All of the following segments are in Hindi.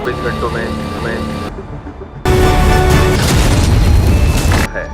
24 घंटों में हमें है।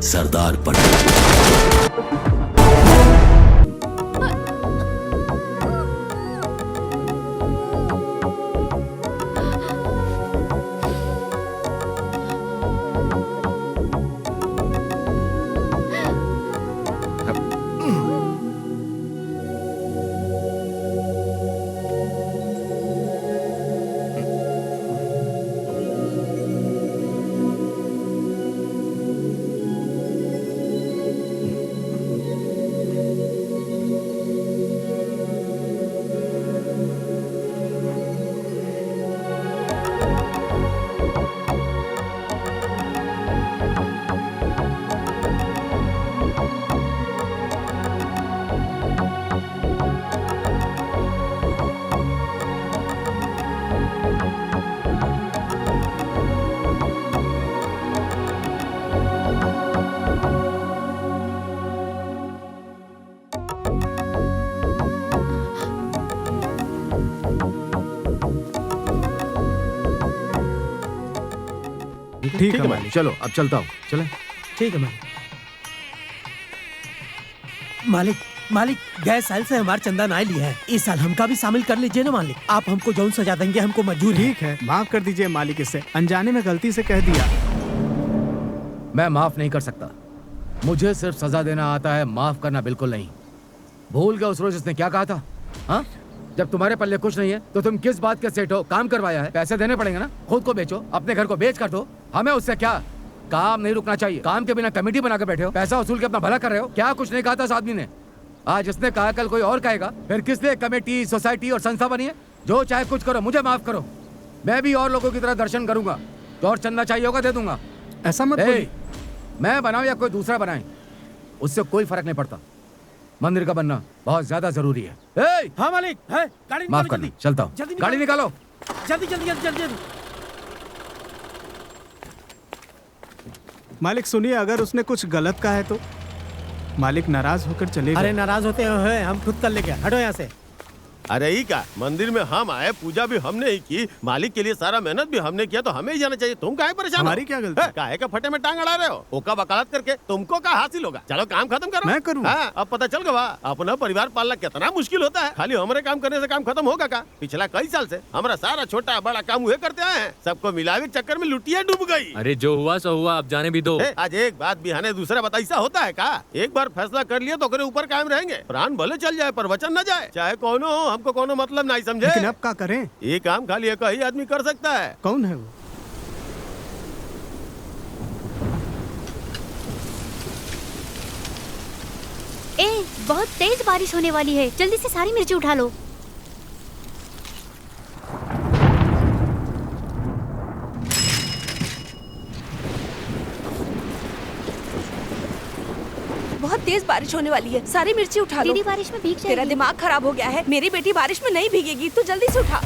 सरदार पटेल। ठीक है मालिक, चलो अब चलता हूँ। चले। ठीक है मालिक। मालिक मालिक गए साल से हमारा चंदा ना लिया है, इस साल हमका भी शामिल कर लीजिए ना मालिक। आप हमको जौन सजा देंगे हमको मंजूर है। ठीक है, माफ कर दीजिए मालिक, इससे अनजाने में गलती से कह दिया। मैं माफ नहीं कर सकता, मुझे सिर्फ सजा देना आता है, माफ करना बिल्कुल नहीं। भूल गया उस रोज इसने क्या कहा था? हाँ, जब तुम्हारे पल्ले कुछ नहीं है तो तुम किस बात के सेठ हो? काम करवाया है, पैसे देने पड़ेंगे ना। खुद को बेचो, अपने घर को बेच कर दो, हमें उससे क्या? काम नहीं रुकना चाहिए। काम के बिना कमेटी बनाकर बैठे हो, पैसा वसूल के अपना भला कर रहे हो। क्या कुछ नहीं कहा था इस आदमी ने? आज इसने कहा, कल कोई और कहेगा। फिर किस लिए कमेटी, सोसाइटी और संस्था बनी है? जो चाहे कुछ करो, मुझे माफ करो। मैं भी और लोगों की तरह दर्शन करूंगा। जो और चंदा चाहिए होगा दे दूंगा। ऐसा मत बोलिए। मैं बनाऊं या कोई दूसरा बनाए, उससे कोई फर्क नहीं पड़ता। मंदिर का बनना बहुत ज्यादा जरूरी है। हाँ मालिक, है गाड़ी माफ करना, चलता हूँ। गाड़ी निकालो, जल्दी जल्दी जल्दी जल्दी। मालिक सुनिए, अगर उसने कुछ गलत कहा है तो मालिक नाराज होकर चलेगा। अरे नाराज होते हैं, हम खुद कर लेंगे, हटो यहाँ से। अरे ही क्या, मंदिर में हम आए, पूजा भी हमने ही की, मालिक के लिए सारा मेहनत भी हमने किया, तो हमें ही जाना चाहिए। तुम काहे परेशान हो? हमारी क्या गलती? काहे का फटे में टांग अड़ा रहे हो? ओका वकालत करके तुमको क्या हासिल होगा? चलो काम खत्म करो। मैं करूँ? हाँ, अब पता चल गया अपना परिवार पालना कितना मुश्किल होता है। खाली हमारे काम करने से काम खत्म होगा का? पिछला कई साल से हमारा सारा छोटा बड़ा काम हुए करते आए हैं, सबको मिलावे के चक्कर में लुटिया डूब गई। अरे जो हुआ सो हुआ, अब जाने भी दो। आज एक बात बिहाने दूसरा बात, ऐसा होता है का? एक बार फैसला कर लिया तो ऊपर कायम रहेंगे। प्राण भले चल जाए पर वचन न जाए। चाहे कौनो हो, हमको कोनो मतलब नहीं, समझे? लेकिन अब क्या करें? ये काम खाली एक ही आदमी कर सकता है। कौन है वो? ए, बहुत तेज बारिश होने वाली है, जल्दी से सारी मिर्ची उठा लो। बहुत तेज बारिश होने वाली है, सारी मिर्ची उठा लो। दीदी बारिश में भीग जाएगी। तेरा दिमाग खराब हो गया है, मेरी बेटी बारिश में नहीं भीगेगी, तू जल्दी से उठा।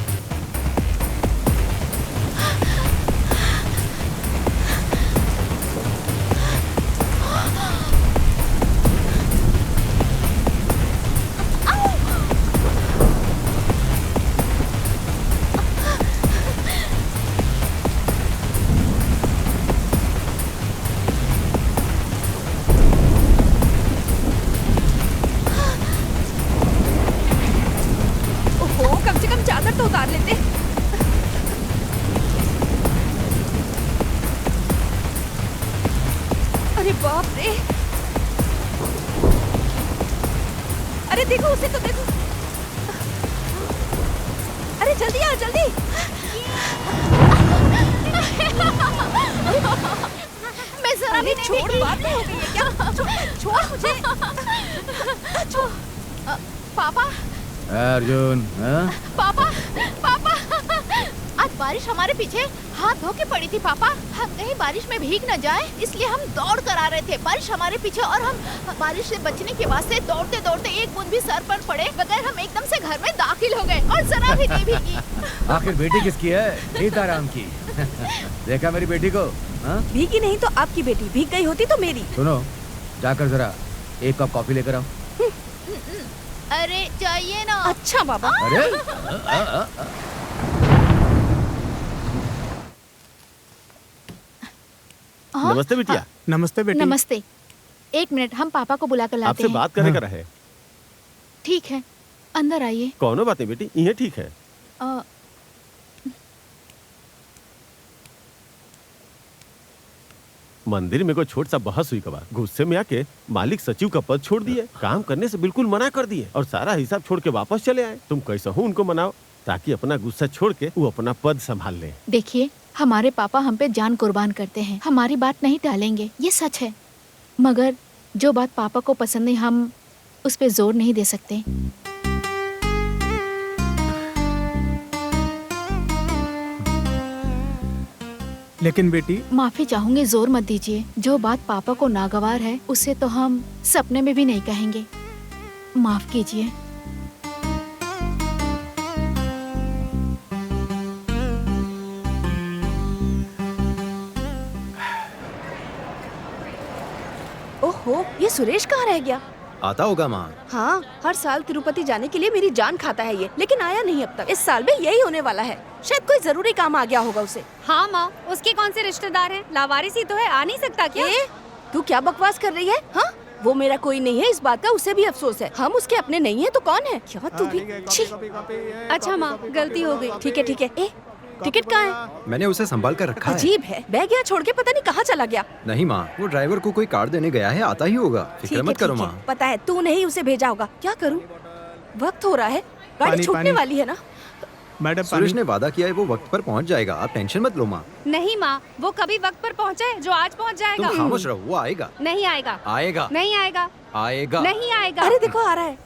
अरे बाप रे, अरे देखो उसे तो देखो। अरे जल्दी आओ जल्दी। मैं जरा भी छोड़, बात नहीं हो गई है क्या? छोड़ मुझे। छोड़। पापा अर्जुन, हाँ? पापा पापा आज बारिश हमारे पीछे हाथ धो के पड़ी थी पापा। हम कहीं बारिश में भीग न जाए इसलिए हम दौड़ कर आ रहे थे। बारिश हमारे पीछे और हम बारिश से बचने के वास्ते दौड़ते दौड़ते एक बूंद भी सर पर पड़े बगैर हम एकदम से घर में दाखिल हो गए और जरा भी नहीं भीगी। आखिर बेटी किसकी है? सीताराम की। देखा मेरी बेटी को? हाँ? भीगी नहीं तो आपकी बेटी, भीग गई होती तो मेरी। सुनो, जाकर जरा एक कप कॉफी लेकर आओ। अरे चाहिए ना। अच्छा बाबा। अरे नमस्ते बिटिया। नमस्ते बेटी। नमस्ते। एक मिनट, हम पापा को बुला कर लाते आपसे हैं। बात करने का रहे। ठीक है, अंदर आइए। कौनो बात नहीं बेटी, ये ठीक है। मंदिर में कोई छोट सा बहस हुई कबा, गुस्से में आके मालिक सचिव का पद छोड़ दिए, काम करने से बिल्कुल मना कर दिए और सारा हिसाब छोड़ के वापस चले आए। तुम कैसे हो उनको मनाओ ताकि अपना गुस्सा छोड़ के वो अपना पद संभाल ले। देखिए, हमारे पापा हम पे जान कुर्बान करते हैं, हमारी बात नहीं टालेंगे, ये सच है। मगर जो बात पापा को पसंद नहीं, हम उस पे जोर नहीं दे सकते। लेकिन बेटी, माफी चाहूंगी, जोर मत दीजिए। जो बात पापा को नागवार है उसे तो हम सपने में भी नहीं कहेंगे। माफ कीजिए। ओहो, ये सुरेश कहाँ रह गया? आता होगा माँ। हाँ, हर साल तिरुपति जाने के लिए मेरी जान खाता है ये, लेकिन आया नहीं अब तक। इस साल भी यही होने वाला है। शायद कोई जरूरी काम आ गया होगा उसे। हाँ माँ, उसके कौन से रिश्तेदार हैं? लावारिस ही तो है, आ नहीं सकता क्या? तू क्या बकवास कर रही है? हाँ, वो मेरा कोई नहीं है, इस बात का उसे भी अफसोस है। हम उसके अपने नहीं है तो कौन है? क्या तू भी? छी। अच्छा माँ, गलती हो गई। ठीक है ठीक है। ए, टिकट कहाँ है? मैंने उसे संभाल कर रखा है। अजीब है, बैग यहाँ छोड़ के पता नहीं कहाँ चला गया। नहीं माँ, वो ड्राइवर को कोई कार देने गया है, आता ही होगा। फिक्र मत करो माँ। पता है तू नहीं उसे भेजा होगा। क्या करूँ? वक्त हो रहा है, गाड़ी पानी, छूटने पानी। वाली है ना। मैडम, सुरेश ने वादा किया है वो वक्त पर पहुँच जाएगा, आप टेंशन मत लो माँ। नहीं माँ, वो कभी वक्त पर पहुँचे जो आज पहुँच जाएगा। तुम खामोश रहो, वो आएगा। नहीं आएगा। आएगा। नहीं आएगा। आएगा। नहीं आएगा। अरे देखो आ रहा है।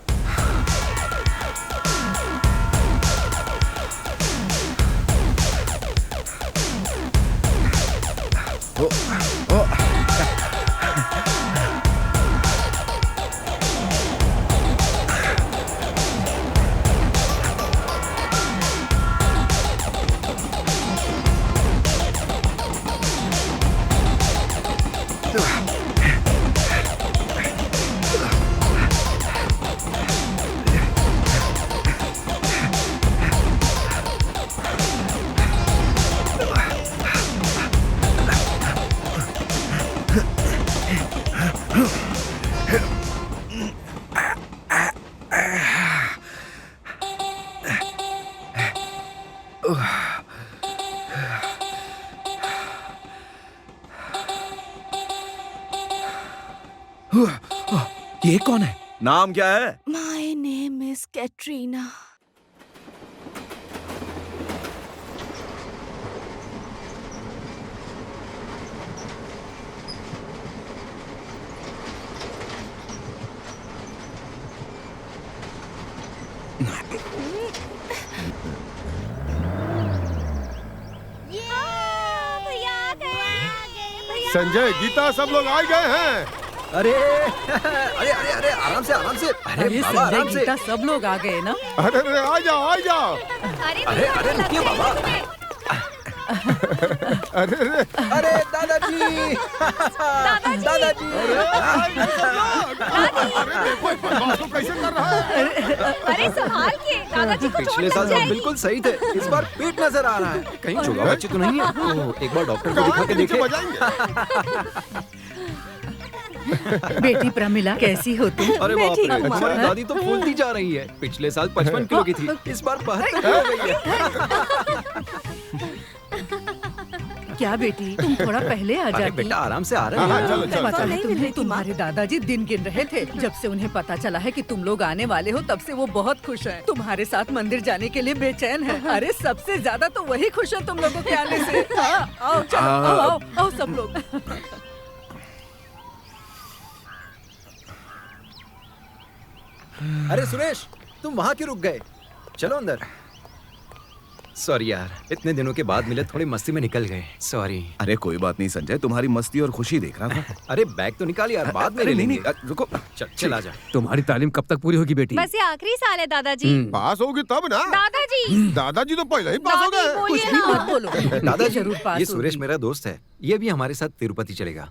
ये कौन है? नाम क्या है? My name is Katrina. Sanjay, Geeta, सब लोग आ गए हैं। अरे अरे अरे अरे आराम से आराम से। अरे बाबा आराम से। सब लोग आ गए ना। अरे अरे आ जाओ आ जाओ। अरे अरे रुकिए बाबा। अरे अरे अरे दादाजी। दादाजी। अरे देखो बदमाश तो कैसे कर रहा है। अरे संभाल के, दादाजी को पिछले साल सब बिल्कुल सही थे, इस बार पेट नजर आ रहा है। कहीं जुगाड़ बच्चे तो नहीं है? ओह, एक बार डॉक्टर को दिखा के देखे। बेटी प्रमिला, कैसी हो तुम? अरे बाप रे, हमारी दादी तो फूलती जा रही है। पिछले साल 55 किलो की थी, इस बार 72 हो गई है। क्या बेटी तुम थोड़ा पहले आ अरे जाती। बेटा आराम से आ रहे हाँ, हैं। चलो, चलो। पता है नहीं मिल रही तुम्हें थी, माँ। तुम्हारे दादाजी दिन गिन रहे थे। जब से उन्हें पता चला है कि तुम लोग आने वाले हो तब से वो बहुत खुश हैं। तुम्हारे साथ मंदिर जाने के लिए बेचैन है। अरे सबसे ज्यादा तो वही खुश है तुम लोगों के आने से। हाँ, आओ चलो, आओ आओ आओ सब लोग। अरे सुरेश, तुम वहाँ क्यों रुक गए? चलो अंदर। सॉरी यार, इतने दिनों के बाद मिले, थोड़ी मस्ती में निकल गए। सॉरी। अरे कोई बात नहीं संजय, तुम्हारी मस्ती और खुशी देख रहा था। अरे बैग तो निकाल यार, बाद में अरे ले नहीं, लेंगे। नहीं, रुको। चला जा। तुम्हारी तालीम कब तक पूरी होगी बेटी? बस ये आखिरी साल है दादाजी। पास होगी तब ना। दादाजी दादाजी तो पहले ही पास हो दादी गए। बोलिए कुछ भी ना। मत बोलो। दादाजी, जरूर पास ये सुरेश होगी। मेरा दोस्त है, ये भी हमारे साथ तिरुपति चलेगा।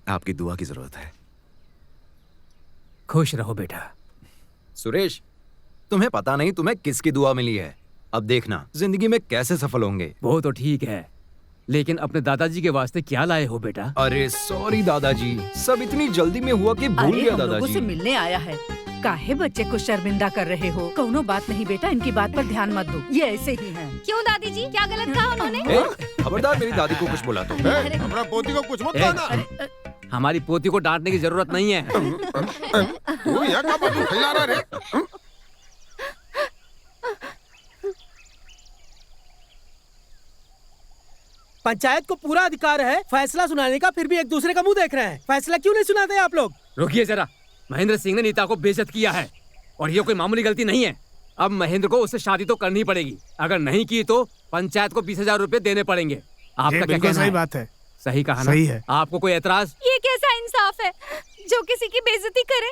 आपकी दुआ की जरूरत है। खुश रहो बेटा। सुरेश, तुम्हें पता नहीं तुम्हें किसकी दुआ मिली है। अब देखना जिंदगी में कैसे सफल होंगे। वो तो ठीक है, लेकिन अपने दादाजी के वास्ते क्या लाए हो बेटा? अरे सॉरी दादाजी, सब इतनी जल्दी में हुआ कि भूल अरे गया हम लोगों से दादाजी। मिलने आया है। काहे बच्चे को शर्मिंदा कर रहे हो? कौनो बात नहीं बेटा, इनकी बात पर ध्यान मत दो, ये ऐसे ही हैं। क्यों दादी जी, क्या गलत कहा उन्होंने? ए, खबरदार मेरी दादी को कुछ बोला तो। हमारा पोती को कुछ मत कहना। हमारी पोती को डांटने की जरूरत नहीं है। तू यहाँ का बात फैला रहा रे। पंचायत को पूरा अधिकार है फैसला सुनाने का, फिर भी एक दूसरे का मुंह देख रहे हैं। फैसला क्यों नहीं सुनाते आप लोग? रुकिए जरा, महेंद्र सिंह ने नीता को बेइज्जत किया है और ये कोई मामूली गलती नहीं है। अब महेंद्र को उससे शादी तो करनी पड़ेगी, अगर नहीं की तो पंचायत को 20,000 रुपए देने पड़ेंगे। आपका क्या बिल्कुल कहना सही है? बात है। सही कहा ना? सही है। आपको कोई एतराज? ये कैसा इंसाफ है? जो किसी की बेइज्जती करे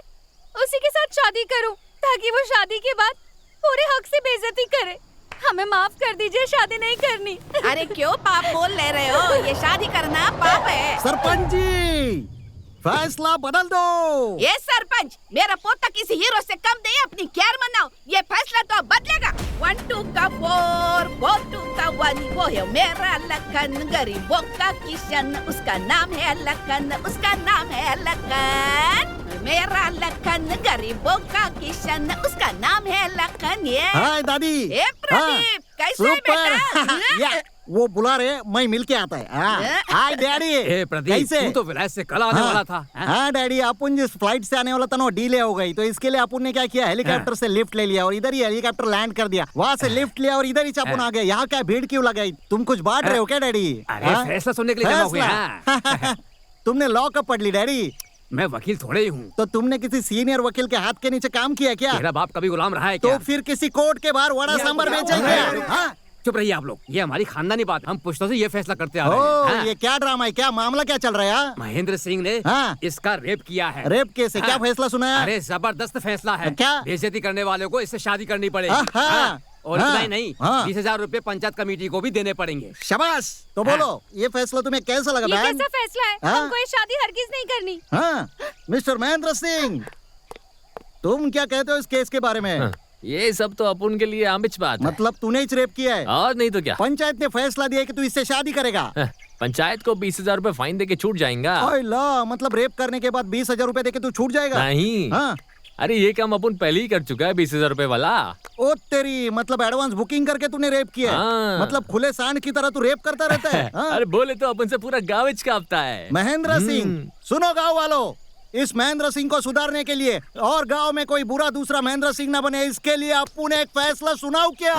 उसी के साथ शादी करूं, ताकि वो शादी के बाद पूरे हक से बेइज्जती करे। हमें माफ कर दीजिए, शादी नहीं करनी। अरे क्यों पाप बोल ले रहे हो? ये शादी करना पाप है। सरपंच जी, फैसला बदल दो। ये सरपंच, मेरा पोता किसी हीरो से कम नहीं, अपनी कैर मनाओ। ये फैसला तो अब बदलेगा। 1 2 का 4, 4 2 का 1, वो है मेरा लखन, गरीबों का किशन, उसका नाम है लखन, उसका नाम है लखन। मेरा लखन, गरीबों का किशन, उसका नाम है लखन। ये हाय दादी। ए प्रदीप, कैसे है बेटा? या, वो बुला रहे, मैं मिल के आता है। हाय डैडी। ए प्रदीप, तू तो विलायत से कल आने वाला था। हाँ डैडी, अपन जिस फ्लाइट से आने वाला था ना वो डिले हो गई, तो इसके लिए अपन ने क्या किया, हेलीकॉप्टर से लिफ्ट ले लिया और इधर ही हेलीकॉप्टर लैंड कर दिया। वहाँ से लिफ्ट लिया और इधर ही अपन आ गए। यहाँ क्या भीड़ क्यों लगाई? तुम कुछ बांट रहे हो क्या डैडी? अरे फैसला सुनने के लिए जमा हुए हैं। तुमने लॉ कब पढ़ ली डैडी? मैं वकील थोड़े ही हूँ। तो तुमने किसी सीनियर वकील के हाथ के नीचे काम किया क्या? तेरा बाप कभी गुलाम रहा है तो क्या? फिर किसी कोर्ट के बाहर वड़ा सांबर बेचेंगे? चुप रहिए आप लोग, ये हमारी खानदानी बात है। हम पुश्तों से ये फैसला करते आ रहे ओ, हैं। ये क्या ड्रामा है? क्या मामला क्या चल रहा है? महेंद्र सिंह ने इसका रेप किया है। रेप केस है? क्या फैसला सुनाया? अरे जबरदस्त फैसला है। क्या? बेइज्जती करने वाले को इससे शादी करनी पड़ेगी। और इतना ही नहीं, 20,000 रुपए पंचायत कमेटी को भी देने पड़ेंगे। शाबाश। तो बोलो, ये फैसला तुम्हें कैसा लगा? ये कैसा फैसला है? हमको ये शादी हरगिज नहीं करनी। हाँ, मिस्टर महेंद्र सिंह, तुम क्या कहते हो इस केस के बारे में? ये सब तो अपन के लिए आमिच बात है। मतलब तूने ही रेप किया है? और नहीं तो क्या। पंचायत ने फैसला दिया कि तू इससे शादी करेगा। पंचायत को 20,000 रुपए फाइन दे के छूट जाएगा। मतलब रेप करने के बाद 20,000 रुपए दे के तू छूट जाएगा? नहीं। हाँ। अरे ये काम अपन पहले ही कर चुका है, 20,000 रुपए वाला। ओ तेरी, मतलब एडवांस बुकिंग करके तूने रेप किया है? हाँ। मतलब खुले सांड की तरह तू रेप करता रहता है? हाँ? अरे बोले तो अपन से पूरा गाँव कांपता है। महेंद्र सिंह, सुनो गांव वालों, इस महेंद्र सिंह को सुधारने के लिए और गांव में कोई बुरा दूसरा महेंद्र सिंह न बने, इसके लिए अपन एक फैसला सुनाओ क्या?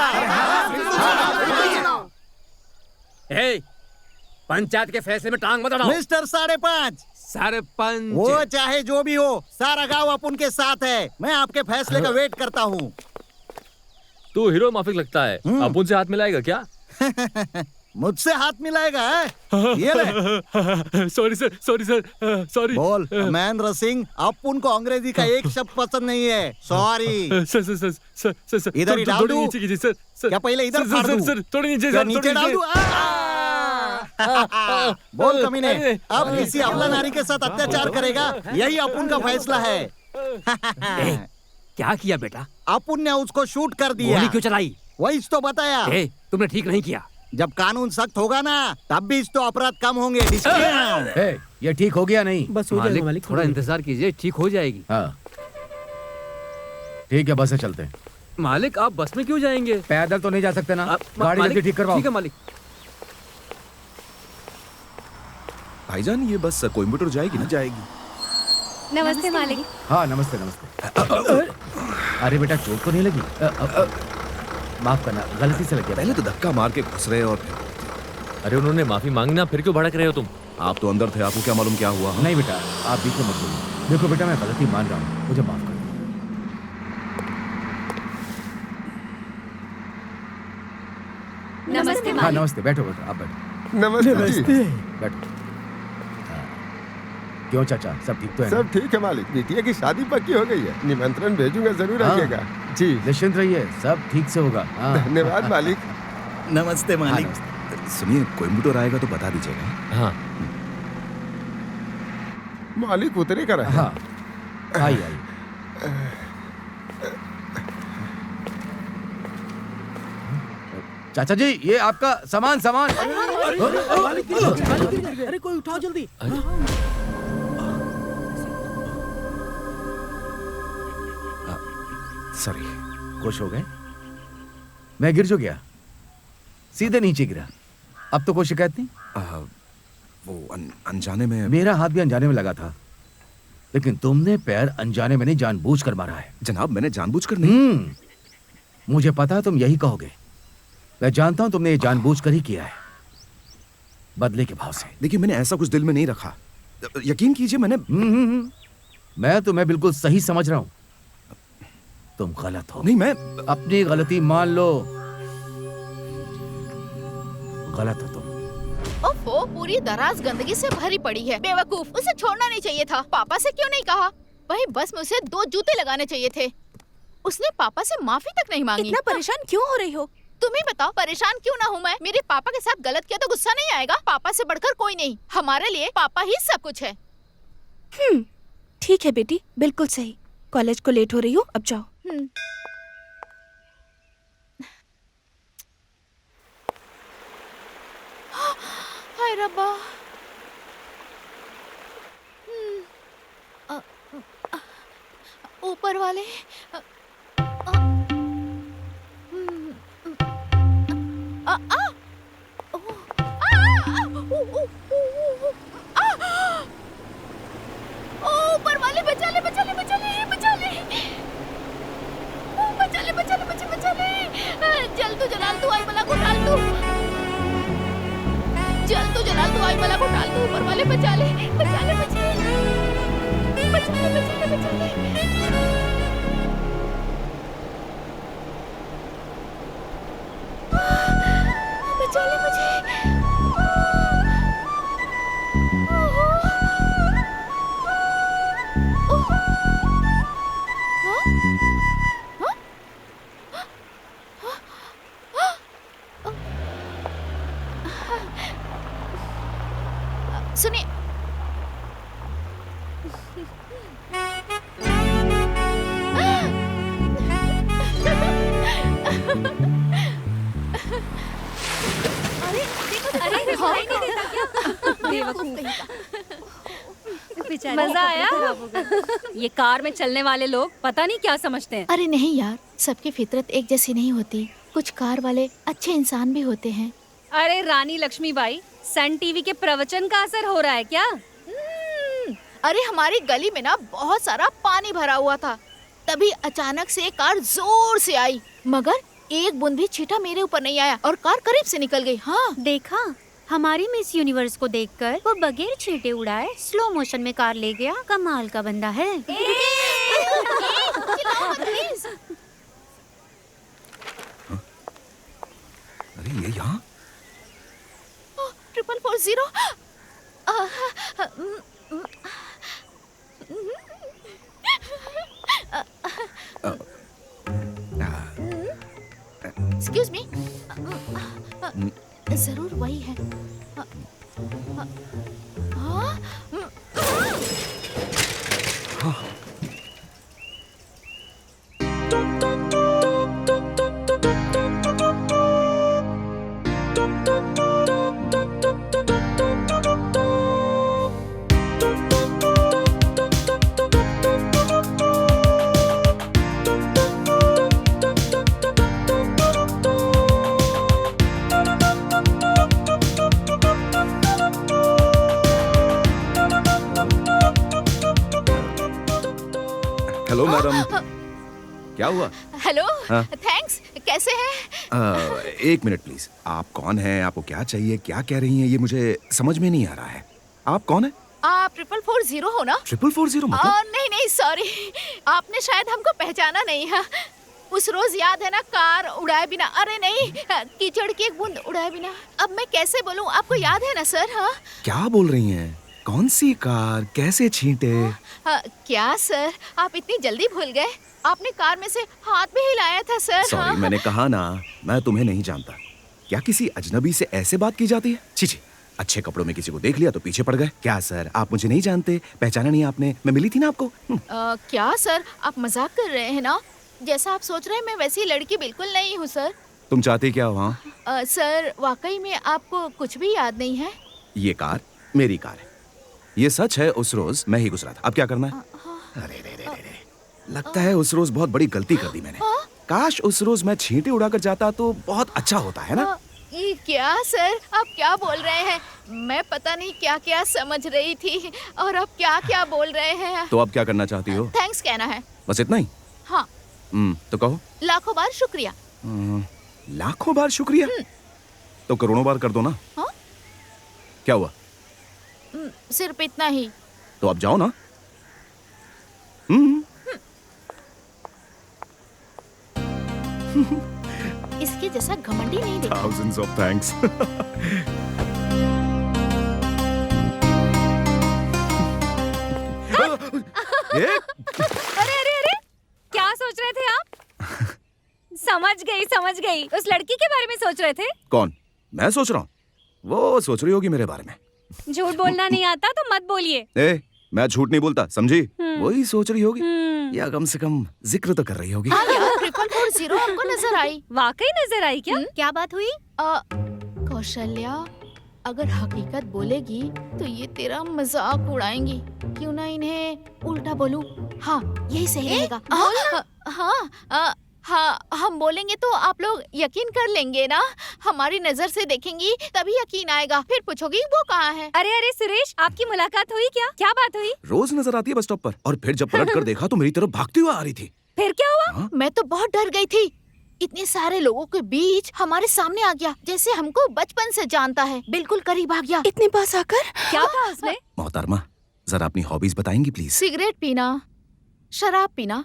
पंचायत के फैसले में टांग मत अड़ाओ। मिस्टर 5.5 सरपंच, वो चाहे जो भी हो, सारा गांव अपन के साथ है। मैं आपके फैसले का वेट करता हूँ। तू हीरो माफिक लगता है, अपन से हाथ मिलाएगा क्या? मुझसे हाथ मिलाएगा है? ये ले। Sorry sir, sorry. बोल महेंद्र सिंह, अपन को अंग्रेजी का एक शब्द पसंद नहीं है। सॉरी। सर इधर ही डाल दूं? सर क्या पहले इधर फाड़ दूं? सर थोड़ी नीचे क्या सर, नीचे डाल दूं? बोल कमीने, अब किसी अबला नारी के साथ अत्याचार करेगा, यही अपन का फैसला है। क्या किया बेटा? अपन ने उसको शूट कर दिया। गोली क्यों चलाई? वही तो बताया। तुमने ठीक नहीं किया। जब कानून सख्त होगा ना, तब भी तो अपराध कम होंगे। ये ठीक हो गया नहीं? बस हो जाएगा मालिक, थोड़ा इंतजार कीजिए, ठीक हो जाएगी। हाँ ठीक है, बस से चलते हैं। मालिक आप बस में क्यों जाएंगे? पैदल तो नहीं जा सकते ना? गाड़ी मालिक, जल्दी ठीक करवाओ। ठीक है मालिक। भाईजान ये बस कोयम्बटूर जाएगी ना? जाएगी। नमस्ते मालिक। हाँ नमस्ते नमस्ते। अरे बेटा चोट तो नहीं लगी? माफ करना, गलती से लग गया। पहले तो धक्का मार के घुस रहे और अरे उन्होंने माफी मांगी ना, फिर क्यों भड़क रहे हो तुम? आप तो अंदर थे, आपको क्या मालूम क्या हुआ? नहीं बेटा, आप बीच में मत बोलिए। देखो बेटा, मैं गलती मान रहा हूँ, मुझे माफ कर दो। नमस्ते हाँ मालिक। नमस्ते, बैठो बैठो, आप बैठो। नमस्ते। बैठो। हाँ। क्यों चाचा, सब ठीक तो है ना? सब ठीक है मालिक, बिटिया की शादी पक्की हो गई है, निमंत्रण भेजूंगा, जरूर हाँ। आइएगा। जी निश्चिंत रहिए, सब ठीक से होगा। हाँ। धन्यवाद मालिक। नमस्ते हाँ, मालिक। नमस्ते। सुनिए, कोयम्बटूर आएगा तो बता दीजिएगा। हाँ मालिक उतरे का रहा। हाँ आइए आइए। चाचा जी, ये आपका सामान सामान। अरे कोई उठाओ जल्दी। सॉरी। खुश हो गए? मैं गिर जो गया, सीधे नीचे गिरा। अब तो कोई शिकायत नहीं? वो अनजाने में। मेरा हाथ भी अनजाने में लगा था, लेकिन तुमने पैर अनजाने में नहीं, जानबूझकर मारा है। जनाब, मैंने जानबूझकर नहीं। मुझे पता है तुम यही कहोगे। मैं जानता हूं तुमने ये जानबूझकर ही किया है, बदले के भाव से। देखिए, मैंने ऐसा कुछ दिल में नहीं रखा, यकीन कीजिए। मैंने मैं तुम्हें बिल्कुल सही समझ रहा हूं। तुम गलत हो। नहीं, मैं अपनी गलती मान लो। गलत हो तुम। ओफो, पूरी दराज गंदगी से भरी पड़ी है। बेवकूफ, उसे छोड़ना नहीं चाहिए था। पापा से क्यों नहीं कहा? वही बस में उसे 2 जूते लगाने चाहिए थे। उसने पापा से माफी तक नहीं मांगी। इतना परेशान क्यों हो रही हो? तुम ही बताओ, परेशान क्यों ना हूँ मैं? मेरे पापा के साथ गलत किया तो गुस्सा नहीं आएगा? पापा से बढ़कर कोई नहीं, हमारे लिए पापा ही सब कुछ है। ठीक है बेटी, बिल्कुल सही। कॉलेज को लेट हो रही हो, अब जाओ। हाय रब्बा। ऊपर वाले। ऊपर वाले, बचा ले बचा ले बचा ले बचा ले बचा ले बचा ले बचा बचा ले। जल तू जलाल तू, आई बला को डाल तू। जल तू जलाल तू, आई बला को डाल तू। ऊपर वाले बचा ले बचा ले बचा ले बचा ले बचा ले बचा ले। बचा ले मुझे। सुनिए, अरे दिखाई नहीं देता क्या? मजा आया? ये कार में चलने वाले लोग पता नहीं क्या समझते हैं। अरे नहीं यार, सबकी फितरत एक जैसी नहीं होती। कुछ कार वाले अच्छे इंसान भी होते हैं। अरे रानी लक्ष्मीबाई, सन टीवी के प्रवचन का असर हो रहा है क्या? अरे हमारी गली में ना बहुत सारा पानी भरा हुआ था, तभी अचानक से एक कार जोर से आई, मगर एक बूंद भी छींटा मेरे ऊपर नहीं आया और कार करीब से निकल गई। हाँ देखा, हमारी मिस यूनिवर्स को देखकर वो बगैर छींटे उड़ाए स्लो मोशन में कार ले गया। कमाल का बंदा है। अरे ये यहाँ 440। एक्सक्यूज मी, जरूर वही है। हेलो मैडम, क्या हुआ? हेलो, हाँ? थैंक्स। कैसे हैं? एक मिनट प्लीज। आप कौन हैं? आपको क्या चाहिए? क्या कह रही हैं? ये मुझे समझ में नहीं आ रहा है। आप कौन है? आप 440 हो ना? 440 मतलब? नहीं नहीं, सॉरी, आपने शायद हमको पहचाना नहीं है। उस रोज याद है ना, कार उड़ाए बिना, अरे नहीं, कीचड़ की एक बूंद उड़ाए बिना। अब मैं कैसे बोलूं, आपको याद है ना सर? हाँ क्या बोल रही हैं? कौन सी कार? कैसे छींटे? क्या सर, आप इतनी जल्दी भूल गए? आपने कार में से हाथ भी हिलाया था सर। सॉरी, हाँ? मैंने कहा ना, मैं तुम्हें नहीं जानता। क्या किसी अजनबी से ऐसे बात की जाती है? छी छी, अच्छे कपड़ों में किसी को देख लिया तो पीछे पड़ गए। क्या सर, आप मुझे नहीं जानते? पहचाना नहीं आपने? मैं मिली थी ना आपको। क्या सर, आप मजाक कर रहे हैं ना? जैसा आप सोच रहे हैं मैं वैसी लड़की बिल्कुल नहीं हूँ सर। तुम चाहते क्या हो? हाँ? सर, वाकई में आपको कुछ भी याद नहीं है? ये कार मेरी कार है। ये सच है, उस रोज मैं ही गुजरा था। अब क्या करना है? अरे रे रे रे रे, लगता है उस रोज बहुत बड़ी गलती कर दी मैंने। काश उस रोज मैं छींटे उड़ाकर जाता तो बहुत अच्छा होता है ना? ये क्या सर, आप क्या बोल रहे हैं? मैं पता नहीं क्या क्या समझ रही थी और आप क्या क्या बोल रहे हैं। तो अब क्या करना चाहती हो? थैंक्स कहना है। बस इतना ही? हाँ। तो कहो। लाखों बार शुक्रिया। लाखों बार शुक्रिया? तो करोड़ों बार कर दो ना। हाँ? क्या हुआ? सिर्फ इतना ही। तो अब जाओ ना। इसके जैसा घमंडी नहीं देखा। Thousands of thanks. अरे अरे अरे, क्या सोच रहे थे आप? समझ गई, उस लड़की के बारे में सोच रहे थे? कौन? मैं सोच रहा हूँ? वो सोच रही होगी मेरे बारे में। झूठ बोलना नहीं आता तो मत बोलिए। ए, मैं झूठ नहीं बोलता, समझी? वही सोच रही होगी, या कम से कम जिक्र तो कर रही होगी। हाँ यार, 440 हमको नजर आई। वाकई नजर आई क्या? क्या बात हुई? कौशल्या, अगर हकीकत बोलेगी तो ये तेरा मजाक उड़ाएंगी। क्यों ना इन्हें उल्टा बोलूं? हाँ, यही सही रहेगा। हाँ, हम बोलेंगे तो आप लोग यकीन कर लेंगे ना? हमारी नजर से देखेंगी तभी यकीन आएगा। फिर पूछोगी वो कहाँ है। अरे सुरेश, आपकी मुलाकात हुई क्या? क्या बात हुई? रोज नजर आती है बस स्टॉप पर, और फिर जब पलट कर देखा तो मेरी तरफ भागती हुई आ रही थी। फिर क्या हुआ? मैं तो बहुत डर गई थी। इतने सारे लोगों के बीच हमारे सामने आ गया, जैसे हमको बचपन से जानता है। बिल्कुल करीब आ गया, इतने पास आकर। क्या था उसमें? मोहतरमा, जरा अपनी हॉबीज बताएंगी प्लीज? सिगरेट पीना, शराब पीना,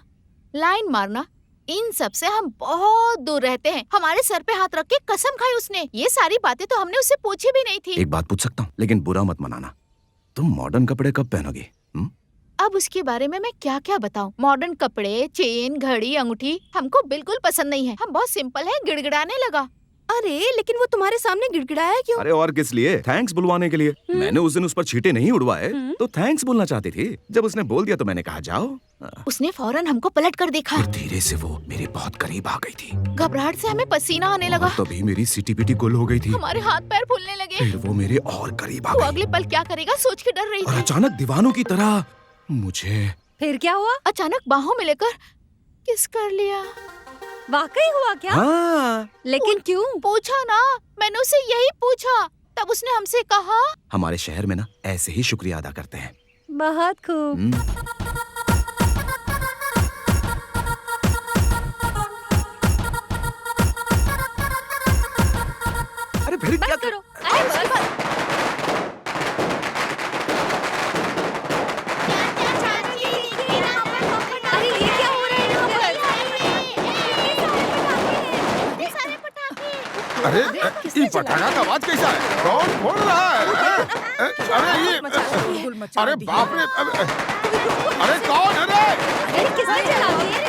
लाइन मारना, इन सब से हम बहुत दूर रहते हैं। हमारे सर पे हाथ रख के कसम खाई उसने। ये सारी बातें तो हमने उससे पूछी भी नहीं थी। एक बात पूछ सकता हूँ, लेकिन बुरा मत मनाना, तुम मॉडर्न कपड़े कब पहनोगी? अब उसके बारे में मैं क्या क्या बताऊं? मॉडर्न कपड़े, चेन, घड़ी, अंगूठी हमको बिल्कुल पसंद नहीं है। हम बहुत सिंपल है। गिड़गिड़ाने लगा। अरे लेकिन वो तुम्हारे सामने गिड़गिड़ाया क्यों? अरे और किस लिए? थैंक्स बुलवाने के लिए। मैंने उस दिन उस पर छींटे नहीं उड़वाए तो थैंक्स बोलना चाहती थी। जब उसने बोल दिया तो मैंने कहा जाओ। उसने फौरन हमको पलट कर देखा। फिर धीरे से वो मेरे बहुत करीब आ गई थी। घबराहट से हमें पसीना आने लगा। तभी मेरी सिटी पिटी गुल हो गई थी। हमारे हाथ पैर फूलने लगे। फिर वो मेरे और करीब आ वो गई। अगले पल क्या करेगा सोच के डर रही और थी। अचानक दीवानों की तरह मुझे। फिर क्या हुआ? अचानक बाहों में लेकर किस कर लिया। वाकई हुआ क्या? हाँ। लेकिन क्यों? पूछा ना, मैंने उसे यही पूछा। तब उसने हमसे कहा, हमारे शहर में ना ऐसे ही शुक्रिया अदा करते हैं। बहुत खूब। अरे फिर क्या करो? अरे ये पटाखा का आवाज कैसा है? कौन फोड़ रहा है? अरे ये, अरे बाप रे, अरे कौन है रे? अरे किसने जला दिया?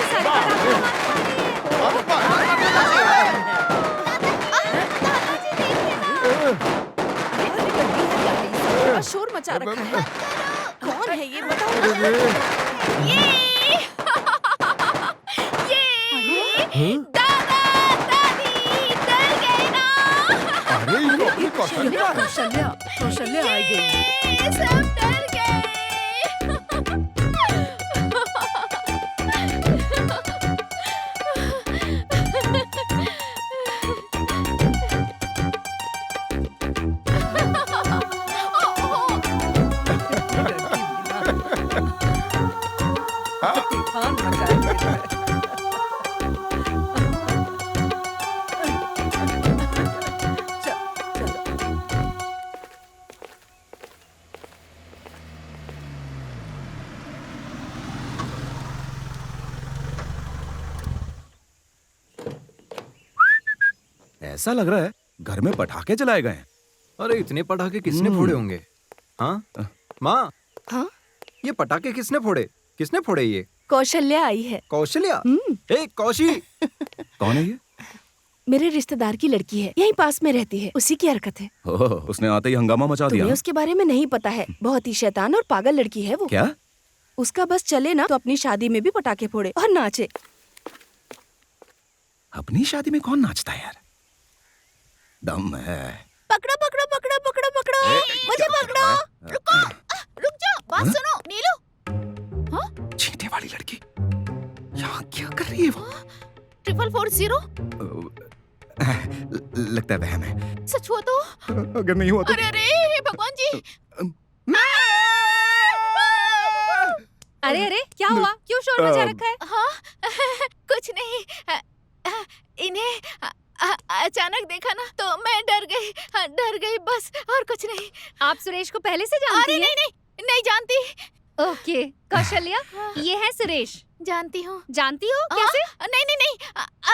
शोर मचा रखा है। कौन है ये बताओ? अरे कौशल्या आ गई। सब डर गए। तूफान मचाएंगे। ऐसा लग रहा है घर में पटाखे जलाए गए हैं। अरे इतने पटाखे किसने फोड़े होंगे? हाँ माँ, हाँ ये पटाखे किसने फोड़े? किसने फोड़े ये? कौशल्या आई है। कौशल्या? ए कौशी! कौन है ये? मेरे रिश्तेदार की लड़की है, यहीं पास में रहती है, उसी की हरकत है। ओह, उसने आते ही हंगामा मचा दिया। तुम्हें उसके बारे में नहीं पता है, बहुत ही शैतान और पागल लड़की है वो। क्या? उसका बस चले ना तो अपनी शादी में भी पटाखे फोड़े और नाचे। अपनी शादी में कौन नाचता है यार? दम है। पकड़ो पकड़ो पकड़ो पकड़ो पकड़ो, मुझे पकड़ो। रुको, रुक जाओ, बात सुनो। नीलू, हाँ? चींटे वाली लड़की यहाँ क्या कर रही है वो? 4440? लगता है वहम है। सच हुआ तो? अगर नहीं हुआ तो? अरे अरे भगवान जी! अरे अरे क्या हुआ? क्यों शोर मचा रखा है? हाँ कुछ नहीं, इन्हें अचानक देखा ना तो मैं डर गई बस, और कुछ नहीं। आप सुरेश को पहले से जानती हैं? अरे नहीं जानती। ओके कौशल्या, ये है सुरेश। जानती हूँ। जानती हो कैसे? नहीं,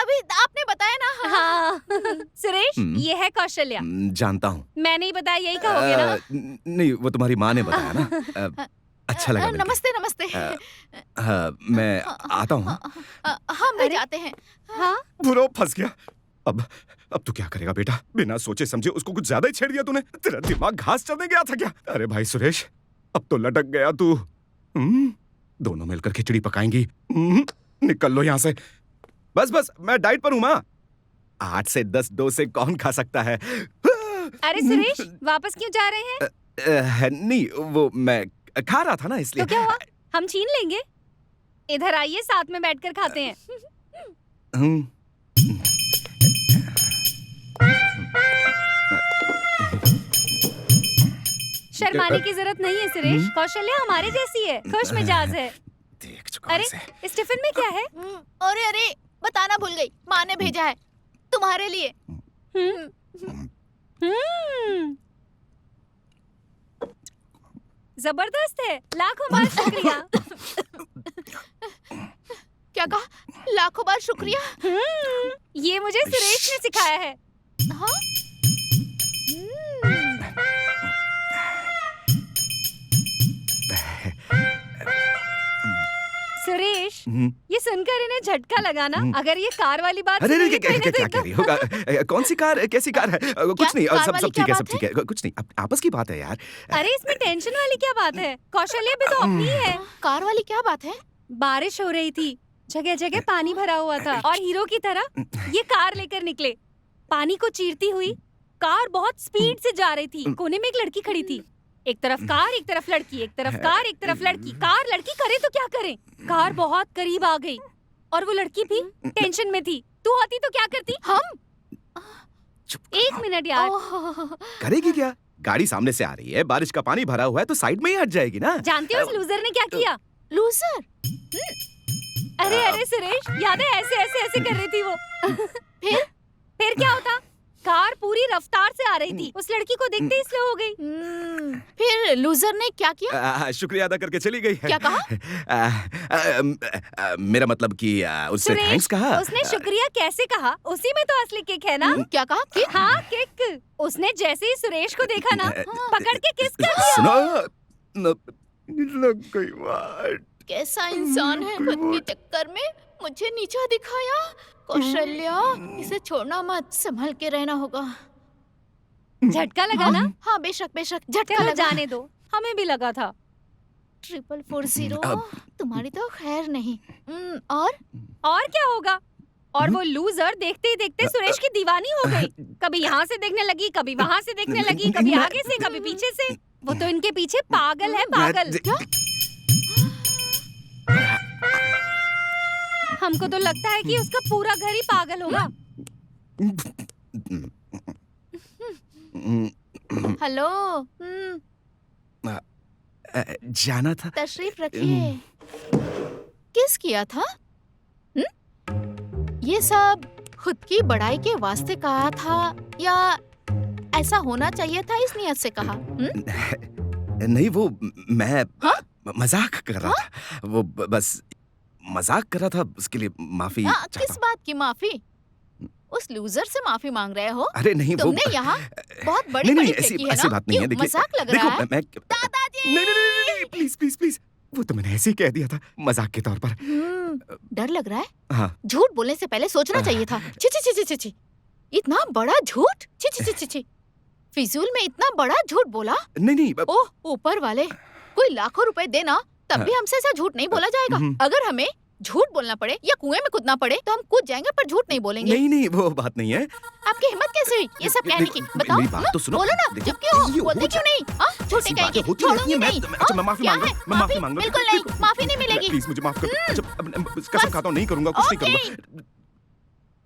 अभी आपने बताया ना। हाँ सुरेश, ये है कौशल्या। जानता हूँ। मैं नहीं बताया, यही कहोगे ना? नहीं, वो तुम्हारी माँ ने बताया ना। अच्छा लगा मिलके। नमस्ते नमस्ते। मैं आता हूँ। हम भी जाते हैं। हाँ बुरो फंस गया। अब तू क्या करेगा बेटा? बिना सोचे समझे उसको कुछ ज्यादा ही छेड़ दिया तूने। तेरा दिमाग घास चलने गया था क्या? अरे भाई सुरेश, अब तो लटक गया तू। दोनों मिलकर खिचड़ी पकाएंगी। निकल लो यहाँ से। बस मैं डाइट पर हूँ माँ। 8 से 10 डोसे कौन खा सकता है? अरे सुरेश, वापस क्यों जा रहे हैं? नहीं, वो मैं खा रहा था ना इसलिए। तो क्या हुआ? हम छीन लेंगे। इधर आइए, साथ में बैठकर खाते हैं। शर्माने की जरूरत नहीं है सुरेश, कौशल्या हमारे जैसी है, खुश मिजाज है। अरे इस टिफिन में क्या है? अरे बताना भूल गई, माँ ने भेजा है तुम्हारे लिए। जबरदस्त है, लाखों बार शुक्रिया। क्या कहा? लाखों बार शुक्रिया? ये मुझे सुरेश ने सिखाया है। हाँ? सुरेश, ये सुनकर इन्हें झटका लगा ना? अगर ये कार वाली बात अरे सुनेंगे क्या कह रही होगा? कौन सी कार? कैसी कार है? कुछ नहीं, सब ठीक है, सब ठीक है। कुछ नहीं, आपस की बात है यार। अरे इसमें टेंशन वाली क्या बात है? कौशल्या भी तो अपनी है। कार वाली क्या बात है? बारिश हो रही थी, जगह जगह पानी भरा हुआ था और हीरो की तरह ये कार लेकर निकले। पानी को चीरती हुई कार बहुत स्पीड से जा रही थी। कोने में एक लड़की खड़ी थी। एक तरफ कार, एक तरफ लड़की, एक तरफ कार, एक तरफ लड़की। कार लड़की करे तो क्या करे? कार बहुत करीब आ गई और वो लड़की भी टेंशन में थी। तू होती तो क्या करती? हम? एक मिनट यार। करेगी क्या? गाड़ी सामने से आ रही है, बारिश का पानी भरा हुआ है तो साइड में ही हट जाएगी ना। जानती हो उस लूजर ने क्या किया? लूजर? अरे सुरेश, याद है ऐसे ऐसे ऐसे कर रही थी वो। फिर क्या होता? कार पूरी रफ्तार से आ रही थी, उस लड़की को देखते ही स्लो हो गई। फिर लूजर ने क्या किया? शुक्रिया अदा करके चली गई है। क्या कहा? मेरा मतलब कि उससे थैंक्स कहा। उसने शुक्रिया कैसे कहा? उसी में तो असली किक है ना। क्या कहा? किक? हाँ किक। उसने जैसे ही सुरेश को देखा ना, पकड़ के किस कर दिया। सुनो, लग गई बात। कैसा इंसान है, खुद के चक्कर में मुझे नीचा दिखाया। कौशल्या, इसे छोड़ना मत, संभल के रहना होगा। झटका लगा ना? हाँ बेशक झटका लगा। जाने दो, हमें भी लगा था। 4440, तुम्हारी तो खैर नहीं। और क्या होगा? और वो लूजर देखते ही देखते सुरेश की दीवानी हो गई। कभी यहाँ से देखने लगी, कभी वहाँ से देखने लगी, कभी आगे से, कभी पीछे से। वो तो इनके पीछे पागल है, पागल। हमको तो लगता है कि उसका पूरा घर ही पागल होगा। हेलो। जाना था। तशरीफ रखिए। किस किया था? ये सब खुद की बड़ाई के वास्ते कहा था या ऐसा होना चाहिए था इस नियत से कहा? नहीं, वो मैं मजाक कर रहा था। वो बस मजाक कर रहा था, उसके लिए माफी चाहता किस बात की माफी? उस लूजर से माफी मांग रहे हो? अरे नहीं, तुमने यहाँ बहुत बड़ी नहीं, फेंकी है ऐसी ना? बात नहीं है। क्यों, देखिए, मजाक लग देखो, रहा है? दादाजी! नहीं, प्लीज प्लीज प्लीज, वो तो मैंने ऐसे ही कह दिया था मजाक के तौर पर। डर लग रहा है? हाँ। झूठ बोलने से पहले सोचना चाहिए था। ची ची ची ची ची, इतना बड़ा झूठ! ची ची ची ची ची, फिजूल में इतना बड़ा झूठ बोला? नहीं। ओह, ऊपर वाले, कोई लाखों रुपए देना तब भी हमसे ऐसा झूठ नहीं बोला जाएगा। अगर हमें झूठ बोलना पड़े या कुएं में कूदना पड़े तो हम कूद जाएंगे, पर झूठ नहीं बोलेंगे। नहीं, वो बात नहीं है। आपकी हिम्मत कैसे हुई ये सब कहने की? बताओ। मेरी बात तो सुनो। बोलो ना, चुप क्यों हो? बोलते क्यों नहीं? झूठे कहेंगे, छोड़ूंगी नहीं। अच्छा, मैं माफी मांग रहा हूँ। बिल्कुल नहीं, माफी नहीं मिलेगी। प्लीज मुझे माफ कर। अच्छा, कसम खाता हूँ नहीं करूंगा, कुछ नहीं करूंगा।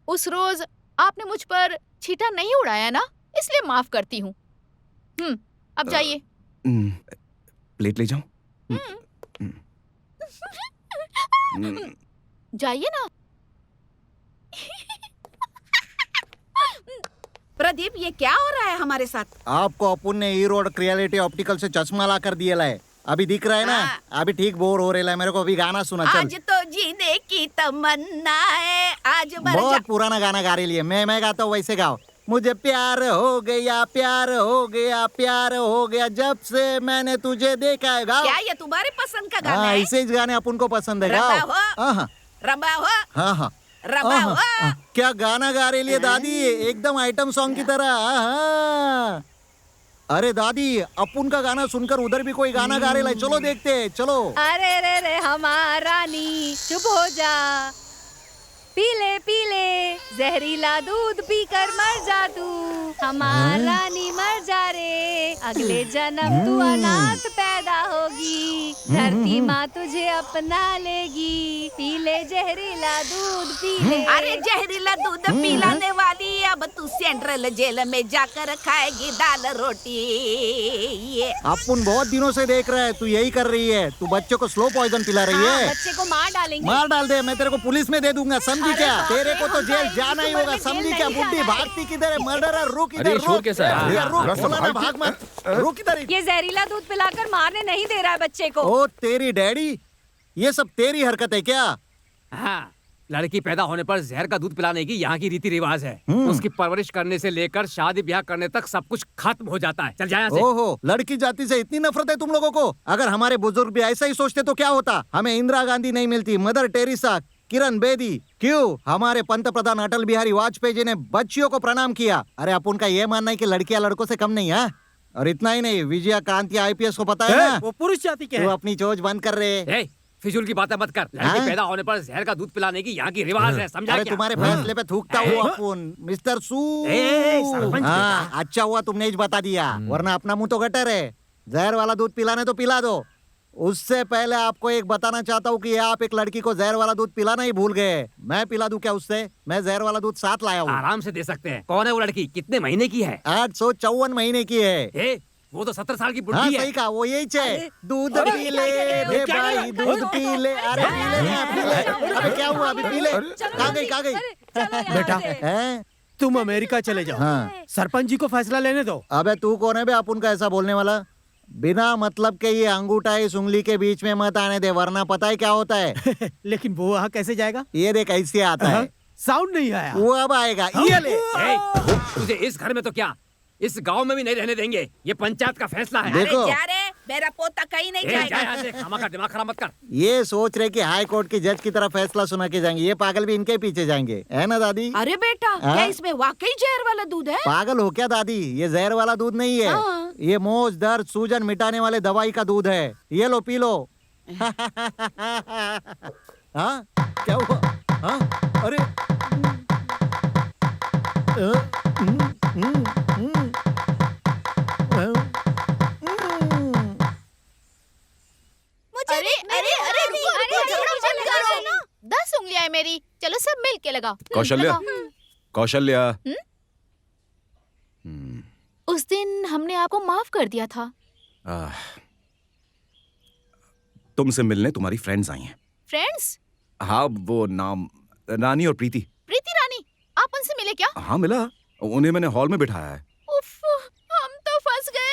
उस रोज आपने मुझ पर छींटा नहीं उड़ाया ना, इसलिए माफ करती हूँ। अब जाइए। प्लेट ले जाऊं? जाइए ना। प्रदीप, ये क्या हो रहा है हमारे साथ? आपको अपुन ने हीरो और रियलिटी ऑप्टिकल से चश्मा ला कर दिया है। अभी दिख रहा है ना? अभी ठीक बोर हो रहा है। मेरे को अभी गाना सुना। चल। आज तो जीने की तमन्ना है, आज मर बहुत पुराना गाना गा रही है। मैं गाता हूँ वैसे गाओ। मुझे प्यार हो गया, प्यार हो गया, प्यार हो गया जब से मैंने तुझे देखा है। गाओ। क्या ये तुम्हारे पसंद का गाना है? ऐसे ही गाने अपन को पसंद है। रबा गाओ। हो, रबा हो, हाँ। रबा हो। क्या गाना गा रही है दादी, एकदम आइटम सॉन्ग की तरह। अरे दादी, अपुन का गाना सुनकर उधर भी कोई गाना गा रहा है। चलो देखते हैं, चलो। अरे रे रे हमारा रानी, चुप हो जा। पीले पीले जहरीला दूध पीकर मर जा तू, हमारा रानी मर जा रे। अगले जन्म तू अनाथ पैदा होगी, धरती माँ तुझे अपना लेगी। पीले जहरीला दूध पीले। अरे जहरीला दूध पिलाने वाली, अब तू सेंट्रल जेल में जाकर खाएगी दाल रोटी। ये अपुन बहुत दिनों से देख रहा है, तू यही कर रही है। तू बच्चों को स्लो पॉइजन पिला रही है। बच्चे को मार डालेंगे। मार डाल दे, मैं तेरे को पुलिस में दे दूंगा, समझी क्या? तेरे को तो जेल जाना ही होगा, समझी क्या? बुड्ढी भागती किधर है? मर्डरर, रुक इधर, रुक। बोला ना भाग मत, रुक इधर। ये जहरीला दूध पिलाकर मारने नहीं दे रहा है बच्चे को। ओ तेरी डैडी, ये सब तेरी हरकत है क्या? हाँ, लड़की पैदा होने पर जहर का दूध पिलाने की यहाँ की रीति रिवाज है। उसकी परवरिश करने से लेकर शादी ब्याह करने तक सब कुछ खत्म हो जाता है। चल जा यहाँ से। ओहो, लड़की जाति से इतनी नफरत है तुम लोगों को? अगर हमारे बुजुर्ग भी ऐसा ही सोचते तो क्या होता? हमें इंदिरा गांधी नहीं मिलती, मदर टेरेसा, किरण बेदी। क्यों? हमारे पंत प्रधान अटल बिहारी वाजपेयी जी ने बच्चियों को प्रणाम किया। अरे अपन का ये मानना है कि लड़कियां लड़कों से कम नहीं है। और इतना ही नहीं, विजया कांति IPS को पता है ना? वो पुरुष जाति के तू अपनी चोच बंद कर रहे। फिजूल की बातें मत कर। लड़की पैदा होने पर जहर का दूध पिलाने की यहाँ की रिवाज है, समझा अरे क्या? तुम्हारे फैसले पे थूकता हूँ अपुन, मिस्टर सू। हाँ, अच्छा हुआ तुमने ही बता दिया, वरना अपना मुंह तो गटर है। जहर वाला दूध पिलाने तो पिला दो। उससे पहले आपको एक बताना चाहता हूँ कि आप एक लड़की को जहर वाला दूध पिलाना ही भूल गए। मैं पिला दूं क्या उससे? मैं जहर वाला दूध साथ लाया हूँ। आराम से दे सकते हैं। कौन है वो लड़की? कितने महीने की है? 854 महीने की है। वो तो 70 साल की हाँ, बुढ़ी है। सही कहा, वो यही है। दूध पी ले रे भाई, दूध पी ले। अरे पी ले ना, पी ले। अरे क्या हुआ? अभी पी ले। कहाँ गई? बेटा, तुम अमेरिका चले जाओ। हाँ। सरपंच जी को फैसला लेने दो। अबे तू कौन है बे अपन का ऐसा बोलने वाला? बिना मतलब के ये अंगूठा इस उंगली के बीच में मत आने दे, वरना पता है क्या होता है। लेकिन वो वहाँ कैसे जाएगा? ये देख ऐसे आता है। साउंड नहीं आया। वो अब आएगा। ये ले। तुझे इस घर में तो क्या, इस गांव में भी नहीं रहने देंगे। ये पंचायत का फैसला है। देखो। अरे जा रे, मेरा पोता कहीं नहीं जाएगा। खामा का दिमाग खराब मत कर। ये सोच रहे कि हाई कोर्ट की जज की तरह फैसला सुना के जाएंगे। ये पागल भी इनके पीछे जाएंगे, है ना दादी? अरे बेटा, क्या इसमें वाकई जहर वाला दूध है? पागल हो क्या दादी? ये जहर वाला दूध नहीं है। ये मोच, दर्द, सूजन मिटाने वाले दवाई का दूध है। ये लो, पी लो। हाँ, क्या हुआ? हाँ, अरे झगड़ा मत करो। 10 उंगलियां है मेरी, चलो सब मिल के लगाओ। कौशल्या, कौशल्या। उस दिन हमने आपको माफ कर दिया था। तुमसे मिलने तुम्हारी फ्रेंड्स आई हैं। तुमसे मिलने तुम्हारी फ्रेंड्स आई हैं। तुमसे मिलने तुम्हारी फ्रेंड्स आई हैं। तुमसे मिलने तुम्हारी फ्रेंड्स आई हैं। तुमसे मिलने तुम्हारी फ्रेंड्स आई हैं। तुम्हारी फ्रेंड्स आई हैं। तुम्हारी फ्रेंड्स आई हैं। तुम्हारी फ्रेंड्स आई हैं। तुम्हारी फ्रेंड्स आई हैं। तुम्हारी फ्रेंड्स आई हैं। हाँ, फ्रेंड्स? हाँ, वो नाम रानी और प्रीति। प्रीति रानी, आप उनसे मिले क्या? हाँ मिला, उन्हें मैंने हॉल में बिठाया है। उफ, हम तो फंस गए।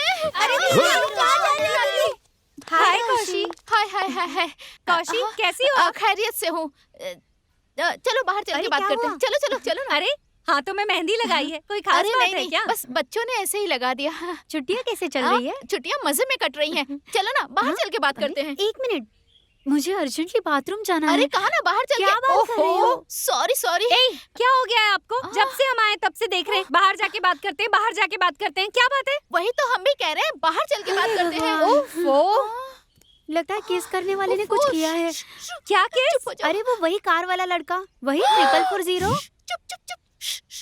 हाय कौशी। हाय हाय हाय हाय। कौशी, कैसी हो आप? खैरियत से हूँ। चलो बाहर चल के बात करते हैं। चलो चलो चलो ना। अरे हाथों में मेहंदी लगाई है, कोई खास अरे बात नहीं है नहीं, क्या? बस बच्चों ने ऐसे ही लगा दिया। छुट्टियाँ कैसे चल रही है? छुट्टियाँ मजे में कट रही हैं। चलो ना बाहर चल के बात करते हैं। एक मिनट, मुझे अर्जेंटली बाथरूम जाना है। अरे कहा ना बाहर चल क्या के। बात कर रही हो? Sorry sorry. क्या हो गया है आपको? जब से हम आए तब से देख रहे हैं, बाहर जाके बात करते हैं, बाहर जाके बात करते हैं। क्या बात है? वही तो हम भी कह रहे हैं, बाहर चल के बात करते हैं। ओफो, लगता है किस करने वाले ने कुछ किया है। क्या केस? अरे वो वही कार वाला लड़का, वही 440।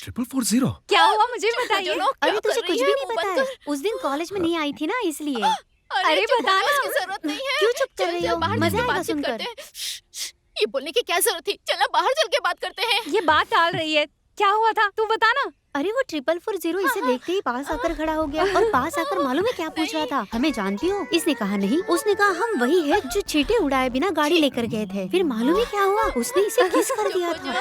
440? क्या हुआ मुझे बताइए। अरे तुझे कुछ भी नहीं पता है? उस दिन कॉलेज में नहीं आई थी ना, इसलिए। अरे बता ना। इसकी जरूरत नहीं है। क्यों चुप कर रही हो? बाहर मजा आएगा बातचीत सुनकर। करते हैं। ये बोलने की क्या जरूरत थी? चलो बाहर चल के बात करते हैं। ये बात टाल रही है। क्या हुआ था? तू बता ना। अरे वो 440 इसे देखते ही पास आकर खड़ा हो गया और पास आकर मालूम है क्या पूछ रहा था? हमें जानती हो? इसने कहा नहीं। उसने कहा हम वही है जो चींटे उड़ाए बिना गाड़ी लेकर गए थे। फिर मालूम है क्या हुआ? उसने इसे किस कर दिया था।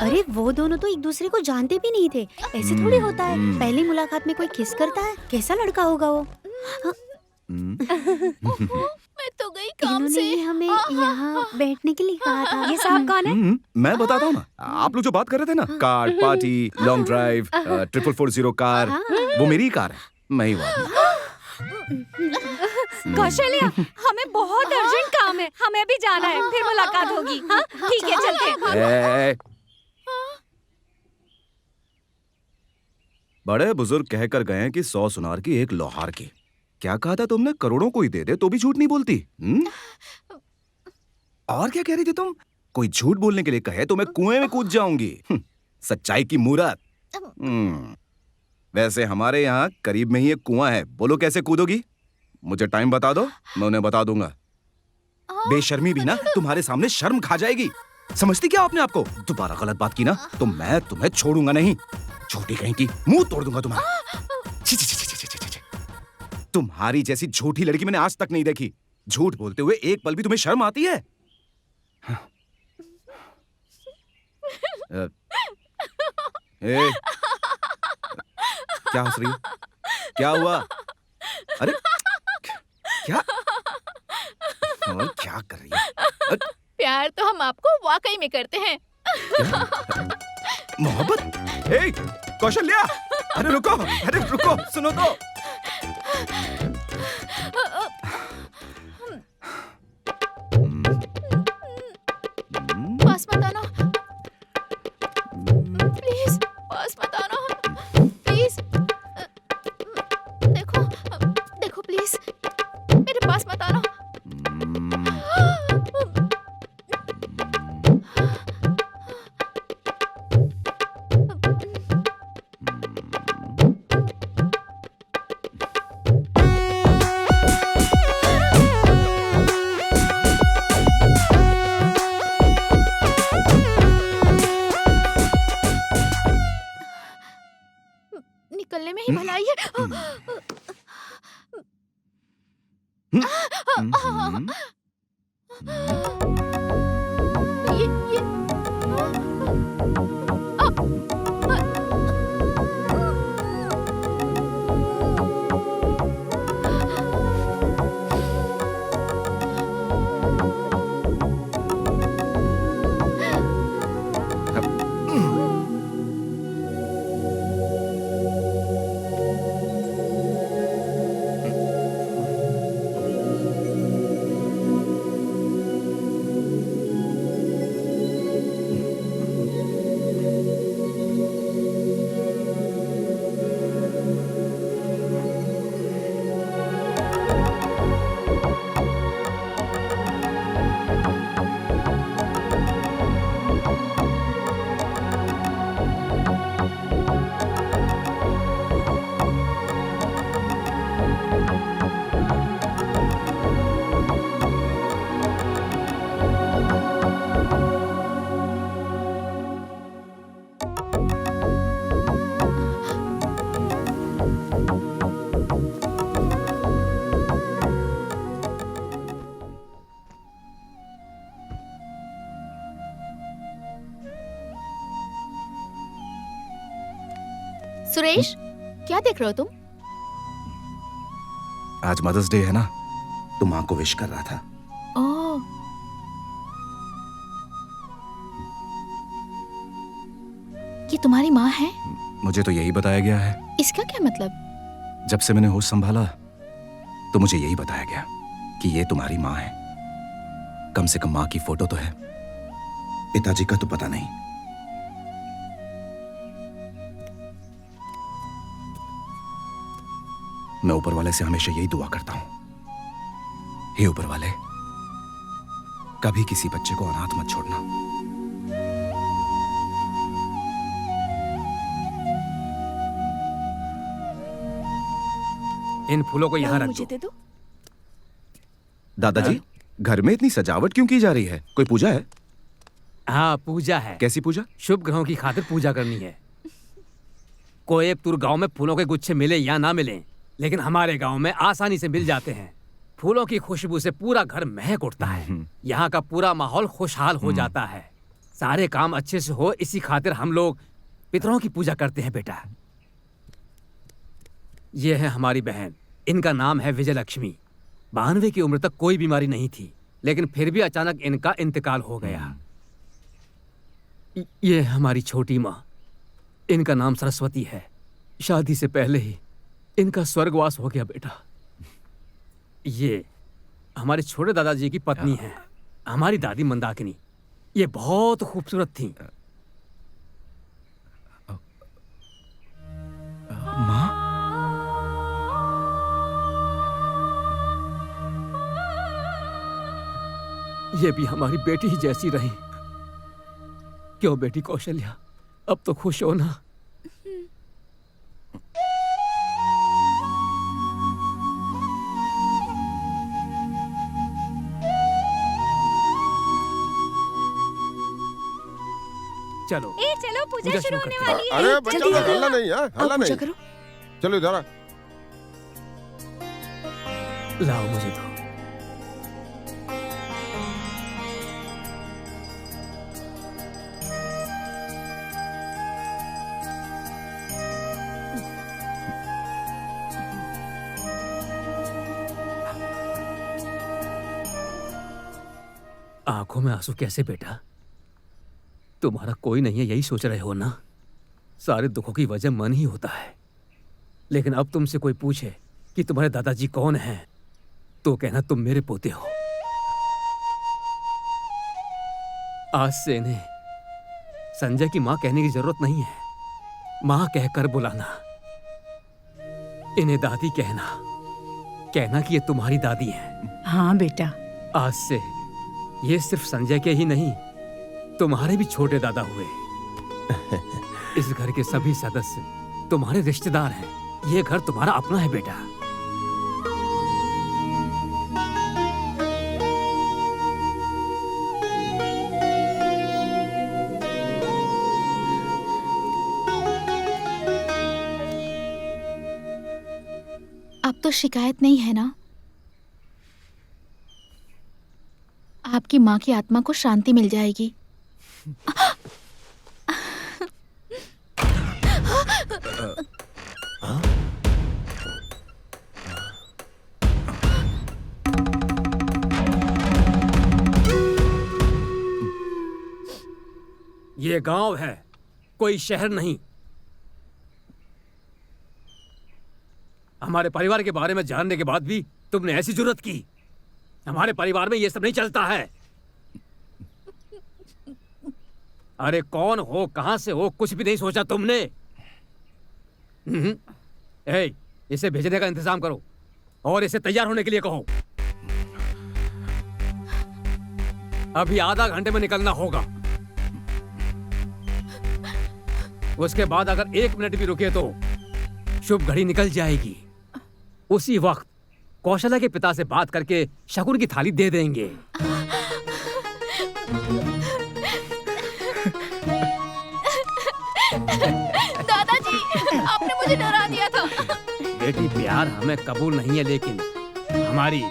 अरे वो दोनों तो एक दूसरे को जानते भी नहीं थे। ऐसे थोड़ी होता है, पहली मुलाकात में कोई किस करता है? कैसा लड़का होगा वो? मैं तो गई काम इन्होंने से। ही हमें यहाँ बैठने के लिए कहा था। ये साहब कौन है? मैं बताता हूँ ना, आप लोग जो बात कर रहे थे ना, car party, long drive, 440 car, वो मेरी ही कार है, मैं ही हूँ। कौशल्या, हमें बहुत अर्जेंट काम है, हमें भी जाना है, फिर मुलाकात होगी। हाँ ठीक है, चलते हैं। बड़े बुजुर्ग कहकर गए हैं कि 100 सुनार की एक लोहार की। क्या कहा था तुमने? करोड़ों को ही दे दे तो भी झूठ नहीं बोलती। और क्या कह रही थी तुम? कोई झूठ बोलने के लिए कहे तो मैं कुएं में कूद जाऊंगी। सच्चाई की मूरत। वैसे हमारे यहाँ करीब में ही एक कुआं है, बोलो कैसे कूदोगी? मुझे टाइम बता दो, मैं उन्हें बता दूंगा। बेशर्मी भी ना तुम्हारे सामने शर्म खा जाएगी। समझती क्या आपने आपको? दोबारा गलत बात की ना तो मैं तुम्हें छोड़ूंगा नहीं। झूठी कहीं की, मुंह तोड़ दूंगा तुम्हारा। छी, छी, छी, छी, छी, छी, छी, छी। तुम्हारी जैसी झूठी लड़की मैंने आज तक नहीं देखी। झूठ बोलते हुए एक पल भी तुम्हें शर्म आती है? क्या हंस रही हो? क्या हुआ? अरे क्या क्या कर रही है? प्यार तो हम आपको वाकई में करते हैं। मोहब्बत? ए, कौशल्या, अरे रुको, सुनो तो। पास मत आना, प्लीज पास मत आना, प्लीज। देखो प्लीज, मेरे पास मत आना। निकलने में ही भलाई है। ये सुरेश, क्या देख रहे हो तुम? आज मदर्स डे है ना, तो माँ को विश कर रहा था। ओह, ये तुम्हारी माँ है? मुझे तो यही बताया गया है। इसका क्या मतलब? जब से मैंने होश संभाला तो मुझे यही बताया गया कि ये तुम्हारी माँ है। कम से कम माँ की फोटो तो है, पिताजी का तो पता नहीं। मैं ऊपर वाले से हमेशा यही दुआ करता हूं, हे ऊपर वाले, कभी किसी बच्चे को अनाथ मत छोड़ना। इन फूलों को यहाँ रख मुझे दो। दे दो। दादाजी, घर में इतनी सजावट क्यों की जा रही है? कोई पूजा है? हाँ, पूजा है। कैसी पूजा? शुभ ग्रहों की खातिर पूजा करनी है। कोयबतूर गांव में फूलों के गुच्छे मिले या ना मिले, लेकिन हमारे गांव में आसानी से मिल जाते हैं। फूलों की खुशबू से पूरा घर महक उठता है। यहाँ का पूरा माहौल खुशहाल हो जाता है। सारे काम अच्छे से हो, इसी खातिर हम लोग पितरों की पूजा करते हैं बेटा। ये है हमारी बहन, इनका नाम है विजय लक्ष्मी। 92 की उम्र तक कोई बीमारी नहीं थी, लेकिन फिर भी अचानक इनका इंतकाल हो गया। ये हमारी छोटी माँ, इनका नाम सरस्वती है। शादी से पहले ही इनका स्वर्गवास हो गया बेटा। ये हमारे छोटे दादाजी की पत्नी है, हमारी दादी मंदाकिनी। ये बहुत खूबसूरत थी। माँ? ये भी हमारी बेटी ही जैसी रही। क्यों बेटी कौशल्या, अब तो खुश हो ना? चलो चलो पूजा शुरू होने वाली है। अरे बच्चों का हल्ला नहीं है, हल्ला नहीं। करो। चलो इधर आ। लाओ मुझे दो। आंखों में आंसू कैसे बेटा? तुम्हारा कोई नहीं है, यही सोच रहे हो ना? सारे दुखों की वजह मन ही होता है। लेकिन अब तुमसे कोई पूछे कि तुम्हारे दादाजी कौन हैं, तो कहना तुम मेरे पोते हो। आज से इन्हें संजय की मां कहने की जरूरत नहीं है, मां कहकर बुलाना। इन्हें दादी कहना कि ये तुम्हारी दादी हैं। हाँ बेटा। आज से ये सिर्फ संजय के ही नहीं, तुम्हारे भी छोटे दादा हुए। इस घर के सभी सदस्य तुम्हारे रिश्तेदार हैं। ये घर तुम्हारा अपना है बेटा। अब तो शिकायत नहीं है ना? आपकी माँ की आत्मा को शांति मिल जाएगी। ये गांव है, कोई शहर नहीं। हमारे परिवार के बारे में जानने के बाद भी तुमने ऐसी जुर्रत की? हमारे परिवार में ये सब नहीं चलता है। अरे कौन हो, कहां से हो, कुछ भी नहीं सोचा तुमने? इसे भेजने का इंतजाम करो और इसे तैयार होने के लिए कहो। अभी आधा घंटे में निकलना होगा। उसके बाद अगर 1 मिनट भी रुके तो शुभ घड़ी निकल जाएगी। उसी वक्त कौशल्या के पिता से बात करके शकुन की थाली दे देंगे। दादाजी, आपने मुझे डरा दिया था। बेटी, प्यार हमें कबूल नहीं है, लेकिन हमारी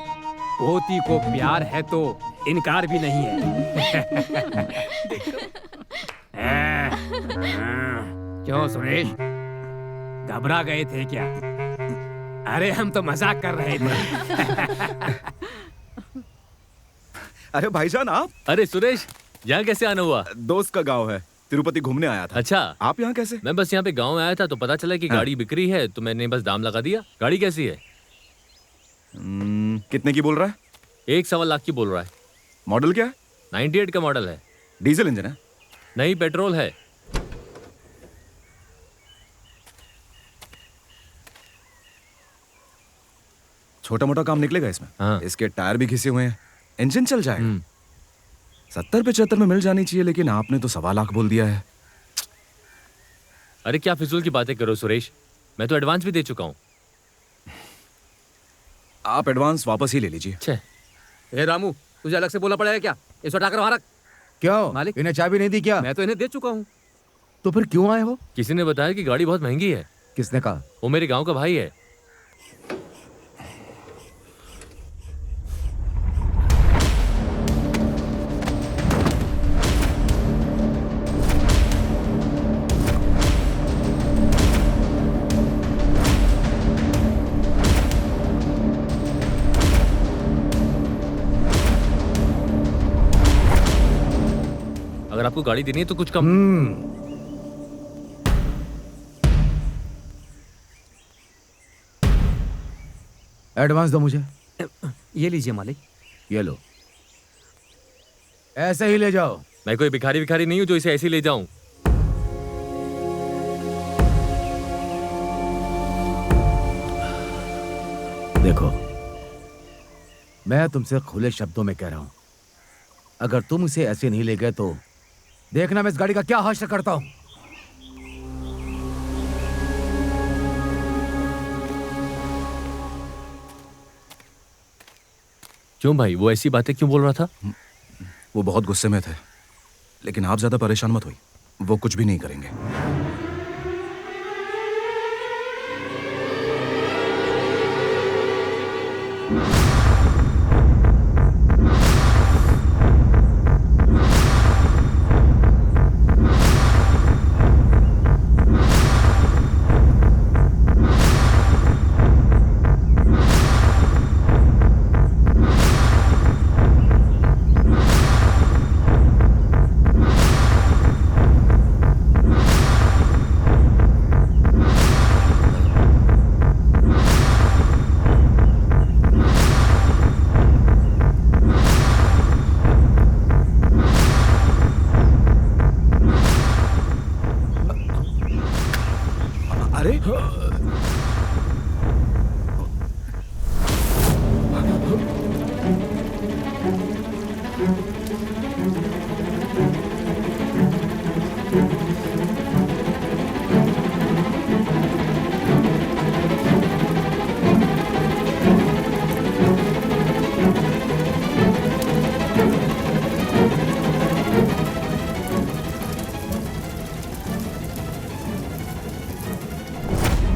पोती को प्यार है तो इनकार भी नहीं है। क्यों सुरेश, घबरा गए थे क्या? अरे हम तो मजाक कर रहे थे। अरे भाईजान आप? अरे सुरेश, यहाँ कैसे आना हुआ? दोस्त का गांव है, तिरुपति घूमने आया था। अच्छा, आप यहाँ कैसे? मैं बस यहाँ पे गांव में आया था तो पता चला कि गाड़ी बिक्री है, तो मैंने बस दाम लगा दिया। गाड़ी कैसी है? कितने की बोल रहा है? 1.25 लाख की बोल रहा है। मॉडल क्या है? 98 का मॉडल है। डीजल इंजन है? नहीं, पेट्रोल है। छोटा मोटा काम निकलेगा इसमें। हाँ। इसके टायर भी घिसे हुए हैं, इंजन चल जाएगा। 70-75 में मिल जानी चाहिए, लेकिन आपने तो 1.25 लाख बोल दिया है। अरे क्या फिजूल की बातें करो सुरेश, मैं तो एडवांस भी दे चुका हूँ। आप एडवांस वापस ही ले लीजिए। ए रामू, तुझे अलग से बोलना पड़ेगा क्या? इसको हटाकर वहां रख। क्यों मालिक, इन्हें चाबी नहीं दी क्या? मैं तो इन्हें दे चुका हूँ। तो फिर क्यों आए हो? किसी ने बताया कि गाड़ी बहुत महंगी है। किसने कहा? वो मेरे गांव का भाई है। अगर आपको गाड़ी देनी है तो कुछ कम। एडवांस दो मुझे। ये लीजिए मालिक। ये लो, ऐसे ही ले जाओ। मैं कोई भिखारी विखारी नहीं हूँ जो इसे ऐसे ही ले जाऊं। देखो, मैं तुमसे खुले शब्दों में कह रहा हूं, अगर तुम इसे ऐसे नहीं ले गए तो देखना मैं इस गाड़ी का क्या हश्र करता हूं। क्यों भाई, वो ऐसी बातें क्यों बोल रहा था? वो बहुत गुस्से में थे, लेकिन आप ज्यादा परेशान मत हुई, वो कुछ भी नहीं करेंगे। अरे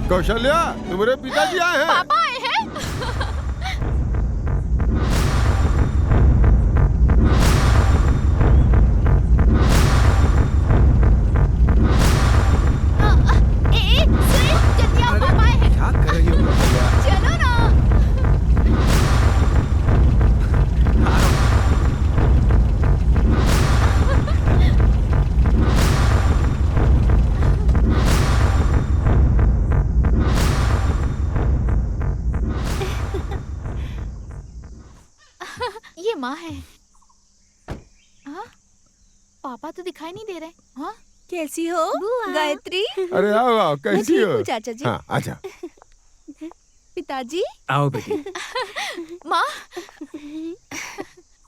कौशल्या, तुम्हारे पिताजी आए हैं। पापा आए हैं। सुरेश, जल्दी आओ, पापा आए हैं। क्या कर रही हो? चलो ना। ये माँ है। हाँ? पापा तो दिखाई नहीं दे रहे। हाँ? कैसी हो गायत्री? अरे आओ आओ, कैसी मैं ठीक हो? हूँ, चाचा जी। हाँ, अच्छा। पिताजी। आओ बेटी। माँ।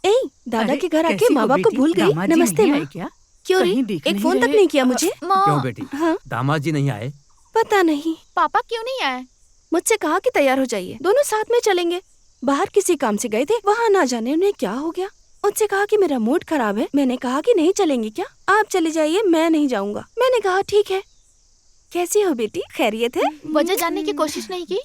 ए, दादा के घर आके कैसी माँ हो बाप को बेटी? भूल गई। दामाद जी नमस्ते नहीं माँ। आए क्या? क्यों रे? कहीं दिख एक नहीं फोन तक रहे। नहीं किया मुझे। क्यों बेटी? हाँ? दामाद जी नहीं आए? पता नहीं। पापा क्यों नहीं आए? मुझसे कहा कि तैयार हो जाइए, दोनों साथ में चलेंगे। बाहर किसी काम से गए थे, वहाँ ना जाने उन्हें क्या हो गया। उनसे कहा कि मेरा मूड खराब है। मैंने कहा कि नहीं चलेंगे क्या? आप चले जाइए, मैं नहीं जाऊंगा। मैंने कहा ठीक है। कैसी हो बेटी? खैरियत है? वजह जानने की कोशिश नहीं की?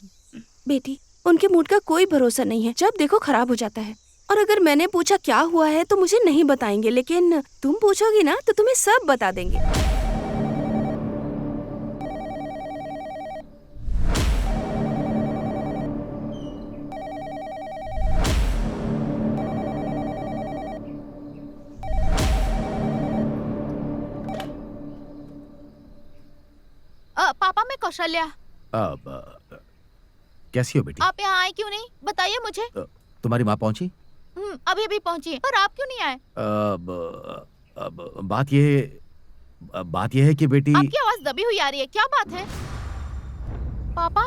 बेटी, उनके मूड का कोई भरोसा नहीं है, जब देखो खराब हो जाता है। और अगर मैंने पूछा क्या हुआ है तो मुझे नहीं बताएंगे, लेकिन तुम पूछोगी ना तो तुम्हें सब बता देंगे। कौशल्या। कैसी हो बेटी? आप यहाँ आए क्यों नहीं, बताइए मुझे। तुम्हारी माँ पहुंची? अभी अभी पहुंची है, पर आप क्यों नहीं आए? बात ये है कि बेटी। आपकी आवाज दबी हुई आ रही है, क्या बात है? पापा?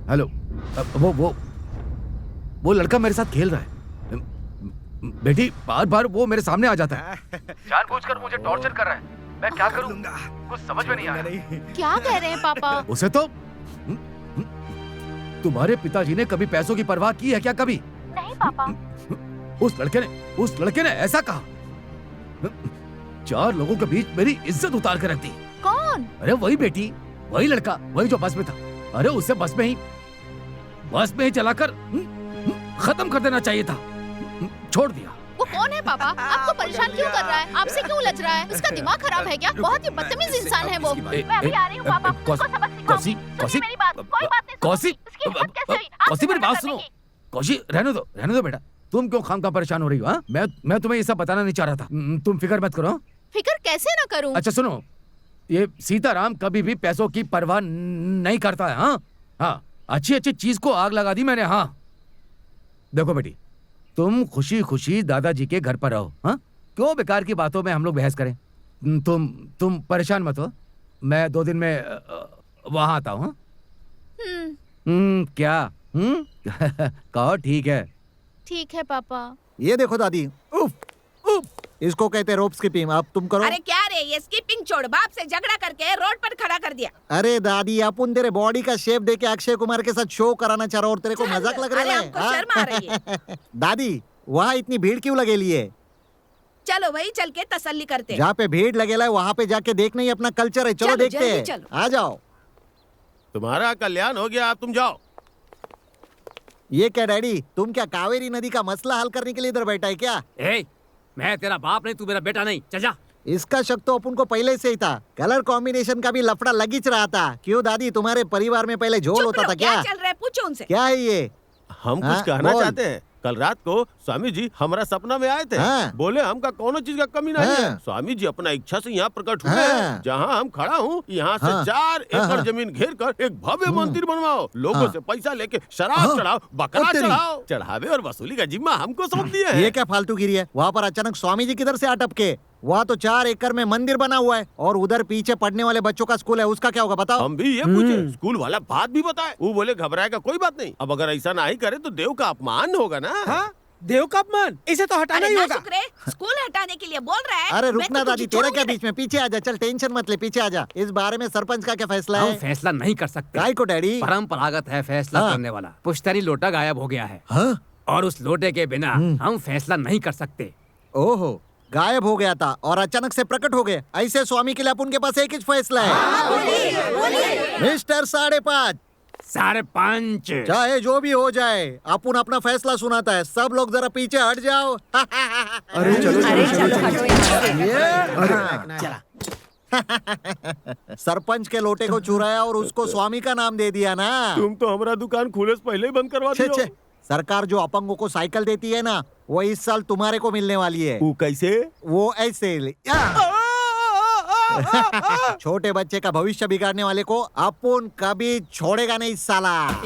हेलो, वो लड़का मेरे साथ खेल रहा है। बेटी बार बार वो मेरे सामने आ जाता है, जानबूझकर मुझे टॉर्चर कर रहा है। मैं क्या करूं? कुछ समझ में नहीं आ रहा। क्या कह रहे हैं पापा? उसे तो तुम्हारे पिताजी ने कभी पैसों की परवाह की है क्या? कभी नहीं पापा। उस लड़के ने ऐसा कहा, 4 लोगों के बीच मेरी इज्जत उतार कर रख दी। कौन? अरे वही बेटी, वही लड़का, वही जो बस में था। अरे उसे बस में ही चलाकर खत्म कर देना चाहिए था, छोड़ दिया। वो कौन है पापा? आपको परेशान क्यों कर रहा है? आपसे क्यों उलझ रहा है? उसका दिमाग खराब है क्या? बहुत ही बदतमीज इंसान है वो। मैं अभी आ रही हूँ पापा, उसको सबक सिखाऊंगी। सुनिए मेरी बात, कोई बात नहीं। कौसी, उसकी हिम्मत कैसे हुई? आप कौसी मेरी बात सुनो। कौशी रहने दो बेटा, तुम क्यों खामखा परेशान हो रही हो? हाँ, मैं तुम्हें ये सब बताना नहीं चाह रहा था। तुम फिक्र मत करो। फिक्र कैसे ना करूं? अच्छा सुनो, ये सीताराम कभी भी पैसों की परवाह नहीं करता है। हाँ, अच्छी चीज को आग लगा दी मैंने। हाँ देखो बेटी, तुम खुशी खुशी दादाजी के घर पर रहो। हाँ, क्यों बेकार की बातों में हम लोग बहस करें? तुम परेशान मत हो, मैं 2 दिन में वहां आता हूँ। क्या? कहो ठीक है। ठीक है पापा। ये देखो दादी, इसको कहते हैं रोप स्किपिंग। अब तुम करो। अरे क्या रे, ये स्किपिंग छोड़, बाप से झगड़ा करके रोड पर खड़ा कर दिया। अरे दादी, अपन तेरे बॉडी का शेप देके अक्षय कुमार के साथ शो कराना चाह रहा और तेरे को मजाक लग रहा है? हमको शर्म आ रही है। दादी, वहाँ इतनी भीड़ क्यों लगेली है? चलो वही चल के तसल्ली करते। जहाँ पे भीड़ लगेला है वहाँ पे जाके देखना ही अपना कल्चर है। चलो देखते हैं, आ जाओ। तुम्हारा कल्याण हो गया, अब तुम जाओ। ये क्या डैडी, तुम क्या कावेरी नदी का मसला हल करने के लिए इधर बैठा है क्या? मैं तेरा बाप नहीं, तू मेरा बेटा नहीं, चल जा। इसका शक तो अपन को पहले से ही था। कलर कॉम्बिनेशन का भी लफड़ा लगिच रहा था। क्यों दादी, तुम्हारे परिवार में पहले झोल होता था क्या? चल रहा है, पूछो उनसे। क्या है ये? हम कुछ कहना चाहते हैं। कल रात को स्वामी जी हमारा सपना में आए थे। बोले हमका कोनो चीज का कमी नहीं है। स्वामी जी अपना इच्छा से यहाँ प्रकट हुए। जहाँ हम खड़ा हूँ, यहाँ से 4 एकड़ जमीन घेर कर एक भव्य मंदिर बनवाओ। लोगों से पैसा लेके शराब चढ़ाओ, बकरा चढ़ाओ। चढ़ावे और वसूली का जिम्मा हमको सौंप दिया है। ये क्या फालतूगिरी है? वहाँ पर अचानक स्वामी जी किधर से आ टपके? वहाँ तो 4 एकड़ में मंदिर बना हुआ है और उधर पीछे पढ़ने वाले बच्चों का स्कूल है, उसका क्या होगा बताओ? हम भी ये पूछे, स्कूल वाला बात भी बताए। वो बोले घबराएगा कोई बात नहीं, अब अगर ऐसा नहीं करे तो देव का अपमान होगा ना। हाँ? देव का अपमान? इसे तो हटाना ही होगा। स्कूल हटाने के लिए बोल रहा है। अरे रुकना दादी, तेरा क्या बीच में? पीछे आजा, चल टेंशन मत ले, पीछे आजा। इस बारे में सरपंच का क्या फैसला है? हम फैसला नहीं कर सकते। काय को डैडी? परंपरागत है फैसला करने वाला। पुश्तैनी लोटा गायब हो गया है और उस लोटे के बिना हम फैसला नहीं कर सकते। ओहो, गायब हो गया था और अचानक से प्रकट हो गए। ऐसे स्वामी के लिए अपन के पास एक ही फैसला है। मिस्टर 5.5 5.5 चाहे जो भी हो जाए, अपन अपना फैसला सुनाता है। सब लोग जरा पीछे हट जाओ। अरे चलो सरपंच के लोटे को चुराया और उसको स्वामी का नाम दे दिया ना। तुम तो हमारा दुकान खुले से पहले ही बंद करवा दियो। सरकार जो अपंगों को साइकिल देती है ना, वो इस साल तुम्हारे को मिलने वाली है। वो कैसे? वो ऐसे छोटे बच्चे का भविष्य बिगाड़ने वाले को अपन कभी छोड़ेगा नहीं साला।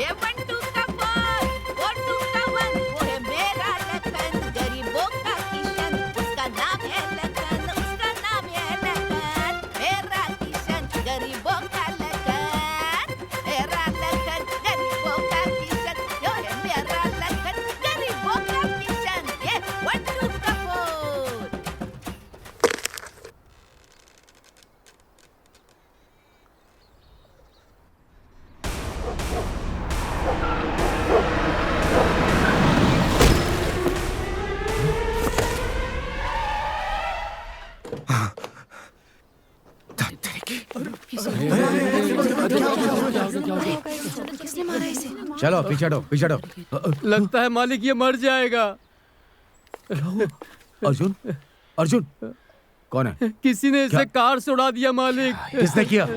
चलो पीछे हटो। लगता है मालिक ये मर जाएगा। अर्जुन कौन है? किसी ने इसे कार से उड़ा दिया मालिक। किसने किया?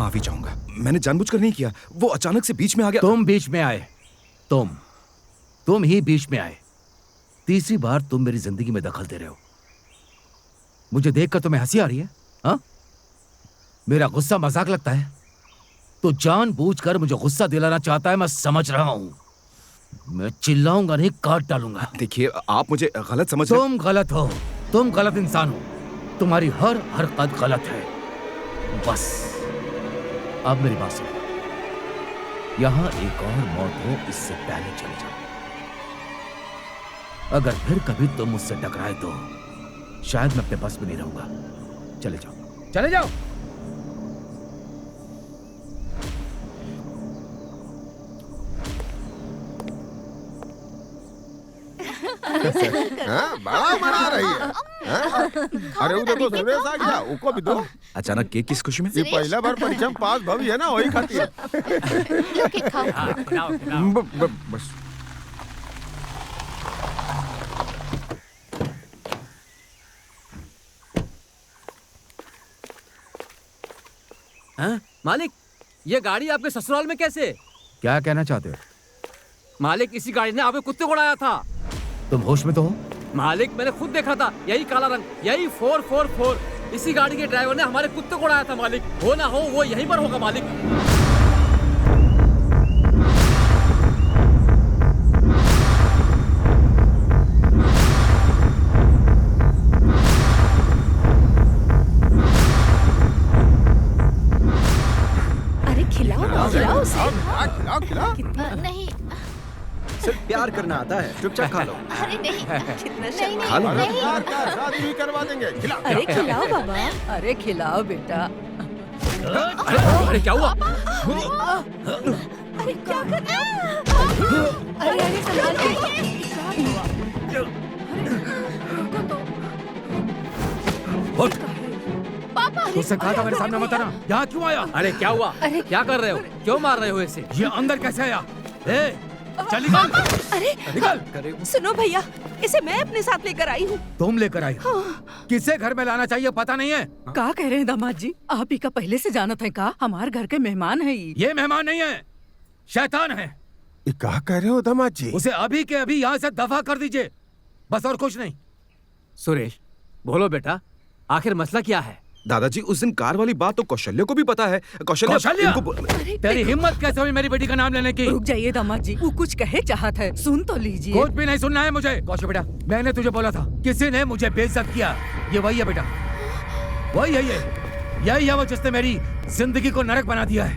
माफी चाहूंगा, मैंने जानबूझकर नहीं किया, वो अचानक से बीच में आ गया। तुम बीच में आए, तुम ही बीच में आए। तीसरी बार तुम मेरी जिंदगी में दखल दे रहे हो। मुझे देखकर तुम्हें हंसी आ रही है? हाँ, मेरा गुस्सा मजाक लगता है? तो जानबूझकर मुझे गुस्सा दिलाना चाहता है, मैं समझ रहा हूं। मैं चिल्लाऊंगा नहीं, काट डालूंगा। देखिए, आप मुझे गलत समझ रहे। तुम गलत हो, तुम गलत इंसान हो, तुम्हारी हर हरकत गलत है। बस अब मेरी बात सुनो, यहां एक और मौत हो इससे पहले चले जाओ। अगर फिर कभी तुम मुझसे टकराए तो शायद मैं अपने बस में नहीं रहूंगा। चले जाओ, चले जाओ। बड़ा मना रही है। अरे वो देखो सुरेश आ गया, उसको भी दो। अचानक केक किस खुशी में? ये पहला बार परीक्षा में पास भवी है ना, वही खाती है। बस हाँ? मालिक, ये गाड़ी आपके ससुराल में कैसे? क्या कहना चाहते हो? मालिक, इसी गाड़ी ने आपके कुत्ते को उड़ाया था। तुम होश में तो हो? मालिक, मैंने खुद देखा था, यही काला रंग, यही 444। इसी गाड़ी के ड्राइवर ने हमारे कुत्ते को उड़ाया था मालिक। हो ना हो वो यहीं पर होगा मालिक। अरे खिलाओ उसे। खिलाओ। नहीं, सिर्फ प्यार करना आता है, चुपचाप खा लो। अरे नहीं, नहीं, खा लो। नहीं, शादी भी करवा देंगे। खिलाओ। अरे खिलाओ बाबा, अरे खिलाओ बेटा। अरे क्या हुआ? अरे क्या कर रहे हो? अरे संभाल के। उठ। तुझसे कहा था मेरे सामने मत आना। यहाँ क्यों आया? अरे क्या हुआ? क्या कर रहे हो? क्यों मार रहे हो इसे? ये अंदर कैसे आया? चल निकल। अरे निकल। सुनो भैया, इसे मैं अपने साथ लेकर आई हूँ। तुम लेकर आई? किसे घर में लाना चाहिए पता नहीं है? का कह रहे हैं दामाद जी? आप ही का पहले से जानत है का? हमारे घर के मेहमान है ये मेहमान नहीं है, शैतान है। ये क्या कह रहे हो दामाद जी? उसे अभी के अभी यहाँ से दफा कर दीजिए, बस और कुछ नहीं। सुरेश, बोलो बेटा, आखिर मसला क्या है? दादाजी, उस दिन कार वाली बात तो कौशल्य को भी पता है। कौशल्य तेरी हिम्मत कैसे हुई मेरी बेटी का नाम लेने की? रुक जाइए दामाद जी, वो कुछ कहे चाहत है, सुन तो लीजिए। कुछ भी नहीं सुनना है मुझे। कौशल बेटा, मैंने तुझे बोला था, किसी ने मुझे बेइज्जत किया। ये वही है बेटा, वही है। यही है वो जिसने मेरी जिंदगी को नरक बना दिया है।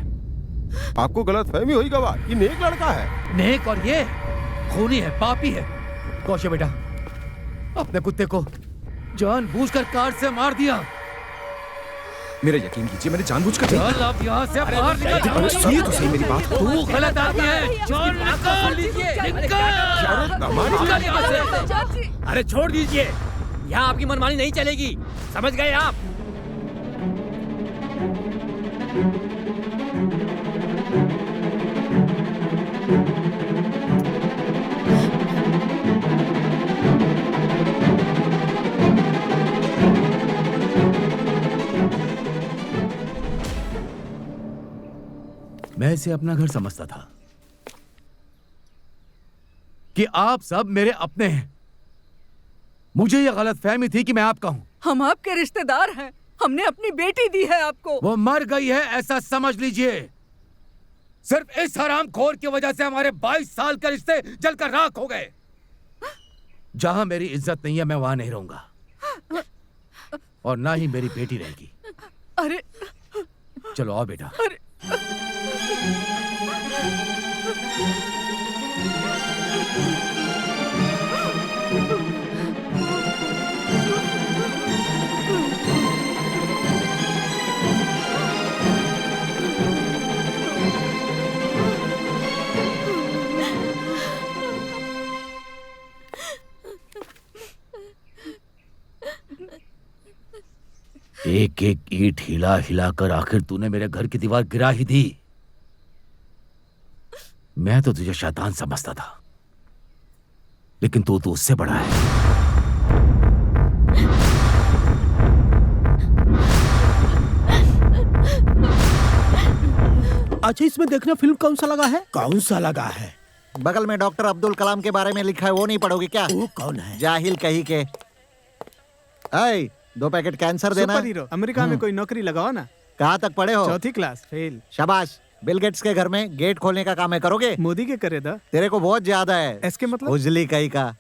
आपको गलत फहमी हुई गवाह, ये नेक लड़का है। नेक और ये खूनी है, पापी है। कौशल बेटा, अपने कुत्ते को जानबूझकर कार से मार दिया। मेरा यकीन कीजिए, मैंने जानबूझकर। चल अब यहाँ से बाहर निकल। सुनिए तो सही मेरी बात। तू गलत आदमी है। चल निकल। अरे छोड़ दीजिए, यहाँ आपकी मनमानी नहीं चलेगी, समझ गए आप? मैं इसे अपना घर समझता था कि आप सब मेरे अपने हैं। मुझे यह गलत फहमी थी कि मैं आपका हूं। हम आपके रिश्तेदार हैं, हमने अपनी बेटी दी है आपको। वो मर गई है ऐसा समझ लीजिए। सिर्फ इस हरामखोर की वजह से हमारे 22 साल के रिश्ते जलकर राख हो गए। जहां मेरी इज्जत नहीं है मैं वहां नहीं रहूंगा, और ना ही मेरी बेटी रहेगी। अरे चलो आओ बेटा। एक एक ईंट हिला हिलाकर आखिर तूने मेरे घर की दीवार गिरा ही दी। मैं तो तुझे शैतान समझता था, लेकिन तू तो उससे बड़ा है। अच्छा, इसमें देखना फिल्म कौन सा लगा है? कौन सा लगा है? बगल में डॉक्टर अब्दुल कलाम के बारे में लिखा है, वो नहीं पढ़ोगे क्या? वो कौन है? जाहिल कहीं के। 2 पैकेट कैंसर देना। सुपर हीरो, अमेरिका में कोई नौकरी लगाओ ना। कहाँ तक पढ़े हो? 4th class, fail. शाबाश। बिल गेट्स के घर में गेट खोलने का काम है, करोगे? मोदी के करे था। तेरे को बहुत ज्यादा है। इसके मतलब? उजली कहीं का।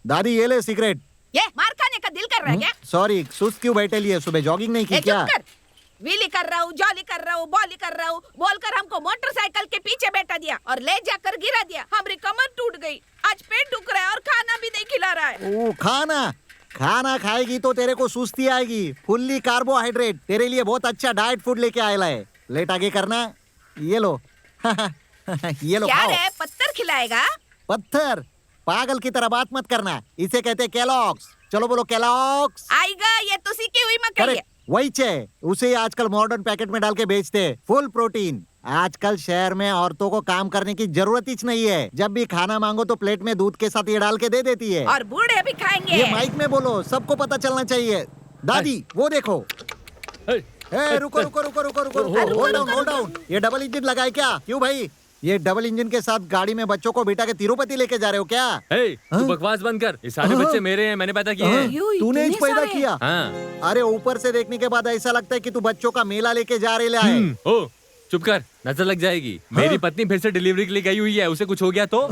दादी ये ले सिगरेट। ये मार खाने का दिल कर रहा है क्या? सॉरी, सुस्त क्यों बैठे लिए? सुबह जॉगिंग नहीं की क्या? व्हीली कर रहा हूँ, जॉली कर रहा हूँ, बॉली कर रहा हूँ, बोलकर हमको मोटरसाइकिल के पीछे बैठा दिया और ले जाकर गिरा दिया। हमारी कमर टूट गई, आज पेट दुख रहा है और खाना भी नहीं खिला रहा है। ओ, खाना खाएगी तो तेरे को सुस्ती आएगी। फुल्ली कार्बोहाइड्रेट तेरे लिए बहुत अच्छा डाइट फूड लेके आया है। लेट आगे करना। ये लो। ये लो क्या खाओ। रे, पत्थर खिलाएगा? पत्थर? पागल की तरह बात मत करना, इसे कहते हैं केलॉग्स। चलो बोलो केलॉग्स। आएगा, ये तो सीखी हुई मकई है। वही चे, उसे आजकल मॉडर्न पैकेट में डाल के बेचते हैं, फुल प्रोटीन। आजकल शहर में औरतों को काम करने की जरूरत ही नहीं है। जब भी खाना मांगो तो प्लेट में दूध के साथ ये डाल के दे देती है। और बूढ़े भी खाएंगे। ये माइक में बोलो, सबको पता चलना चाहिए। दादी वो देखो। रुको रुको रुको रुको रुको होल्ड डाउन। ये डबल इंजन लगाए क्या? क्यों भाई? ये डबल इंजन के साथ गाड़ी में बच्चों को बिठा के तिरुपति लेके जा रहे हो क्या? तू बकवास बंद कर। ये सारे बच्चे मेरे हैं, मैंने पैदा किए हैं। तूने ही पैदा किया? हाँ। अरे ऊपर से देखने के बाद ऐसा लगता है कि तू बच्चों का मेला लेके जा रहे है। ओ चुप कर, नजर लग जाएगी। मेरी पत्नी फिर से डिलीवरी के लिए गई हुई है, उसे कुछ हो गया तो?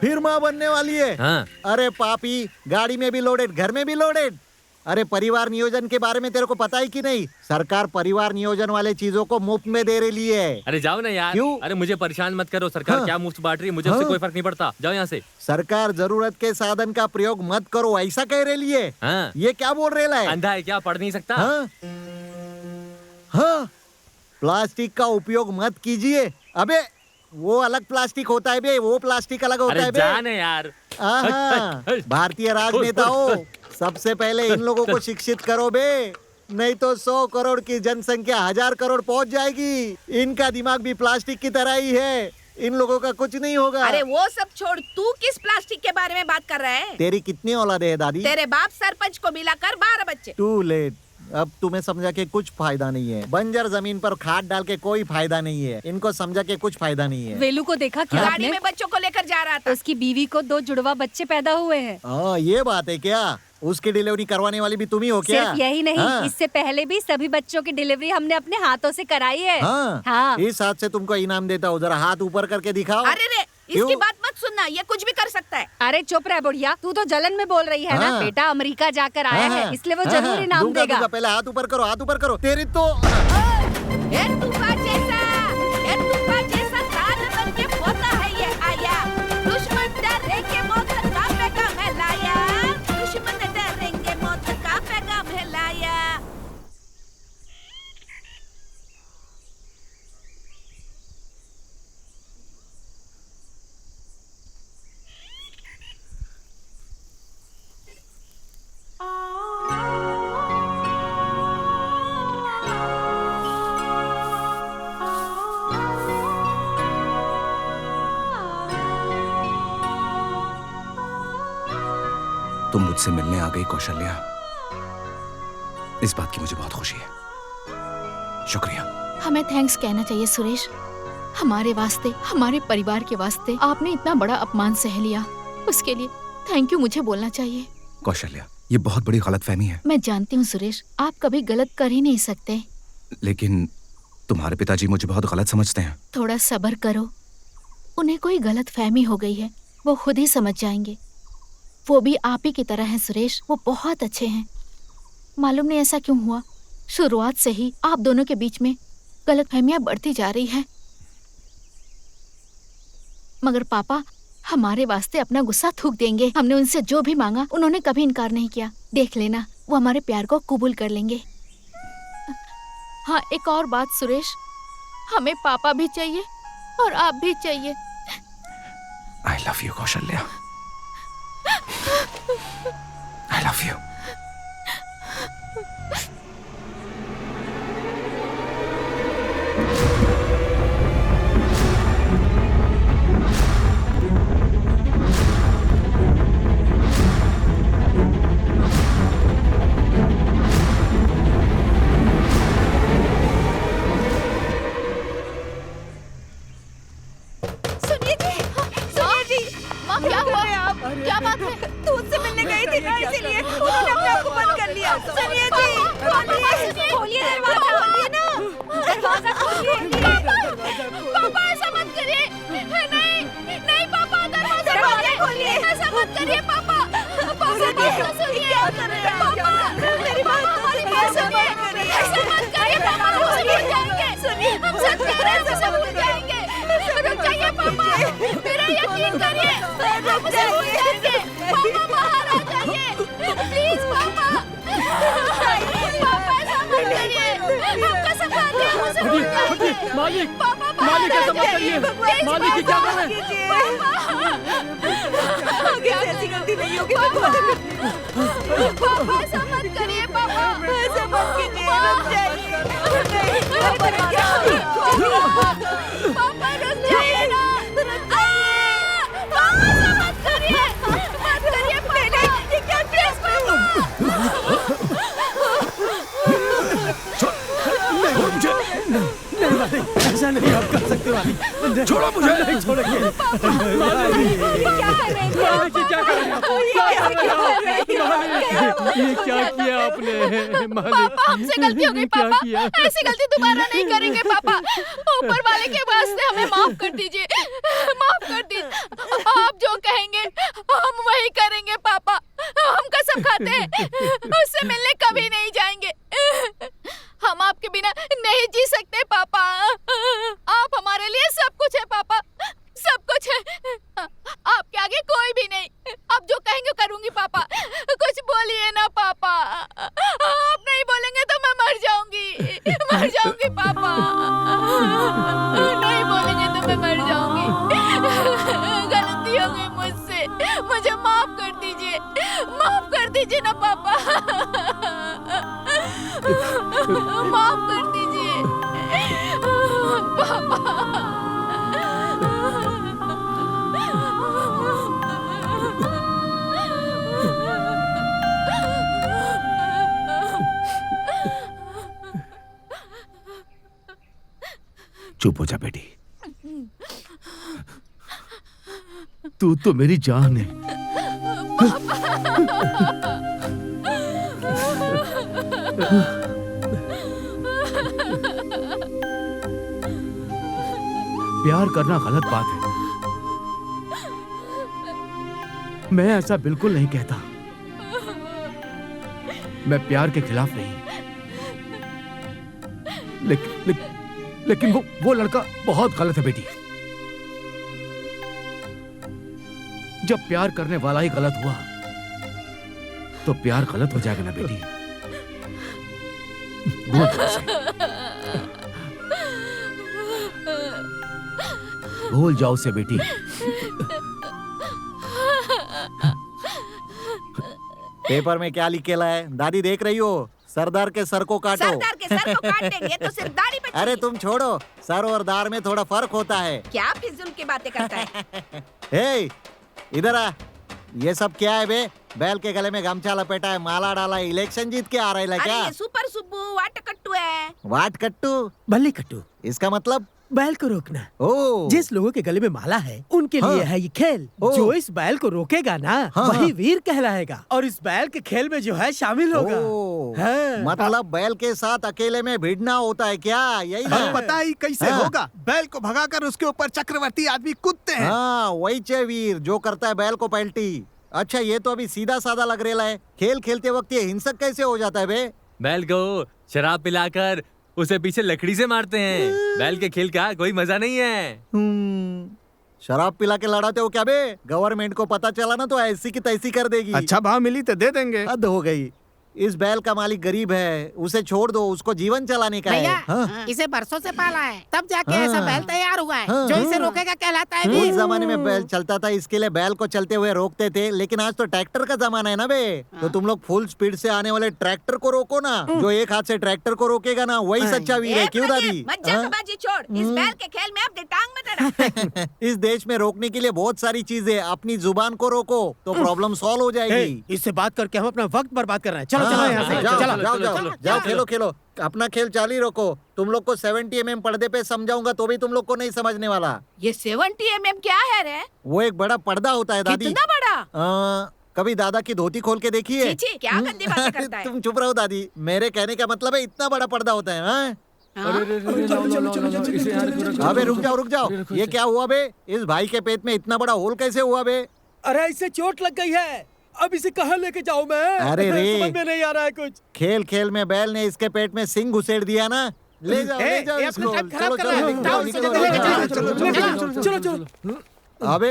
फिर माँ बनने वाली है। हाँ। अरे पापी, गाड़ी में भी लोडेड, घर में भी लोडेड। अरे परिवार नियोजन के बारे में तेरे को पता है कि नहीं? सरकार परिवार नियोजन वाले चीजों को मुफ्त में दे रही है। अरे जाओ ना यार। क्यों? अरे मुझे परेशान मत करो। सरकार क्या मुफ्त बांट रही है, मुझे उससे कोई फर्क नहीं पड़ता। जाओ यहाँ से। सरकार जरूरत के साधन का प्रयोग मत करो, ऐसा कह रही है। हाँ। ये क्या बोल रहे है? अंधा है क्या, पढ़ नहीं सकता? हाँ। प्लास्टिक का उपयोग मत कीजिए। अबे वो अलग प्लास्टिक होता है बे, वो प्लास्टिक अलग होता है बे। जाने यार। भारतीय राजनेताओं, सबसे पहले इन लोगों को शिक्षित करो बे, नहीं तो 100 करोड़ की जनसंख्या 1000 करोड़ पहुंच जाएगी। इनका दिमाग भी प्लास्टिक की तरह ही है, इन लोगों का कुछ नहीं होगा। अरे वो सब छोड़, तू किस प्लास्टिक के बारे में बात कर रहा है? तेरी कितनी औलादे है दादी? तेरे बाप सरपंच को मिलाकर 12 बच्चे। Too late. अब तुम्हें समझा के कुछ फायदा नहीं है। बंजर जमीन पर खाद डाल के कोई फायदा नहीं है। इनको समझा के कुछ फायदा नहीं है। वेलू को देखा क्या? गाड़ी में बच्चों को लेकर जा रहा था। उसकी बीवी को 2 जुड़वा बच्चे पैदा हुए हैं। ये बात है क्या? उसकी डिलीवरी करवाने वाली भी तुम ही हो क्या? सिर्फ यही नहीं, इससे पहले भी सभी बच्चों की डिलीवरी हमने अपने हाथों से कराई है। हाँ। इस हाथ से तुमको इनाम देता हूँ, जरा हाथ ऊपर करके दिखाओ। अरे रे, इसकी बात मत सुनना, ये कुछ भी कर सकता है। अरे चुप रह बुढ़िया, तू तो जलन में बोल रही है ना। बेटा अमेरिका जाकर आया है, इसलिए वो जरूर इनाम देगा। पहले हाथ ऊपर करो, हाथ ऊपर करो। तेरी तो जैसा ताज बन के पोता है ये आया। दुश्मन डरेंगे मौत का पैगाम है लाया। दुश्मन डरेंगे मौत का पैगाम है लाया। तुम मुझसे मिलने आ गई कौशल्या, इस बात की मुझे बहुत खुशी है। शुक्रिया। हमें थैंक्स कहना चाहिए सुरेश। हमारे वास्ते, हमारे परिवार के वास्ते आपने इतना बड़ा अपमान सह लिया, उसके लिए थैंक यू मुझे बोलना चाहिए। कौशल्या, ये बहुत बड़ी गलतफहमी है। मैं जानती हूँ सुरेश, आप कभी गलत कर ही नहीं सकते, लेकिन तुम्हारे पिताजी मुझे बहुत गलत समझते हैं। थोड़ा सब्र करो, उन्हें कोई गलत फहमी हो गई है, वो खुद ही समझ जाएंगे। वो भी आप ही की तरह हैं सुरेश, वो बहुत अच्छे हैं। मालूम नहीं ऐसा क्यों हुआ, शुरुआत से ही आप दोनों के बीच में गलतफहमियां बढ़ती जा रही हैं। मगर पापा हमारे वास्ते अपना गुस्सा थूक देंगे। हमने उनसे जो भी मांगा उन्होंने कभी इनकार नहीं किया। देख लेना, वो हमारे प्यार को कबूल कर लेंगे। हाँ, एक और बात सुरेश, हमें पापा भी चाहिए और आप भी चाहिए। I love you, Kaushalya. I love you. थी ना, इसीलिए उन्होंने अपने आप को बंद कर लिया। सुनिए जी, खोलिए दरवाजा, खोलिए ना, दरवाजा खोलिए। पापा ऐसा मत करिए। नहीं नहीं पापा, दरवाजा खोलिए। ऐसा मत करिए पापा। पापा सुनिए, क्या कर रहे हैं आप? मेरी बात हमारी बात सुनिए। ऐसा मत करिए पापा, हम सब भूल जाएंगे। सुनिए, हम सच कह रहे हैं, हम सब भूल जाएंगे। रुक जाइए पापा, मेरा यकीन करिए, हम सब भूल जाएंगे। पापा बाहर आ जाइए, प्लीज पापा। पापा ऐसा मत करिए, हम कसम खाते हैं, हम सब भूल जाएंगे। मालिक, पापा मालिक ऐसा मत करिए। मालिक ये क्या कर रहे हैं? ऐसी गलती नहीं होगी। पापा ऐसा मत करिए पापा, ऐसा मत कीजिए, रुक जाइए। पापा रुक जाइए ना, पापा ऐसा मत करिए, मत करिए पापा। ये क्या प्लीज पापा। नहीं मालिक, ऐसा नहीं आप कर सकते मालिक। छोड़ो मुझे। नहीं छोड़ेंगे। ये क्या किया आपने? मालिक, पापा हमसे गलती हो गई पापा, ऐसी गलती दोबारा नहीं करेंगे पापा। ऊपर वाले के वास्ते हमें माफ कर दीजिए, माफ कर दीजिए। आप जो कहेंगे हम वही करेंगे पापा, हम कसम खाते हैं उससे मिलने कभी नहीं जाएंगे। हम आपके बिना नहीं जी सकते पापा, आप हमारे लिए सब कुछ है पापा, सब कुछ है। आपके आगे कोई भी नहीं, आप जो कहेंगे करूंगी पापा। कुछ बोलिए ना पापा, आप नहीं बोलेंगे तो मैं मर जाऊंगी, मर जाऊंगी पापा। नहीं बोलेंगे तो मैं मर जाऊंगी। गलती हो गई मुझसे, मुझे माफ कर दीजिए, माफ कर दीजिए ना पापा, माफ कर दीजिए पापा। चुप हो जा बेटी, तू तो मेरी जान है। प्यार करना गलत बात है, मैं ऐसा बिल्कुल नहीं कहता। मैं प्यार के खिलाफ नहीं, लेकिन वो लड़का बहुत गलत है बेटी। जब प्यार करने वाला ही गलत हुआ तो प्यार गलत हो जाएगा ना बेटी। भूल जाओ उसे, भूल जाओ उसे बेटी। पेपर में क्या लिख के लाया है? दादी देख रही हो? सरदार के सर को काटो। सरदार के सर को काट देंगे तो सिर्फ दाढ़ी बचेगी। अरे तुम छोड़ो, सर और दाढ़ में थोड़ा फर्क होता है। क्या फिजूल की बातें करता है? हे, इधर आ। ये सब क्या है बे? बैल के गले में गमछा लपेटा है, माला डाला है, इलेक्शन जीत के आ रहा है अरे क्या? ये सुपर सुब्बू वाट कट्टू है। वाट कट्टू? बल्ली कट्टू। इसका मतलब? बैल को रोकना। ओ, जिस लोगों के गले में माला है उनके लिए है ये खेल। जो इस बैल को रोकेगा ना वही वीर कहलाएगा और इस बैल के खेल में जो है शामिल होगा। मतलब बैल के साथ अकेले में भिड़ना होता है क्या? यही ना? पता ही कैसे होगा? बैल को भगाकर उसके ऊपर चक्रवर्ती आदमी कूदते हैं। हाँ, वही चे वीर जो करता है बैल को पलटी। अच्छा, ये तो अभी सीधा साधा लग रहा है, खेल खेलते वक्त ये हिंसक कैसे हो जाता है बे? बैल को शराब पिलाकर उसे पीछे लकड़ी से मारते हैं। बैल के खेल का कोई मजा नहीं है। शराब पिला के लड़ाते हो क्या बे? गवर्नमेंट को पता चला ना तो ऐसी की तैसी कर देगी। अच्छा भाव मिली तो दे देंगे। हद हो गई। इस बैल का मालिक गरीब है, उसे छोड़ दो, उसको जीवन चलाने का है। हाँ? इसे बरसों से पाला है, तब जाके ऐसा बैल तैयार हुआ है। जो इसे रोकेगा कहलाता है उस वीर। जमाने में बैल चलता था, इसके लिए बैल को चलते हुए रोकते थे, लेकिन आज तो ट्रैक्टर का जमाना है ना बे। तो तुम लोग फुल स्पीड से आने वाले ट्रैक्टर को रोको ना। जो एक हाथ से ट्रैक्टर को रोकेगा ना वही सच्चा वीर है। क्यों दादी? मजाकबाजी छोड़, इस बैल के खेल में अपनी टांग मत अड़ा। इस देश में रोकने के लिए बहुत सारी चीजें, अपनी जुबान को रोको तो प्रॉब्लम सॉल्व हो जाएगी। इससे बात करके हम अपना वक्त बर्बाद कर रहे हैं। चलो चलो यहाँ से। जाओ खेलो खेलो, अपना खेल जारी रखो। तुम लोग को 70 mm पर्दे पे समझाऊंगा तो भी तुम लोग को नहीं समझने वाला। ये 70 mm क्या है रे? वो एक बड़ा पर्दा होता है दादी। कितना बड़ा? कभी दादा की धोती खोल के देखी है? छी, क्या गंदी बातें करता है? तुम चुप रहो दादी, मेरे कहने का मतलब है इतना बड़ा पर्दा होता है। हाँ? अबे रुक जाओ, ये क्या हुआ बे? इस भाई के पेट में इतना बड़ा होल कैसे हुआ बे? अरे इसे चोट लग गई है, अब इसे कहाँ लेके जाऊं मैं? अरे रे, समझ में नहीं आ रहा है कुछ। खेल खेल में बैल ने इसके पेट में सिंग घुसेड़ दिया ना। ले जाओ इसको। चलो। अबे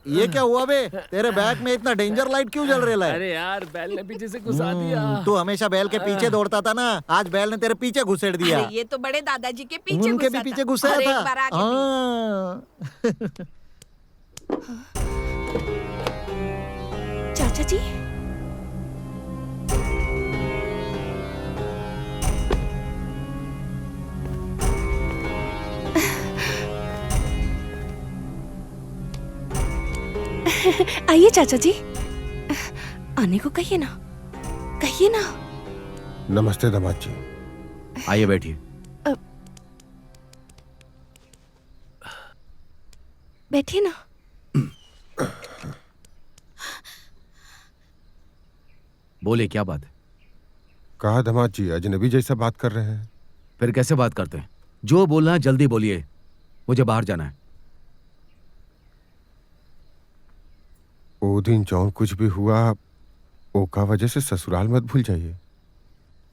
ये क्या हुआ बे? तेरे बैग में इतना डेंजर लाइट क्यों जल रहा है? अरे यार, बैल ने पीछे से घुसा दिया। तू हमेशा बैल के पीछे दौड़ता था ना, आज बैल ने तेरे पीछे घुसेड़ दिया। अरे ये तो बड़े दादाजी के पीछे उनके भी पीछे घुसा और एक था। बार आगे भी। चाचा जी, आइए चाचा जी, आने को कहिए ना, कहिए ना। नमस्ते दामाद जी। आइए बैठिए। बैठिए ना। बोले, क्या बात है? कहा दामाद जी, अजनबी जैसा बात कर रहे हैं। फिर कैसे बात करते हैं? जो बोलना है जल्दी बोलिए, मुझे बाहर जाना है। वो दिन जौन कुछ भी हुआ, वो का वजह से ससुराल मत भूल जाइए।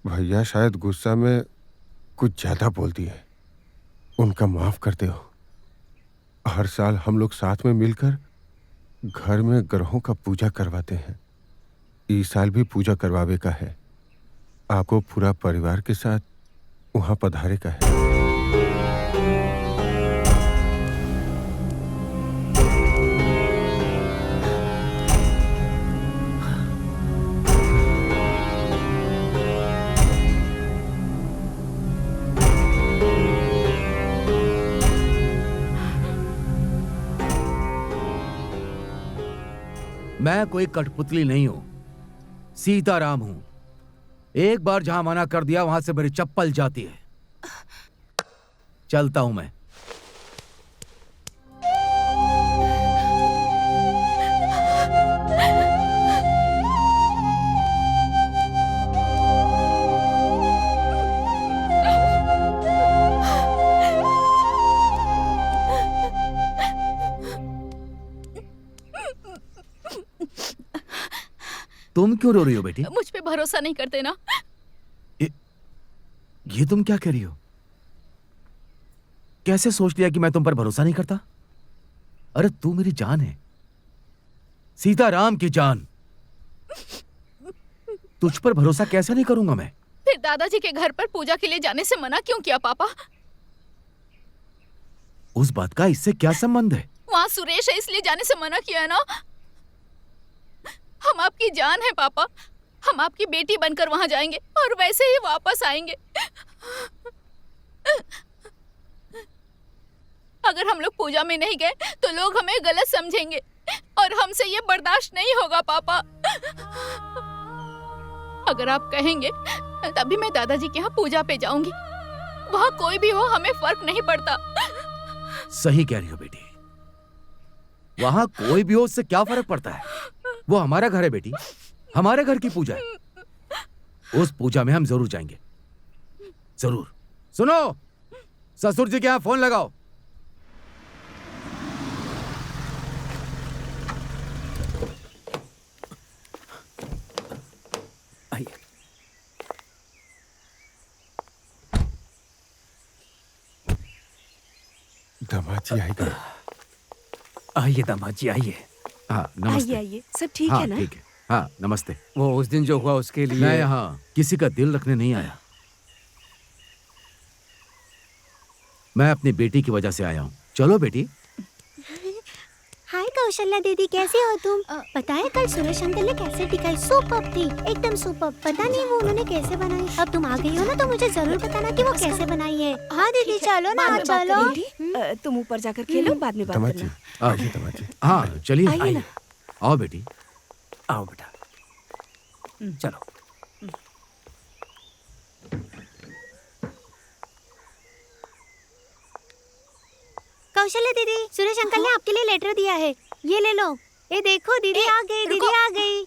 भैया शायद गुस्सा में कुछ ज्यादा बोल दिए, उनका माफ करते हो। हर साल हम लोग साथ में मिलकर घर में ग्रहों का पूजा करवाते हैं। इस साल भी पूजा करवावे का है। आपको पूरा परिवार के साथ वहां पधारे का है। मैं कोई कठपुतली नहीं हूं, सीताराम हूं। एक बार जहां मना कर दिया वहां से मेरी चप्पल जाती है। चलता हूं मैं। तुम क्यों रो रही हो बेटी? मुझ पे भरोसा नहीं करते ना? ये तुम क्या कह रही हो? कैसे सोच लिया कि मैं तुम पर भरोसा नहीं करता? अरे तू मेरी जान है, सीताराम की जान। तुझ पर भरोसा कैसे नहीं करूंगा मैं? फिर दादाजी के घर पर पूजा के लिए जाने से मना क्यों किया पापा? उस बात का इससे क्या संबंध है? वहाँ सुरेश है इसलिए जाने से मना किया है ना? हम आपकी जान है पापा, हम आपकी बेटी बनकर वहां जाएंगे और वैसे ही वापस आएंगे। अगर हम लोग पूजा में नहीं गए तो लोग हमें गलत समझेंगे और हमसे ये बर्दाश्त नहीं होगा पापा। अगर आप कहेंगे तभी मैं दादाजी के यहाँ पूजा पे जाऊंगी। वहाँ कोई भी हो हमें फर्क नहीं पड़ता। सही कह रही हो बेटी, वहां कोई भी हो उससे क्या फर्क पड़ता है? वो हमारा घर है बेटी, हमारे घर की पूजा है। उस पूजा में हम जरूर जाएंगे, जरूर। सुनो, ससुर जी के यहाँ फोन लगाओ। आइए। दामाद जी आएगा। आइए दामाद जी, आइए। हाँ नमस्ते। आइए, सब ठीक हाँ, है ना? ठीक है। हाँ नमस्ते। वो उस दिन जो हुआ उसके लिए मैं यहाँ किसी का दिल रखने नहीं आया, मैं अपनी बेटी की वजह से आया हूँ। चलो बेटी। हाय कौशल्या दीदी, कैसी हो तुम? पता है कल सुरेश अंकल ने कैसे टिकाई सुपर्ब थी, एकदम सुपर्ब। पता नहीं वो उन्होंने कैसे बनाई। अब तुम आ गई हो ना तो मुझे जरूर बताना कि वो कैसे बनाई है। हाँ दीदी चलो ना, चलो। तुम ऊपर जाकर खेलो, बाद में बात दामाद जी, करना। आइए दामाद जी। हाँ चलिए, आइए ना। आओ बेटी। आओ बेटा, चलो। कौशल्या दीदी, सुरेश अंकल ने आपके लिए लेटर दिया है, ये ले लो। ये देखो दीदी आ गई, दीदी आ गई।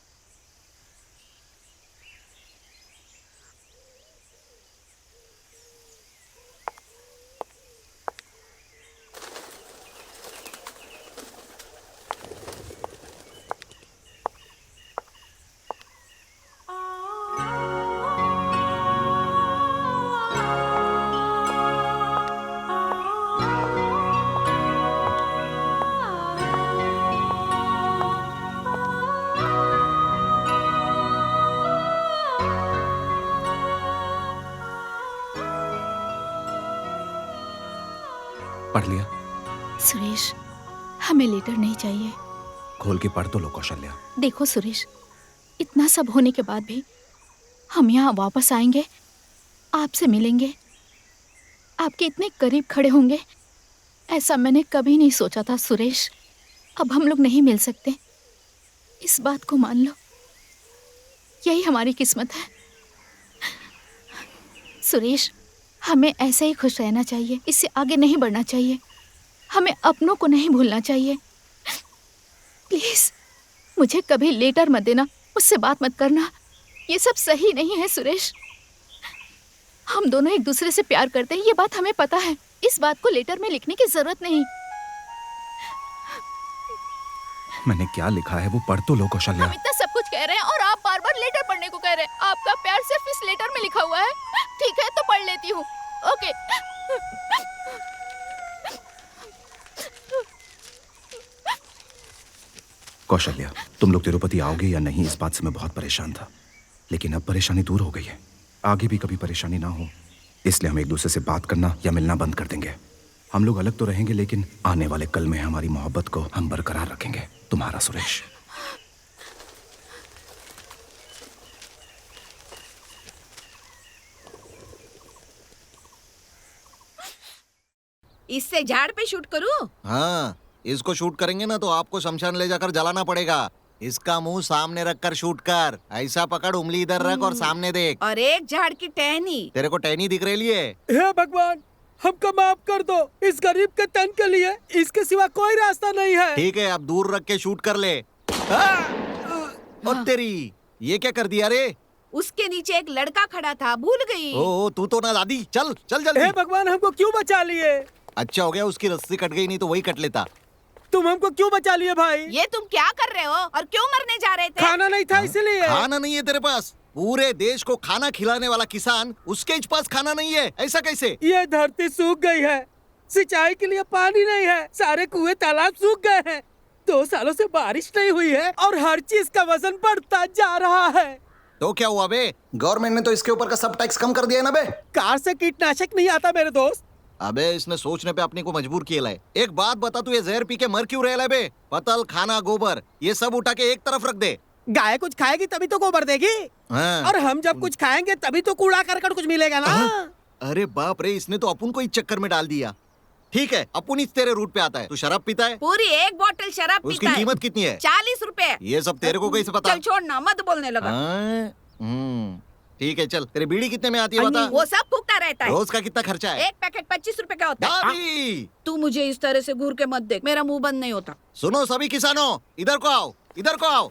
पढ़ लिया? सुरेश, हमें लेटर नहीं चाहिए। खोल के पढ़ तो लो कौशल्या। देखो सुरेश, इतना सब होने के बाद भी हम यहाँ वापस आएंगे, आपसे मिलेंगे, आपके इतने करीब खड़े होंगे, ऐसा मैंने कभी नहीं सोचा था सुरेश। अब हम लोग नहीं मिल सकते, इस बात को मान लो, यही हमारी किस्मत है। सुरेश, हमें ऐसे ही खुश रहना चाहिए, इससे आगे नहीं बढ़ना चाहिए, हमें अपनों को नहीं भूलना चाहिए। प्लीज मुझे कभी लेटर मत देना, मुझसे बात मत करना, ये सब सही नहीं है सुरेश। हम दोनों एक दूसरे से प्यार करते हैं, ये बात हमें पता है, इस बात को लेटर में लिखने की जरूरत नहीं। मैंने क्या लिखा है वो पढ़ तो लो कौशल्या। हम इतना सब कुछ कह रहे हैं और आप बार बार लेटर पढ़ने को कह रहे हैं। आपका प्यार सिर्फ इस लेटर में लिखा हुआ है। ठीक है तो पढ़ लेती हूँ। ओके। कौशल्या, तुम लोग तिरुपति आओगे या नहीं इस बात से मैं बहुत परेशान था, लेकिन अब परेशानी दूर हो गई है। आगे भी कभी परेशानी ना हो, इसलिए हम एक दूसरे से बात करना या मिलना बंद कर देंगे। हम लोग अलग तो रहेंगे, लेकिन आने वाले कल में हमारी मोहब्बत को हम बरकरार रखेंगे। तुम्हारा सुरेश। इससे झाड़ पे शूट करूं? हाँ, इसको शूट करेंगे ना तो आपको शमशान ले जाकर जलाना पड़ेगा। इसका मुंह सामने रखकर शूट कर। ऐसा पकड़, उंगली इधर रख और सामने देख। और एक झाड़ की टहनी। तेरे को टहनी दिख रही है? हे भगवान, हमको माफ कर दो। इस गरीब के तन के लिए इसके सिवा कोई रास्ता नहीं है। ठीक है, अब दूर रख के शूट कर ले। और तेरी ये क्या कर दिया रे? उसके नीचे एक लड़का खड़ा था, भूल गई। ओ, तू तो ना दादी। चल चल जल्दी। हे भगवान, हमको क्यों बचा लिए? अच्छा हो गया उसकी रस्सी कट गई, नहीं तो वही कट लेता। तुम हमको क्यों बचा लिए भाई? ये तुम क्या कर रहे हो और क्यों मरने जा रहे थे? खाना नहीं था इसलिए। खाना नहीं है तेरे पास? पूरे देश को खाना खिलाने वाला किसान, उसके पास खाना नहीं है, ऐसा कैसे? ये धरती सूख गई है, सिंचाई के लिए पानी नहीं है, सारे कुएं तालाब सूख गए हैं, 2 सालों से बारिश नहीं हुई है और हर चीज का वजन बढ़ता जा रहा है। तो क्या हुआ बे? गवर्नमेंट ने तो इसके ऊपर का सब टैक्स कम कर दिया है ना बे? कार से कीटनाशक नहीं आता मेरे दोस्त। अबे इसने सोचने पे अपने को मजबूर किया है। एक बात बता, तू ये जहर पी के मर क्यों रहा है बे? पतल, खाना, गोबर ये सब उठा के एक तरफ रख दे। गाय कुछ खाएगी तभी तो गोबर देगी। हाँ। और हम जब कुछ खाएंगे तभी तो कूड़ा करकट कुछ मिलेगा ना। अरे बाप रे, इसने तो अपन को इस चक्कर में डाल दिया। ठीक है, अपन इस तेरे रूट पे आता है। तू शराब पीता है? पूरी एक बोतल शराब पीता है। उसकी कीमत कितनी है? 40 रुपए। ये सब तेरे को कैसे पता? चल छोड़ना, मत बोलने लगा। ठीक है चल। तेरी बीड़ी कितने में आती है बता? वो सब फूकता रहता है। रोज का कितना खर्चा है? एक पैकेट 25 रुपए का होता है। तू मुझे इस तरह से घूर के मत देख, मेरा मुंह बंद नहीं होता। सुनो सभी किसानों, इधर को आओ, इधर को आओ।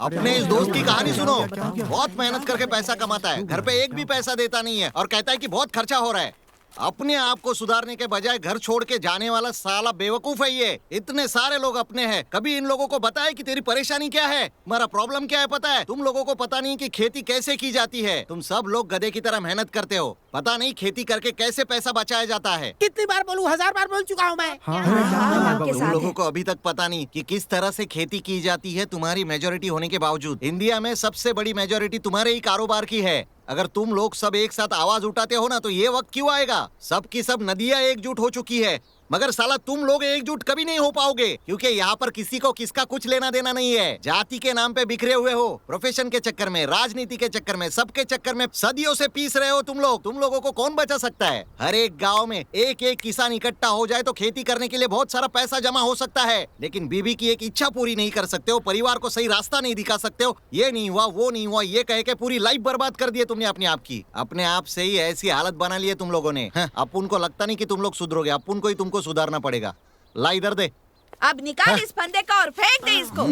अपने इस दोस्त की कहानी सुनो। बहुत मेहनत करके पैसा कमाता है, घर पे एक भी पैसा देता नहीं है और कहता है कि बहुत खर्चा हो रहा है। अपने आप को सुधारने के बजाय घर छोड़ के जाने वाला साला बेवकूफ है ये। इतने सारे लोग अपने हैं, कभी इन लोगों को बताया कि तेरी परेशानी क्या है, हमारा प्रॉब्लम क्या है पता है? तुम लोगों को पता नहीं कि खेती कैसे की जाती है। तुम सब लोग गधे की तरह मेहनत करते हो, पता नहीं खेती करके कैसे पैसा बचाया जाता है। कितनी बार बोलूं, 1000 बार बोल चुका हूँ मैं। तुम लोगों को अभी तक पता नहीं कि किस तरह से खेती की जाती है। तुम्हारी मेजोरिटी होने के बावजूद इंडिया में सबसे बड़ी मेजोरिटी तुम्हारे ही कारोबार की है। अगर तुम लोग सब एक साथ आवाज उठाते हो ना तो ये वक्त क्यों आएगा? सब की सब नदियां एकजुट हो चुकी है, मगर साला तुम लोग एकजुट कभी नहीं हो पाओगे, क्योंकि यहाँ पर किसी को किसका कुछ लेना देना नहीं है। जाति के नाम पे बिखरे हुए हो, प्रोफेशन के चक्कर में, राजनीति के चक्कर में, सबके चक्कर में सदियों से पीस रहे हो तुम लोग। तुम लोगों को कौन बचा सकता है? हर एक गांव में एक एक किसान इकट्ठा हो जाए तो खेती करने के लिए बहुत सारा पैसा जमा हो सकता है, लेकिन बीबी की एक इच्छा पूरी नहीं कर सकते हो, परिवार को सही रास्ता नहीं दिखा सकते हो। ये नहीं हुआ, वो नहीं हुआ, ये कह के पूरी लाइफ बर्बाद कर दी तुमने अपने आप की। अपने आप से ही ऐसी हालत बना ली है तुम लोगों ने। अब उनको लगता नहीं कि तुम लोग सुधरोगे, अब उनको ही तुमको सुधारना पड़ेगा। ला इधर दे। अब निकाल इस फंदे को और फेंक दे इसको।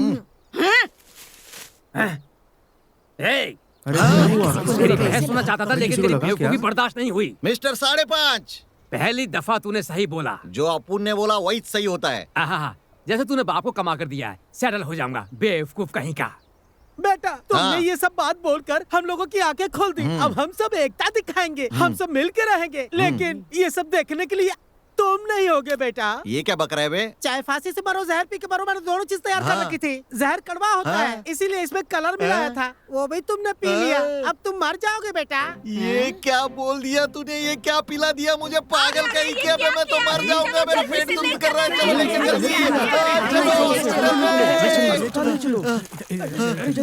तेरी बहस सुनना चाहता था लेकिन तेरी बेवकूफी बर्दाश्त नहीं हुई। मिस्टर 5.5, पहली दफा तूने सही बोला। जो अपुन ने बोला वही सही होता है। जैसे तूने बाप को कमा कर दिया है, सेटल हो जाऊंगा। बेवकूफ कहीं का। बेटा तुमने ये सब बात बोलकर हम लोगों की आंखें खोल दी। अब हम सब एकता दिखाएंगे, हम सब मिलकर रहेंगे। लेकिन ये सब देखने के लिए तुम नहीं होगे बेटा। ये क्या बक रहे है बे? चाहे फांसी से मरो, जहर पी के मरो, मैंने दोनों चीज तैयार कर रखी थी। जहर कड़वा होता है, इसीलिए इसमें कलर मिलाया था, वो भी तुमने पी लिया। अब तुम मर जाओगे बेटा। ये क्या बोल दिया तूने? ये क्या पिला दिया मुझे? पागल कहीं क्या? मैं तो मर जाऊंगा, मेरा पेट दर्द कर रहा है। चलो लेकिन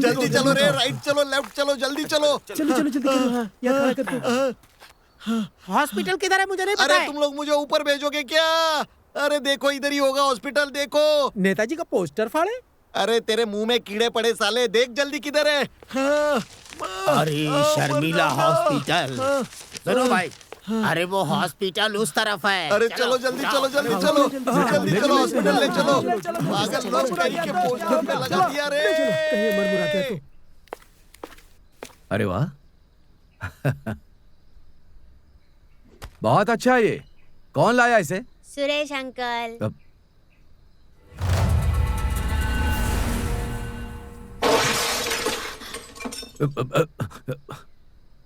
जल्दी चलो रे, राइट चलो, लेफ्ट चलो, जल्दी चलो। हॉस्पिटल किधर है मुझे नहीं पता। अरे तुम लोग मुझे ऊपर भेजोगे क्या? अरे देखो इधर ही होगा हॉस्पिटल, देखो। नेताजी का पोस्टर फाड़े। अरे तेरे मुंह में कीड़े पड़े साले, देख जल्दी किधर है। अरे शर्मिला हॉस्पिटल। सुनो भाई, अरे वो हॉस्पिटल उस तरफ है। अरे चलो जल्दी चलो, जल्दी चलो, जल्दी चलो हॉस्पिटल ले चलो। पागल लोग कहीं के पोस्टर पे लगा दिया रे। अरे वाह बहुत अच्छा है। ये कौन लाया इसे? सुरेश अंकल।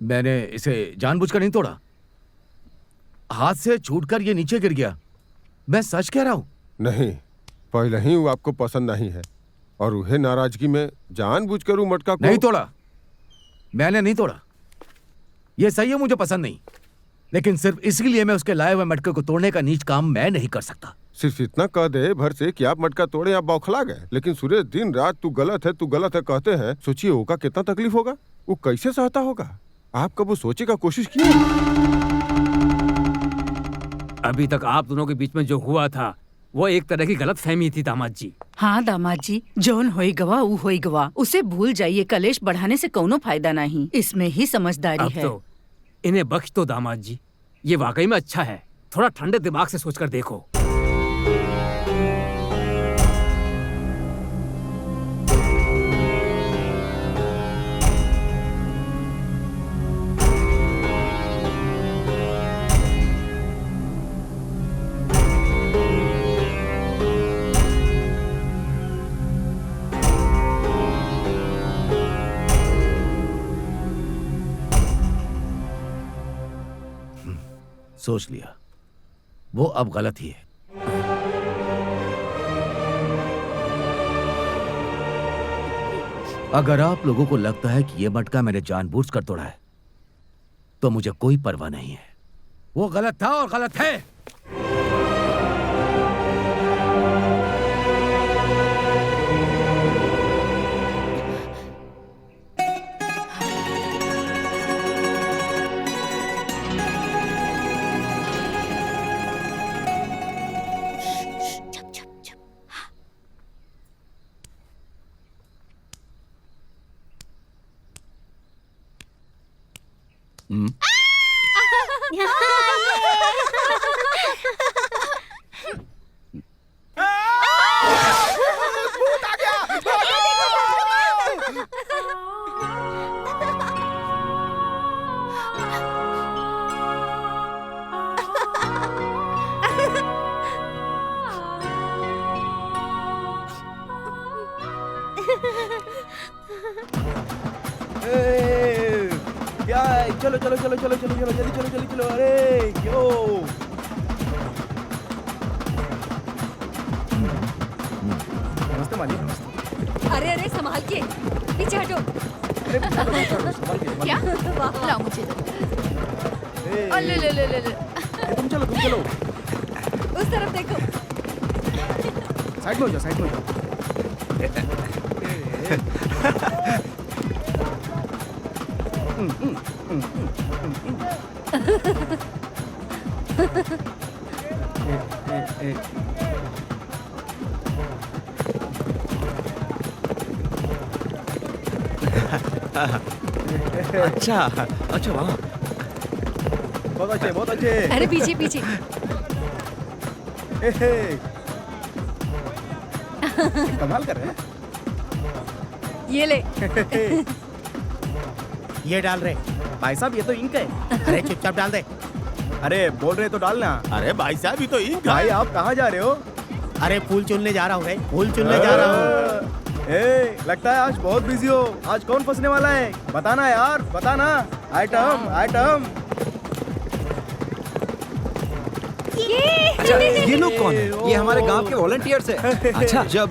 मैंने इसे जानबूझकर नहीं तोड़ा, हाथ से छूटकर ये नीचे गिर गया। मैं सच कह रहा हूं। नहीं, पहले ही वो आपको पसंद नहीं है और उन्हें नाराजगी में जानबूझकर वो मटका को नहीं तोड़ा। मैंने नहीं तोड़ा। ये सही है, मुझे पसंद नहीं, लेकिन सिर्फ इसलिए मैं उसके लाए हुए मटके को तोड़ने का नीच काम मैं नहीं कर सकता। सिर्फ इतना कह दे भर से कि आप मटका तोड़े, आप बौखला गए। लेकिन सुरेश दिन रात तू गलत है, तू गलत है कहते हैं। सोचिए ओका कितना तकलीफ होगा, वो कैसे सहता होगा। आप कब वो सोचे का कोशिश की? अभी तक आप दोनों के बीच में जो हुआ था वो एक तरह की गलत फहमी थी दामाद जी। हाँ दामाद जी, जोन होई गवा ऊ होई गवा, उसे भूल जाइए। कलेश बढ़ाने से कोनो फायदा नहीं, इसमें ही समझदारी है। तो इन्हें बख्श दो दामाद जी, ये वाकई में अच्छा है। थोड़ा ठंडे दिमाग से सोचकर देखो। सोच लिया, वो अब गलत ही है। अगर आप लोगों को लगता है कि यह मटका मैंने जानबूझकर तोड़ा है तो मुझे कोई परवाह नहीं है। वो गलत था और गलत है। क्या है? चलो चलो चलो चलो चलो चलो जल्दी चलो जल्दी चलो। अरे यो नमस्ते मालिक। नमस्ते। अरे अरे संभाल के, पीछे हटो। क्या? लाओ मुझे। ले ले ले ले ले। तुम चलो तुम चलो। उस तरफ देखो। साइड में हो जाओ, साइड में हो जाओ। अच्छा अच्छा, वहाँ बहुत अच्छे बहुत अच्छे। अरे पीछे पीछे। कमाल कर रहे हैं। ये ले। ये डाल रहे। भाई साहब ये तो इंक है। अरे चुपचाप डाल दे। अरे बोल रहे तो डालना। अरे भाई साहब ये तो इंक भाई आप कहाँ जा रहे हो? अरे फूल चुनने जा रहा हूँ रे, फूल चुनने जा रहा हूँ। ए, लगता है आज बहुत बिजी हो। आज कौन फंसने वाला है? बताना यार, बताना। Item item. अच्छा, ये लोग कौन है? ये हमारे गांव के वॉलंटियर्स हैं। अच्छा, जब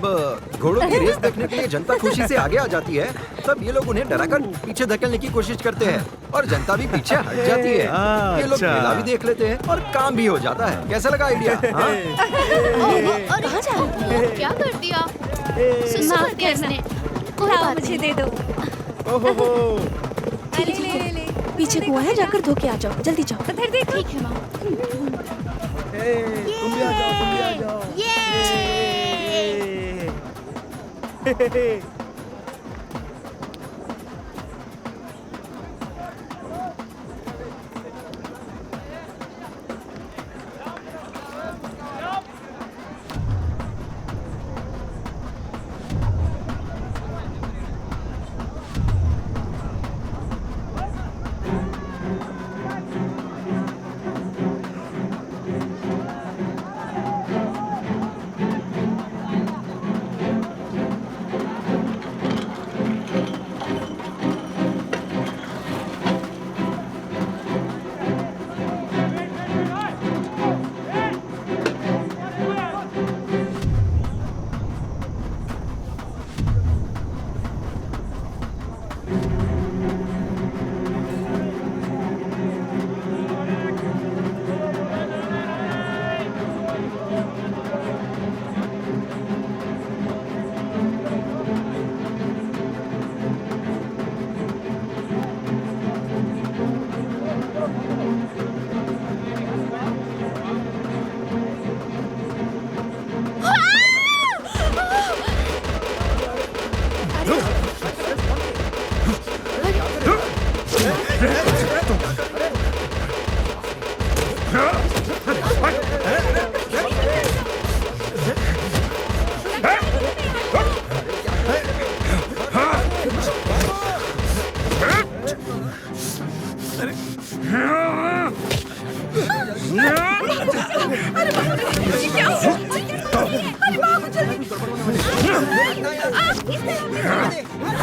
घोड़ों की रेस देखने के लिए जनता खुशी से आगे आ जाती है, तब ये लोग उन्हें डराकर पीछे धकेलने की कोशिश करते हैं और जनता भी पीछे हट जाती है। ये लोग मेला भी देख लेते हैं और काम भी हो जाता है। कैसा लगा आइडिया? कहाँ जा रहे हो? क्या कर दिया? सुसु कर दिया इसने। लाओ मुझे दे दो। अरे ले ले। पीछे कुआं है, जाकर धो के आ जाओ। जल्दी जाओ। उधर देखो। ठीक है माँ। तुम भी आ जाओ, तुम भी आ जाओ।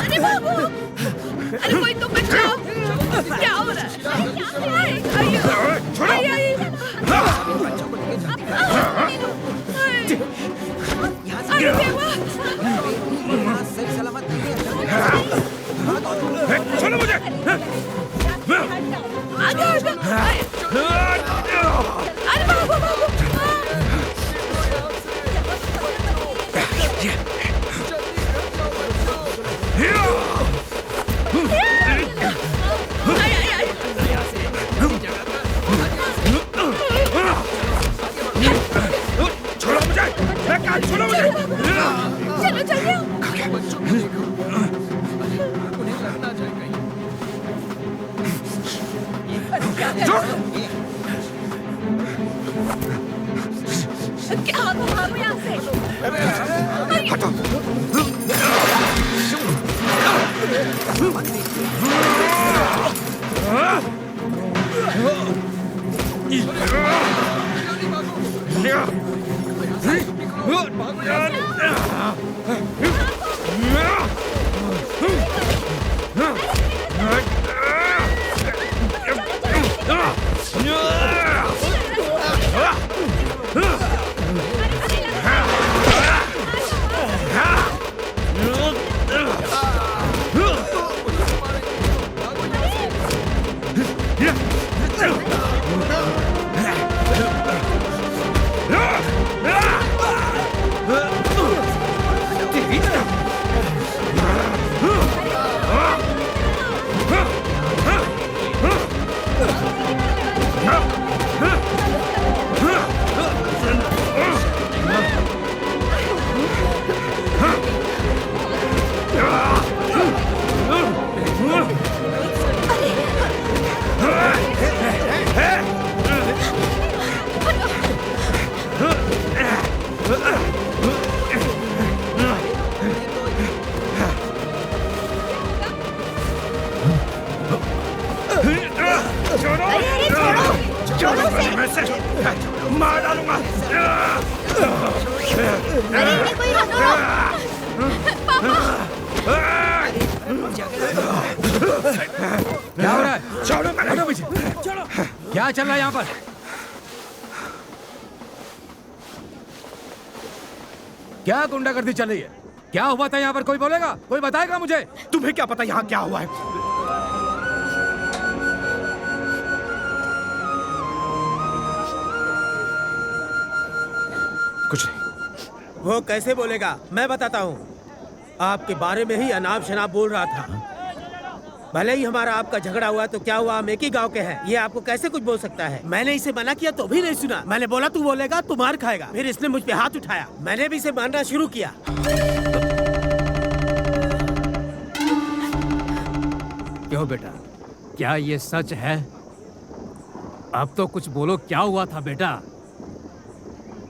अरे बाबू, अरे कोई तो बचाओ। क्या हो रहा है? छोड़ो। अरे देवा। छोड़ो मुझे। अरे बाबू बाबू। छोड़ो मुझे। छोड़ो मुझे। चलो चलिए। क्या भागो यहाँ से। डालूंगा। अरे इन्हें कोई क्या हो रहा है? छोड़ो हटो पीछे। क्या चल रहा है यहाँ पर? क्या गुंडागर्दी चल रही है? क्या हुआ था यहाँ पर? कोई बोलेगा? कोई बताएगा मुझे? तुम्हें क्या पता यहाँ क्या हुआ है? कुछ नहीं। वो कैसे बोलेगा? मैं बताता हूँ। आपके बारे में ही अनाप शनाप बोल रहा था। भले ही हमारा आपका झगड़ा हुआ तो क्या हुआ, हम एक ही गांव के हैं। ये आपको कैसे कुछ बोल सकता है? मैंने इसे मना किया तो भी नहीं सुना। मैंने बोला तू बोलेगा तो मार खाएगा। फिर इसने मुझ पे हाथ उठाया। मैंने भी इसे मारना शुरू किया। क्यों बेटा, क्या ये सच है? अब तो कुछ बोलो, क्या हुआ था बेटा?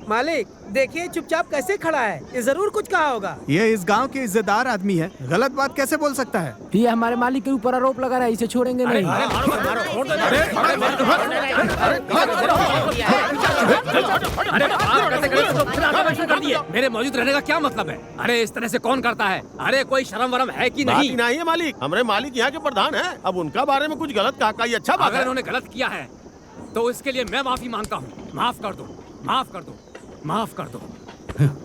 मालिक देखिए चुपचाप कैसे खड़ा है। ये जरूर कुछ कहा होगा। ये इस गांव के इज्जतदार आदमी है, गलत बात कैसे बोल सकता है? ये हमारे मालिक के ऊपर आरोप लगा रहा है, इसे छोड़ेंगे नहीं। मेरे मौजूद रहने का क्या मतलब है? अरे इस तरह से कौन करता है? अरे कोई शर्म वरम है कि नहीं? नहीं है मालिक, हमारे मालिक यहाँ के प्रधान है। अब उनका बारे में कुछ गलत कहा, ये अच्छा बात अगर है। उन्होंने गलत किया है तो इसके लिए मैं माफी मांगता हूँ। माफ कर दो, माफ कर दो, माफ कर दो।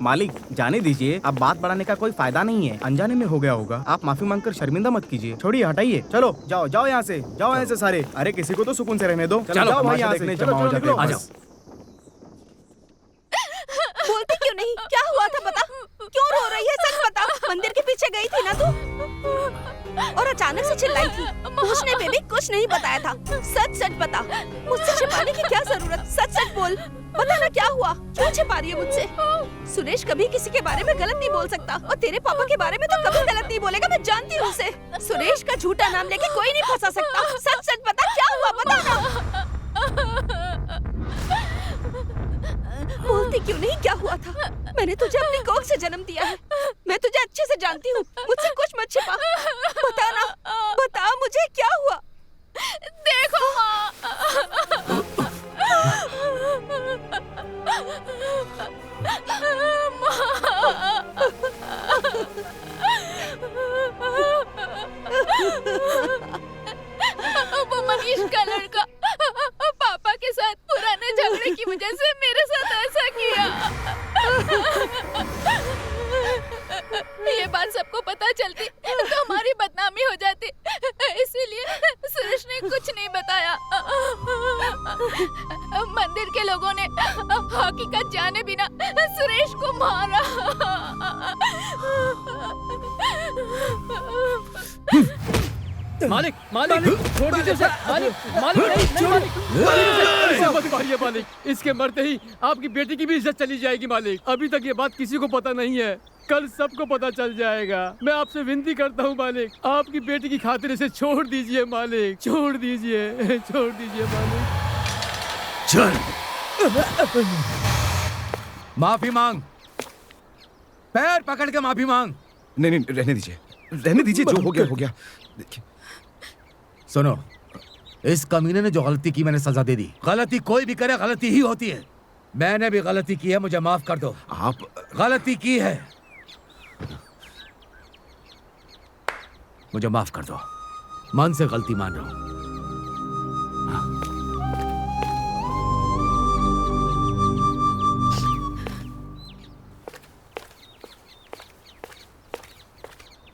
मालिक जाने दीजिए, अब बात बढ़ाने का कोई फायदा नहीं है। अनजाने में हो गया होगा। आप माफी मांगकर शर्मिंदा मत कीजिए। छोड़िए, हटाइए। चलो जाओ जाओ यहाँ से, जाओ यहाँ से सारे। अरे किसी को तो सुकून से रहने दो। चलो जाओ भाई यहाँ से। चलो हो जाते हैं। आ जाओ। बोलती क्यों नहीं? क्या हुआ था बता? क्यों रो रही है? सच बता। मंदिर के पीछे गई थी ना तू? और अचानक से चिल्लाई थी। पूछने पे भी कुछ नहीं बताया था। सच सच बता। मुझसे छिपाने की क्या जरूरत? सच सच बोल। बता ना क्या हुआ? क्यों छिपा रही है मुझसे? सुरेश कभी किसी के बारे में गलत नहीं बोल सकता और तेरे पापा के बारे में तो कभी गलत नहीं बोलेगा। मैं जानती हूँ उसे। सुरेश का झूठा नाम लेके कोई नहीं फंसा सकता। सच सच बता, क्या हुआ? बता ना। बोलती क्यों नहीं? क्या हुआ था? मैंने तुझे अपनी कोख से जन्म दिया है। मैं तुझे अच्छे से जानती हूँ। मुझसे कुछ मत छिपा। बता ना, बता मुझे क्या हुआ? देखो वो मनीष का लड़का पापा के साथ पुराने झगड़े की वजह से मेरे साथ ऐसा किया। ये बात सबको पता चलती तो हमारी बदनामी हो जाती, इसीलिए सुरेश ने कुछ नहीं बताया। मंदिर के लोगों ने हकीकत जाने बिना सुरेश को मारा। मालिक, मालिक, छोड़ दीजिए उसे। मालिक, मालिक, नहीं, मालिक, इसे मत मारिए मालिक। इसके मरते ही आपकी बेटी की भी इज्जत चली जाएगी मालिक। अभी तक ये बात किसी को पता नहीं है, कल सबको पता चल जाएगा। मैं आपसे विनती करता हूँ मालिक, आपकी बेटी की खातिर इसे छोड़ दीजिए मालिक, छोड़ दीजिए, छोड़ दीजिए मालिक। चल, माफी मांग, पैर पकड़ के माफी मांग। नहीं नहीं, रहने दीजिए, रहने दीजिए। जो हो गया हो गया। सुनो, इस कमीने ने जो गलती की मैंने सजा दे दी। गलती कोई भी करे, गलती ही होती है। मैंने भी गलती की है, मुझे माफ कर दो। आप गलती की है, मुझे माफ कर दो। मन से गलती मान रहा हूं।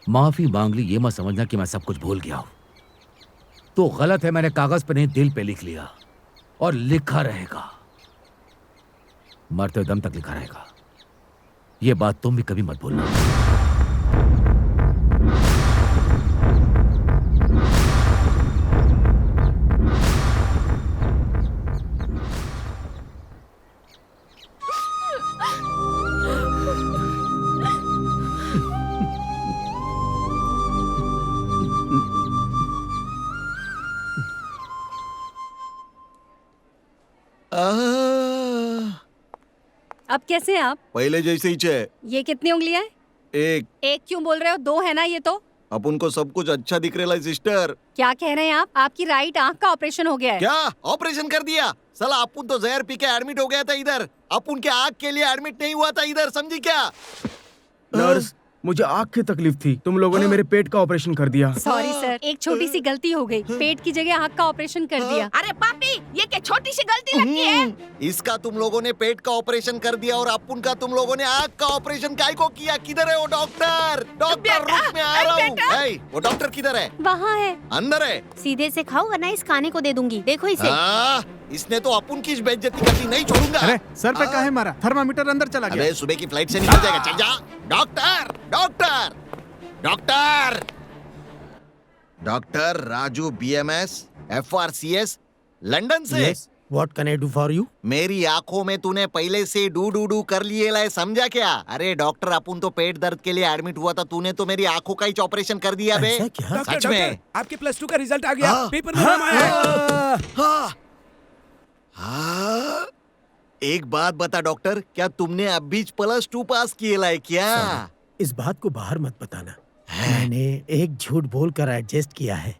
माफी मांग ली, ये मत समझना कि मैं सब कुछ भूल गया हूं। तो गलत है, मैंने कागज पे नहीं दिल पे लिख लिया और लिखा रहेगा, मरते दम तक लिखा रहेगा। ये बात तुम भी कभी मत भूलना। अब कैसे हैं आप? पहले जैसे ही है। ये कितनी उंगलियां हैं? एक। एक क्यों बोल रहे हो? दो है ना ये तो। अपन को सब कुछ अच्छा दिख रहा है सिस्टर। क्या कह रहे हैं आप? आपकी राइट आंख का ऑपरेशन हो गया है। क्या ऑपरेशन कर दिया? साला अपन तो जहर पी के एडमिट हो गया था इधर, अपन के आँख के लिए एडमिट नहीं हुआ था इधर, समझी क्या? नर्स, मुझे आँख की तकलीफ थी, तुम लोगों ने मेरे पेट का ऑपरेशन कर दिया। सॉरी सर, एक छोटी सी गलती हो गई, पेट की जगह आँख का ऑपरेशन कर दिया। अरे पापी, ये क्या छोटी सी गलती लगती है? इसका तुम लोगों ने पेट का ऑपरेशन कर दिया और अपन का तुम लोगों ने आँख का ऑपरेशन काय को किया? किधर है वो डॉक्टर? डॉक्टर रूप में आ रहा हूँ। वो डॉक्टर किधर है? वहाँ है। अंदर है? सीधे से खाओ वरना इस खाने को दे दूंगी, देखो इसे। इसने तो अपन की बेइज्जती करनी नहीं छोड़ूंगा। अरे सर पे काहे मारा? थर्मामीटर अंदर चला गया। अबे सुबह की फ्लाइट से निकल जाएगा, चल जा। Doctor doctor doctor doctor Raju BMS FRCS London से। What can I do for you? मेरी आंखों में तूने पहले से डू कर लिए लाए, समझा क्या? अरे डॉक्टर, अपन तो पेट दर्द के लिए एडमिट हुआ था, तूने तो मेरी आंखों का ही ऑपरेशन कर दिया बे। सच में? आपके +2 का रिजल्ट आ गया, पेपर में नाम आया है। एक बात बता डॉक्टर, क्या तुमने अब भी +2 पास किए लाए क्या? इस बात को बाहर मत बताना। मैंने एक झूठ बोलकर एडजस्ट किया है।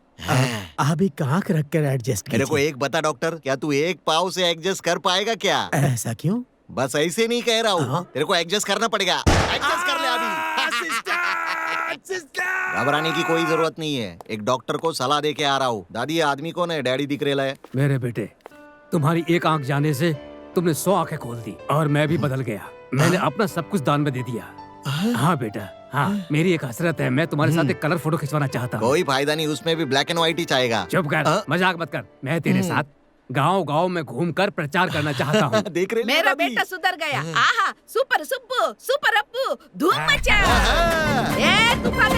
आप एक आंख रख कर एडजस्ट मेरे को एक बता डॉक्टर, क्या तू एक पाव से एडजस्ट कर पाएगा क्या? ऐसा क्यों? बस ऐसे नहीं कह रहा हूँ, तेरे को एडजस्ट करना पड़ेगा। एडजस्ट कर ले अभी। घबराने की कोई जरूरत नहीं है, एक डॉक्टर को सलाह दे के आ रहा हूँ। दादी, आदमी कौन है? डैडी दिख रहा है। मेरे बेटे, तुम्हारी एक आंख जाने से तुमने 100 आंखें खोल दी और मैं भी बदल गया। मैंने अपना सब कुछ दान में दे दिया। हाँ बेटा, हाँ, मेरी एक हसरत है, मैं तुम्हारे साथ एक कलर फोटो खिंचवाना चाहता हूँ। कोई फायदा नहीं, उसमें भी ब्लैक एंड व्हाइट ही चाहेगा। चुप कर, मजाक मत कर। मैं तेरे साथ गांव-गांव में घूमकर प्रचार करना चाहता हूँ। देख रहे मेरा बेटा सुधर गया। आहा, सुपर सुप्पू, सुपर अप्पू, धूम मचा। ए तूफान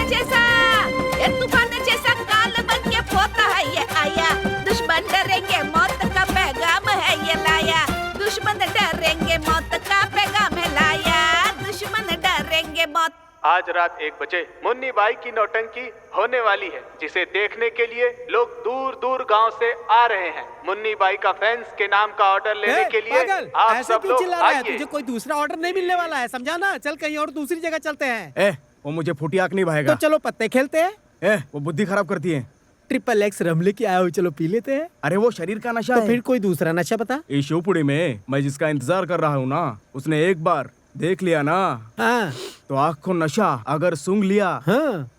जैसा काल बन के पोता है ये आया। दुश्मन डरेंगे, मौत का पैगाम है ये लाया। दुश्मन डरेंगे, मौत का पैगाम है लाया। दुश्मन डरेंगे, मौत। आज रात 1 बजे मुन्नी बाई की नौटंकी होने वाली है, जिसे देखने के लिए लोग दूर दूर गांव से आ रहे हैं। मुन्नी बाई का फैंस के नाम का ऑर्डर लेने के लिए आप सब लोग आइए। तुझे कोई दूसरा ऑर्डर नहीं मिलने वाला है, समझा ना? चल कहीं और दूसरी जगह चलते हैं। वो मुझे फुटी आंख नहीं भाएगा। तो चलो पत्ते खेलते हैं। वो बुद्धि खराब करती है। XXX रम लेके आया हो, चलो पी लेते हैं। अरे वो शरीर का नशा तो है। फिर कोई दूसरा नशा बता। इस शिवपुरी में मैं जिसका इंतजार कर रहा हूँ ना, उसने एक बार देख लिया ना, तो आँख को नशा, अगर सूंघ लिया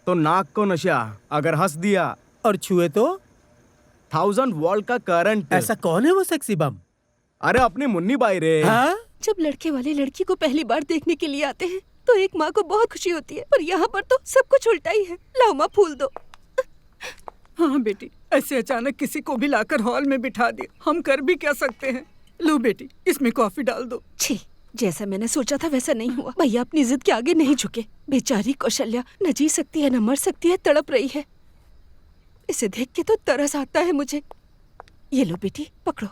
तो नाक को नशा, अगर हंस दिया और छुए तो 1000 वोल्ट का करंट। ऐसा कौन है वो सेक्सी बम? अरे अपनी मुन्नी बाई रे। जब लड़के वाले लड़की को पहली बार देखने के लिए आते हैं तो एक माँ को बहुत खुशी होती है, पर यहाँ पर तो सब कुछ उल्टा ही है। लाओ माँ, फूल दो। हाँ बेटी, ऐसे अचानक किसी को भी लाकर हॉल में बिठा दिया, हम कर भी क्या सकते हैं। लो बेटी, इसमें कॉफी डाल दो। छी, जैसा मैंने सोचा था वैसा नहीं हुआ। भैया अपनी जिद के आगे नहीं झुके। बेचारी कौशल्या न जी सकती है न मर सकती है, तड़प रही है। इसे देख के तो तरस आता है मुझे। ये लो बेटी, पकड़ो।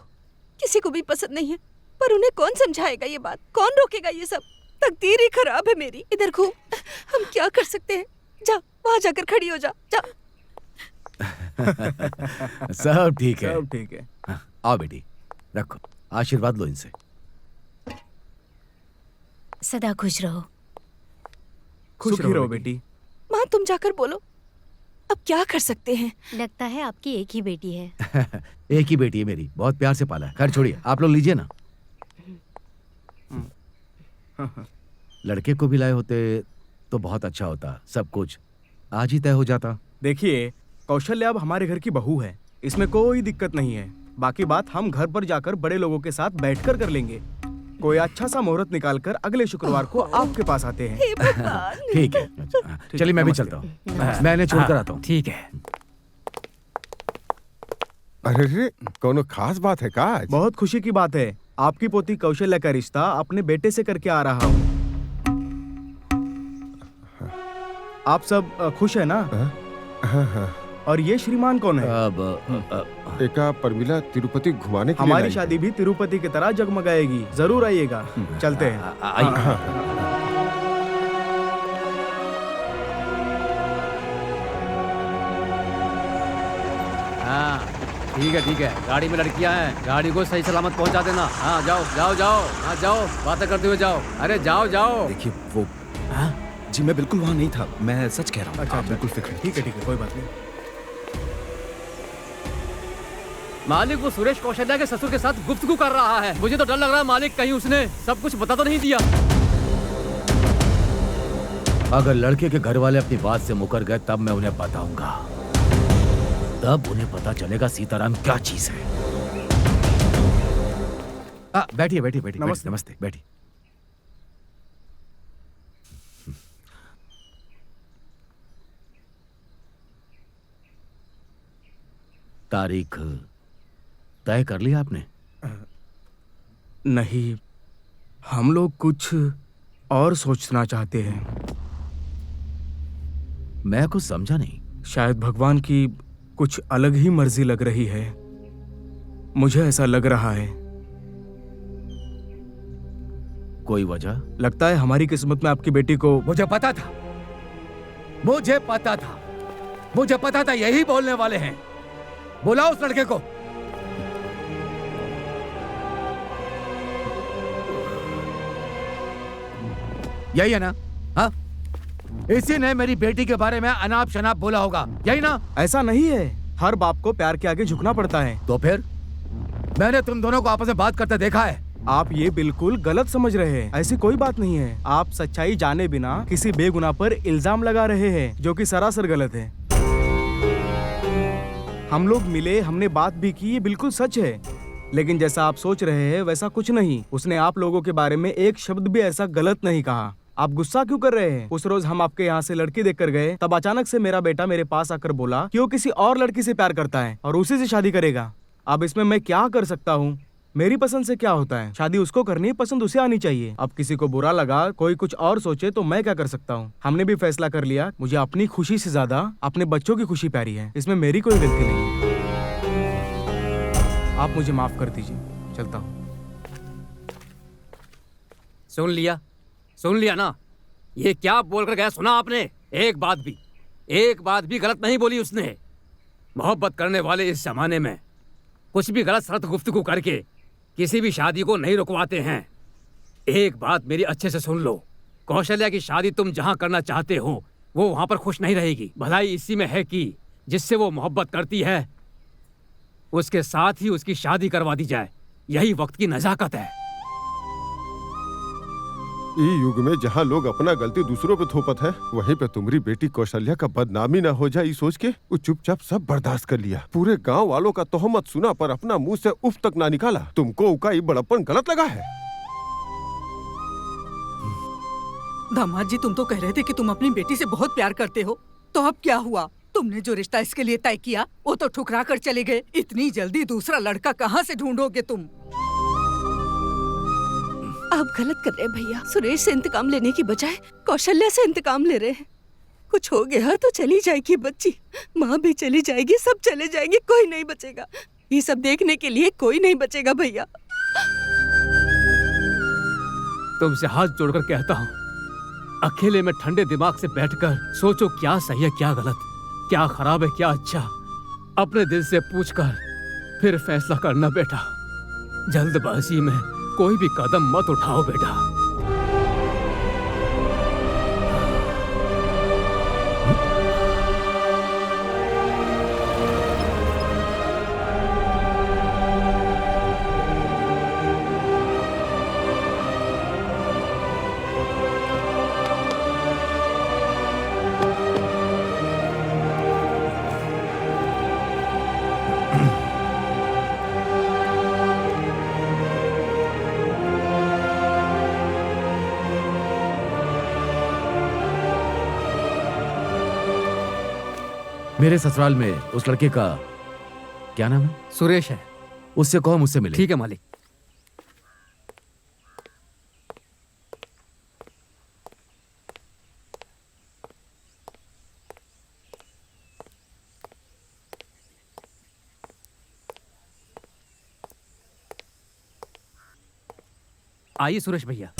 किसी को भी पसंद नहीं है, पर उन्हें कौन समझाएगा ये बात? कौन रोकेगा ये सब? तकदीर ही खराब है मेरी। इधर घूम, हम क्या कर सकते हैं? जा, वहां जाकर खड़ी हो जा। जा। सब ठीक है। सब ठीक है। आओ बेटी, रखो, आशीर्वाद लो इनसे। सदा खुश रहो। खुश रहो बेटी। माँ, तुम जाकर बोलो, अब क्या कर सकते हैं? लगता है आपकी एक ही बेटी है। एक ही बेटी है मेरी, बहुत प्यार से पाला है। खैर छोड़िए, आप लोग लीजिए ना। लड़के को भी लाए होते तो बहुत अच्छा होता, सब कुछ आज ही तय हो जाता। देखिए, कौशल्या अब हमारे घर की बहू है, इसमें कोई दिक्कत नहीं है। बाकी बात हम घर पर जाकर बड़े लोगों के साथ बैठकर कर लेंगे। कोई अच्छा सा मुहूर्त निकालकर अगले शुक्रवार को आपके पास आते हैं। ठीक है, चलिए मैं भी चलता हूँ। मैं इन्हें छोड़कर आता हूँ। ठीक है। अरे रे, कोनो खास बात है का? बहुत खुशी की बात है, आपकी पोती कौशल्या का रिश्ता अपने बेटे से करके आ रहा हूँ। आप सब खुश है ना? हाँ। और ये श्रीमान कौन है? एका परमिला तिरुपति घुमाने के लिए हमारी लाई शादी भी तिरुपति की तरह जगमगाएगी। जरूर आइएगा। चलते हैं। हाँ, ठीक है। गाड़ी में लड़कियां हैं, गाड़ी को सही सलामत पहुंचा देना। हाँ, जाओ। हाँ, जाओ, बातें करते हुए जाओ। अरे जाओ। देखिए, वो जी मैं बिल्कुल वहाँ नहीं था, मैं सच कह रहा हूँ। अच्छा, आप बिल्कुल फिक्र नहीं। ठीक है, कोई बात नहीं। मालिक वो सुरेश कौशल्या के ससुर के साथ गुफ्तगू कर रहा है। मुझे तो डर लग रहा है मालिक कहीं उसने सब कुछ बता तो नहीं दिया। अगर लड़के के घर वाले अपनी बात से मुकर गए तब मैं उन्हें बताऊंगा, तब उन्हें पता चलेगा सीताराम क्या चीज है। बैठिए बैठिए बैठिए। नमस्ते नमस्ते, बैठिए। तारीख तय कर लिया आपने? नहीं, हम लोग कुछ और सोचना चाहते हैं। मैं कुछ समझा नहीं। शायद भगवान की कुछ अलग ही मर्जी लग रही है, मुझे ऐसा लग रहा है। कोई वजह? लगता है हमारी किस्मत में आपकी बेटी को। मुझे पता था, मुझे पता था, मुझे पता था यही बोलने वाले हैं। बुलाओ उस लड़के को। यही है ना? हाँ, इसी ने मेरी बेटी के बारे में अनाप शनाप बोला होगा, यही ना? ऐसा नहीं है, हर बाप को प्यार के आगे झुकना पड़ता है। तो फिर मैंने तुम दोनों को आपस में बात करते देखा है। आप ये बिल्कुल गलत समझ रहे हैं, ऐसी कोई बात नहीं है। आप सच्चाई जाने बिना किसी बेगुनाह पर इल्जाम लगा रहे हैं, जो कि सरासर गलत है। हम लोग मिले, हमने बात भी की, ये बिल्कुल सच है। लेकिन जैसा आप सोच रहे हैं वैसा कुछ नहीं। उसने आप लोगों के बारे में एक शब्द भी ऐसा गलत नहीं कहा। आप गुस्सा क्यों कर रहे हैं? उस रोज हम आपके यहाँ से लड़की देखकर गए, तब अचानक से मेरा बेटा मेरे पास आकर बोला कि वो किसी और लड़की से प्यार करता है और उसी से शादी करेगा। अब इसमें मैं क्या कर सकता हूँ? मेरी पसंद से क्या होता है? शादी उसको करनी है, पसंद उसे आनी चाहिए। अब किसी को बुरा लगा, कोई कुछ और सोचे तो मैं क्या कर सकता हूँ? हमने भी फैसला कर लिया, मुझे अपनी खुशी से ज्यादा अपने बच्चों की खुशी प्यारी है। इसमें मेरी कोई गलती नहीं है। आप मुझे माफ कर दीजिए, चलता हूँ। सुन लिया ना? ये क्या बोलकर गया, सुना आपने? एक बात भी गलत नहीं बोली उसने। मोहब्बत करने वाले इस जमाने में कुछ भी गलत सलत गुफ्तगू करके किसी भी शादी को नहीं रुकवाते हैं। एक बात मेरी अच्छे से सुन लो, कौशल्या की शादी तुम जहां करना चाहते हो वो वहां पर खुश नहीं रहेगी। भलाई इसी में है कि जिससे वो मोहब्बत करती है उसके साथ ही उसकी शादी करवा दी जाए। यही वक्त की नजाकत है। इस युग में जहाँ लोग अपना गलती दूसरों पे थोपत है, वहीं पे तुम्हारी बेटी कौशल्या का बदनामी ना हो जाए, सोच के वो चुपचाप सब बर्दाश्त कर लिया। पूरे गांव वालों का तोहमत सुना पर अपना मुंह से उफ तक ना निकाला। तुमको उका ये बड़प्पन गलत लगा है? दामाद जी, तुम तो कह रहे थे कि तुम अपनी बेटी से बहुत प्यार करते हो, तो अब क्या हुआ? तुमने जो रिश्ता इसके लिए तय किया वो तो ठुकरा कर चले गए। इतनी जल्दी दूसरा लड़का कहाँ से ढूंढोगे तुम? आप गलत कर रहे हैं भैया। सुरेश से इंतकाम लेने की बजाय कौशल्या से इंतकाम ले रहे हैं। कुछ हो गया तो चली जाएगी बच्ची, माँ भी चली जाएगी, सब चले जाएंगे, कोई नहीं बचेगा। ये सब देखने के लिए कोई नहीं बचेगा भैया। तुमसे हाथ जोड़कर कहता हूँ, अकेले में ठंडे दिमाग से बैठकर सोचो क्या सही है क्या गलत, क्या खराब है क्या अच्छा। अपने दिल से पूछकर फिर फैसला करना बेटा। जल्दबाजी में कोई भी कदम मत उठाओ बेटा। मेरे ससुराल में उस लड़के का क्या नाम है? सुरेश है। उससे कहो मुझसे मिले। ठीक है मालिक। आइए सुरेश भैया।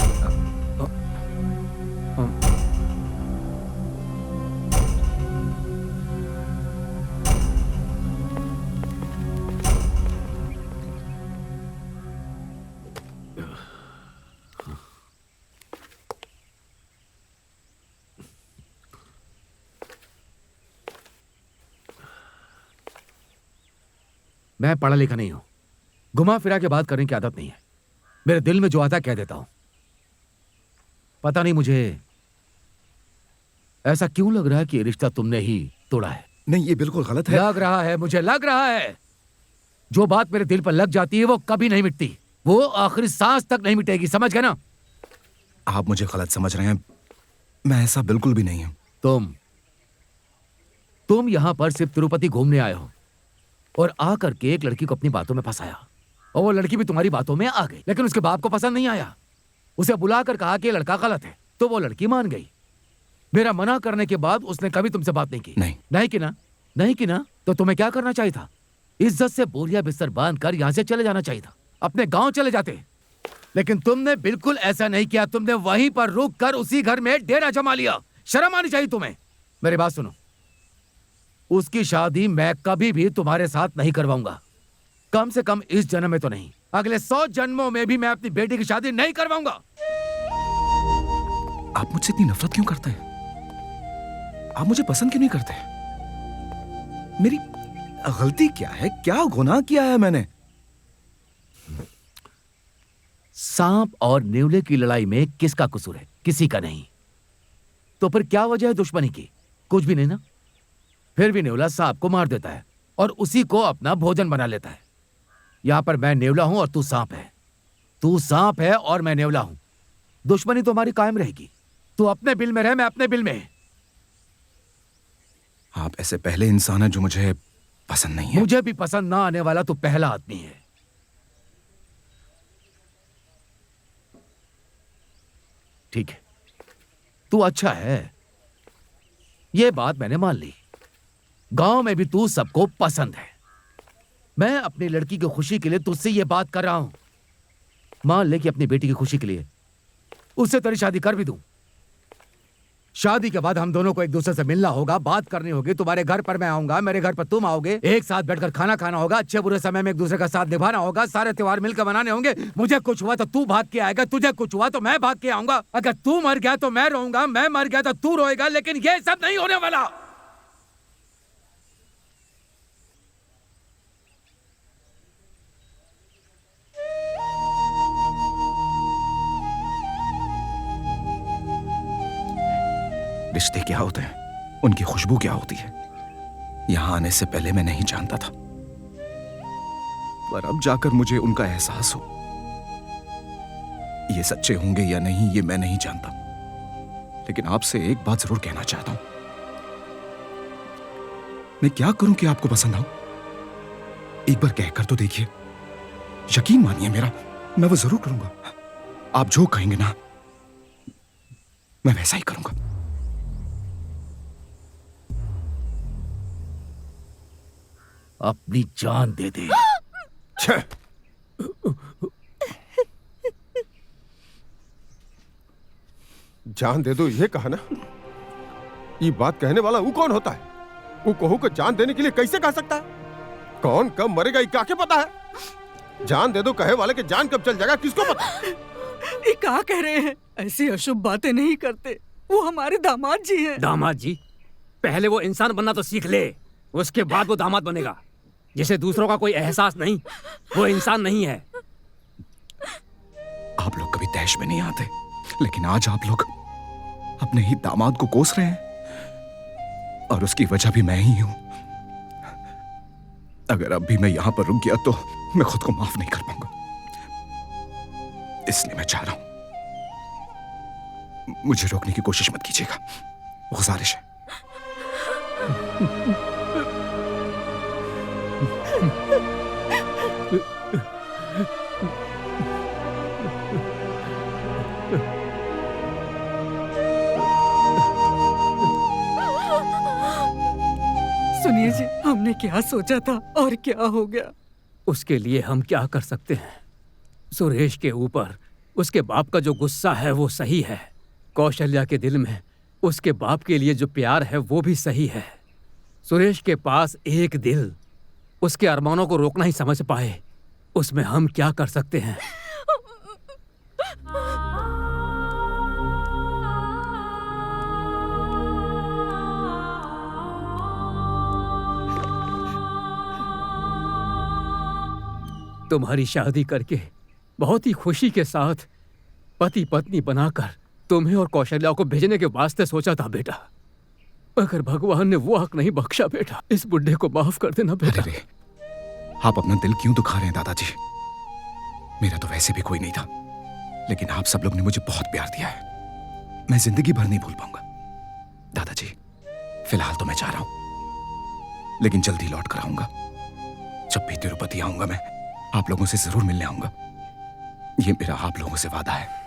मैं पढ़ा लिखा नहीं हूं, घुमा फिरा के बात करने की आदत नहीं है। मेरे दिल में जो आता है कह देता हूं। पता नहीं मुझे ऐसा क्यों लग रहा है कि ये रिश्ता तुमने ही तोड़ा है। नहीं, ये बिल्कुल गलत है। लग रहा है, मुझे लग रहा है। जो बात मेरे दिल पर लग जाती है वो कभी नहीं मिटती, वो आखिरी सांस तक नहीं मिटेगी, समझ गए ना? आप मुझे गलत समझ रहे हैं, मैं ऐसा बिल्कुल भी नहीं हूं। तुम यहां पर सिर्फ तिरुपति घूमने आए हो और आकर के एक लड़की को अपनी बातों में फंसाया, और वो लड़की भी तुम्हारी बातों में आ गई, लेकिन उसके बाप को पसंद नहीं आया। उसे बुलाकर कहा कि ये लड़का गलत है, तो वो लड़की मान गई। मेरा मना करने के बाद उसने कभी तुमसे बात नहीं की। नहीं की ना? नहीं की ना? तो तुम्हें क्या करना चाहिए था? इज्जत से बोरिया बिस्तर बांध कर यहां से चले जाना चाहिए था, अपने गांव चले जाते। लेकिन तुमने बिल्कुल ऐसा नहीं किया, तुमने वहीं पर रुक कर उसी घर में डेरा जमा लिया। शर्म आनी चाहिए तुम्हें। मेरी बात सुनो, उसकी शादी मैं कभी भी तुम्हारे साथ नहीं करवाऊंगा, कम से कम इस जन्म में तो नहीं, अगले 100 जन्मों में भी मैं अपनी बेटी की शादी नहीं करवाऊंगा। आप मुझसे इतनी नफरत क्यों करते हैं? आप मुझे पसंद क्यों नहीं करते? मेरी गलती क्या है? क्या गुनाह किया है मैंने? सांप और नेवले की लड़ाई में किसका कसूर है? किसी का नहीं। तो फिर क्या वजह है दुश्मनी की? कुछ भी नहीं ना। फिर भी नेवला सांप को मार देता है और उसी को अपना भोजन बना लेता है। यहां पर मैं नेवला हूं और तू सांप है। तू सांप है और मैं नेवला हूं। दुश्मनी तो हमारी कायम रहेगी। तू अपने बिल में रहे, मैं अपने बिल में। आप ऐसे पहले इंसान हैं जो मुझे पसंद नहीं है। मुझे भी पसंद ना आने वाला तू पहला आदमी है। ठीक है, तू अच्छा है, ये बात मैंने मान ली। गांव में भी तू सबको पसंद है। मैं अपनी लड़की की खुशी के लिए तुझसे ये बात कर रहा हूं। मान ले कि अपनी बेटी की खुशी के लिए उससे तेरी शादी कर भी दूं। शादी के बाद हम दोनों को एक दूसरे से मिलना होगा, बात करनी होगी। तुम्हारे घर पर मैं आऊंगा, मेरे घर पर तुम आओगे, एक साथ बैठकर खाना खाना होगा, अच्छे बुरे समय में एक दूसरे का साथ निभाना होगा, सारे त्योहार मिलकर मनाने होंगे। मुझे कुछ हुआ तो तू भाग के आएगा, तुझे कुछ हुआ तो मैं भाग के आऊंगा। अगर तू मर गया तो मैं रोऊंगा, मैं मर गया तो तू रोएगा, लेकिन ये सब नहीं होने वाला। रिश्ते क्या होते हैं, उनकी खुशबू क्या होती है, यहां आने से पहले मैं नहीं जानता था, पर अब जाकर मुझे उनका एहसास हो। ये सच्चे होंगे या नहीं ये मैं नहीं जानता, लेकिन आपसे एक बात जरूर कहना चाहता हूं। मैं क्या करूं कि आपको पसंद आऊं? एक बार कहकर तो देखिए, यकीन मानिए मेरा, मैं वो जरूर करूंगा। आप जो कहेंगे ना, मैं वैसा ही करूंगा। अपनी जान दे दे। जान दे दो ये कहा ना? ये बात कहने वाला वो कौन होता है? वो कहू को जान देने के लिए कैसे कह सकता है? कौन कब मरेगा ये क्या पता है? जान दे दो कहे वाले के जान कब चल जाएगा किसको पता? ये क्या कह रहे हैं? ऐसी अशुभ बातें नहीं करते। वो हमारे दामाद जी हैं। दामाद जी? पहले वो इंसान बनना तो सीख ले, उसके बाद वो दामाद बनेगा। जिसे दूसरों का कोई एहसास नहीं, वो इंसान नहीं है। आप लोग कभी तैश में नहीं आते, लेकिन आज आप लोग अपने ही दामाद को कोस रहे हैं, और उसकी वजह भी मैं ही हूं। अगर अब भी मैं यहां पर रुक गया तो मैं खुद को माफ नहीं कर पाऊंगा। इसलिए मैं चाह रहा हूं, मुझे रोकने की कोशिश मत कीजिएगा, गुजारिश है। सुनिए जी, हमने क्या सोचा था और क्या हो गया। उसके लिए हम क्या कर सकते हैं? सुरेश के ऊपर उसके बाप का जो गुस्सा है वो सही है। कौशल्या के दिल में उसके बाप के लिए जो प्यार है वो भी सही है। सुरेश के पास एक दिल, उसके अरमानों को रोकना ही समझ पाए, उसमें हम क्या कर सकते हैं? तुम्हारी शादी करके बहुत ही खुशी के साथ पति पत्नी बनाकर तुम्हें और कौशल्या को भेजने के वास्ते सोचा था बेटा, मगर भगवान ने वो हक नहीं बख्शा बेटा। इस बुढ़े को माफ कर देना बेटा। अरे आप अपना दिल क्यों दुखा रहे हैं दादाजी? मेरा तो वैसे भी कोई नहीं था, लेकिन आप सब लोग ने मुझे बहुत प्यार दिया है, मैं जिंदगी भर नहीं भूल पाऊंगा। दादाजी फिलहाल तो मैं जा रहा हूं, लेकिन जल्दी लौट कर आऊंगा। जब भी तिरुपति आऊंगा मैं आप लोगों से जरूर मिलने आऊंगा, ये मेरा आप लोगों से वादा है।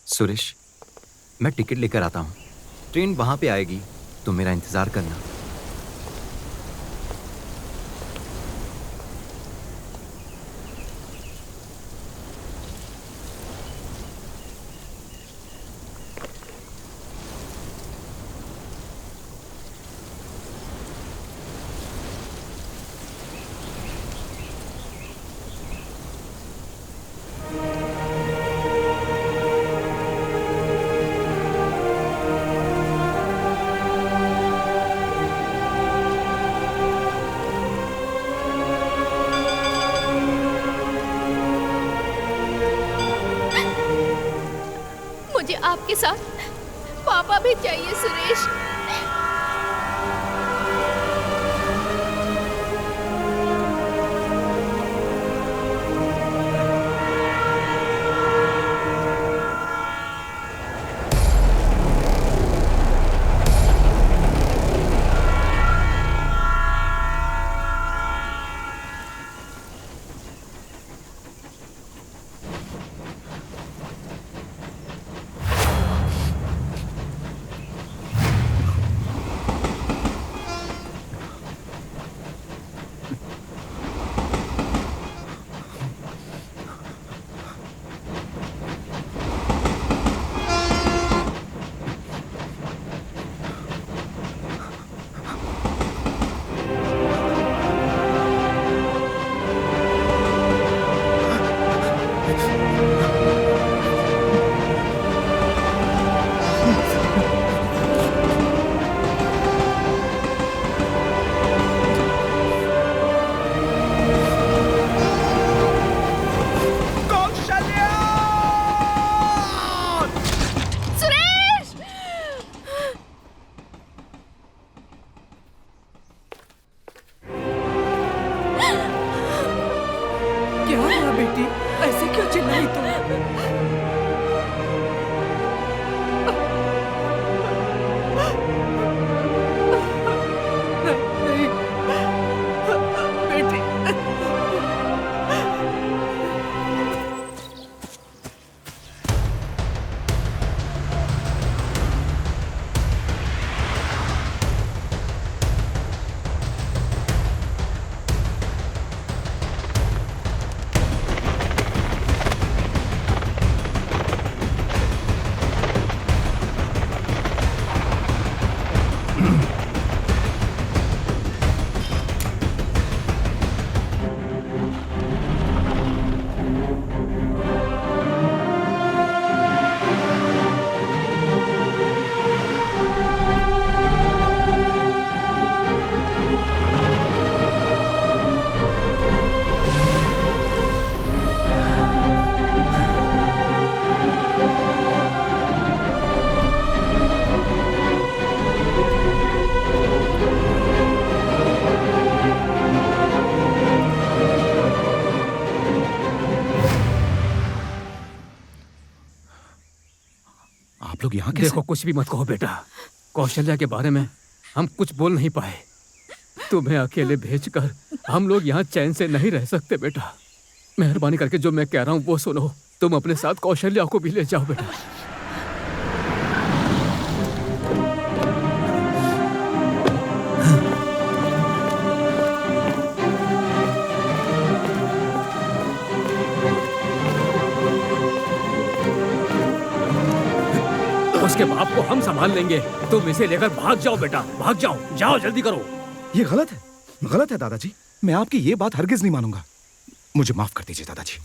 सुरेश, मैं टिकट लेकर आता हूँ। ट्रेन वहां पे आएगी, तो मेरा इंतजार करना। मुझे आपके साथ पापा भी चाहिए सुरेश। क्या हुआ बेटी, ऐसे क्यों चिल्लाई तुम? नहीं, बेटी। आप लोग यहाँ कैसे? देखो कुछ भी मत कहो बेटा, कौशल्या के बारे में हम कुछ बोल नहीं पाए। तुम्हें अकेले भेजकर हम लोग यहाँ चैन से नहीं रह सकते बेटा। मेहरबानी करके जो मैं कह रहा हूँ वो सुनो। तुम अपने साथ कौशल्या को भी ले जाओ बेटा। वो हम संभाल लेंगे। तुम इसे लेकर भाग जाओ बेटा, भाग जाओ, जाओ जल्दी करो। ये गलत है दादाजी। मैं आपकी ये बात हरगिज नहीं मानूंगा। मुझे माफ कर दीजिए दादाजी।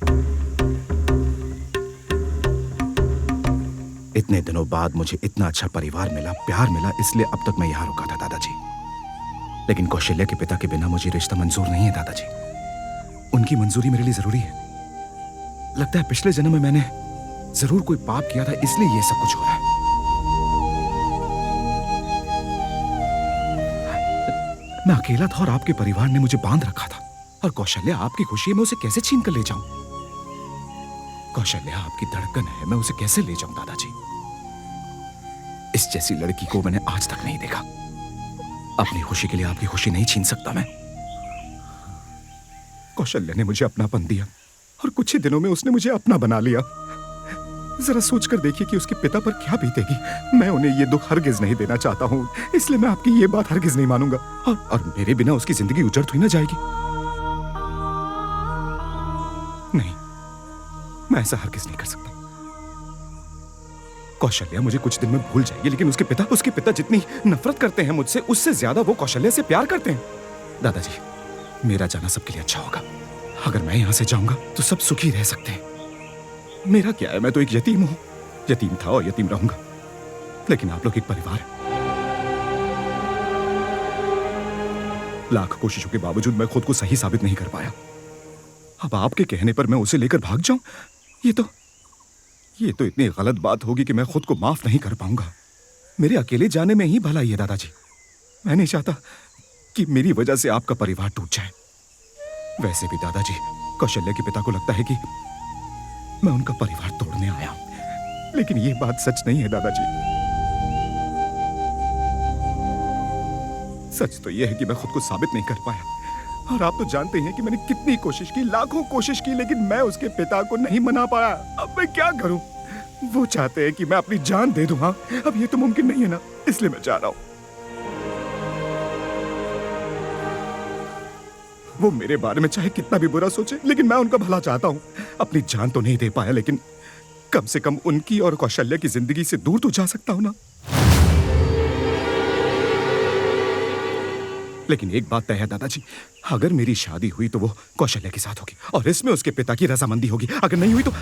इतने दिनों बाद मुझे इतना अच्छा परिवार मिला, प्यार मिला, इसलिए अब तक मैं यहाँ रुका था दादाजी। लेकिन कौशल्या के पिता के बिना मुझे रिश्ता मंजूर नहीं है दादाजी। उनकी मंजूरी मेरे लिए जरूरी है। लगता है पिछले जन्म में मैंने जरूर कोई पाप किया था, इसलिए ये सब कुछ हो रहा है। मैं अकेला था और आपके परिवार ने मुझे बांध रखा था। और कौशल्या आपकी खुशी में उसे कैसे छीन कर ले जाऊं? कौशल्या आपकी धड़कन है, मैं उसे कैसे ले जाऊं दादाजी? इस जैसी लड़की को मैंने आज तक नहीं देखा। अपनी खुशी के लिए आपकी खुशी नहीं छीन सकता मैं। कौशल्या ने मुझे अपनापन दिया और कुछ ही दिनों में उसने मुझे अपना बना लिया। जरा सोचकर देखिए कि उसके पिता पर क्या बीतेगी। मैं उन्हें ये दुख हरगिज नहीं देना चाहता हूँ, इसलिए मैं आपकी ये बात हरगिज नहीं मानूंगा। और मेरे बिना उसकी जिंदगी उजड़ तो ही ना जाएगी। नहीं, मैं ऐसा हरगिज नहीं कर सकता। कौशल्या मुझे कुछ दिन में भूल जाएगी, लेकिन उसके पिता जितनी नफरत करते हैं मुझसे, उससे ज्यादा वो कौशल्या से प्यार करते हैं। दादाजी, मेरा जाना सबके लिए अच्छा होगा। अगर मैं यहां से जाऊंगा तो सब सुखी रह सकते हैं। मेरा क्या है, मैं तो एक यतीम हूं। यतीम था और यतीम रहूंगा। लेकिन आप लोग एक परिवार है। लाख कोशिशों के बावजूद मैं खुद को सही साबित नहीं कर पाया। अब आपके कहने पर मैं उसे लेकर भाग जाऊं, ये तो इतनी गलत बात होगी कि मैं खुद को माफ नहीं कर पाऊंगा। मेरे अकेले जाने में ही भलाई है दादाजी। मैं नहीं चाहता कि मेरी वजह से आपका परिवार टूट जाए। वैसे भी दादाजी, कौशल्या के पिता को लगता है कि मैं उनका परिवार तोड़ने आया हूं, लेकिन ये बात सच नहीं है दादाजी। सच तो यह है कि मैं खुद को साबित नहीं कर पाया। और आप तो जानते हैं कि मैंने कितनी कोशिश की, लाखों कोशिश की, लेकिन मैं उसके पिता को नहीं मना पाया। अब मैं क्या करूं? वो चाहते हैं कि मैं अपनी जान दे दूं। हाँ, अब ये तो मुमकिन नहीं है ना, इसलिए मैं जा रहा हूं। वो मेरे बारे में चाहे कितना भी बुरा सोचे, लेकिन मैं उनका भला चाहता हूं। अपनी जान तो नहीं दे पाया, लेकिन कम से कम उनकी और कौशल्या की जिंदगी से दूर तो जा सकता हूं ना। लेकिन एक बात तय है दादाजी, अगर मेरी शादी हुई तो वो कौशल्या के साथ होगी और इसमें उसके पिता की रजामंदी होगी। अगर नहीं हुई तो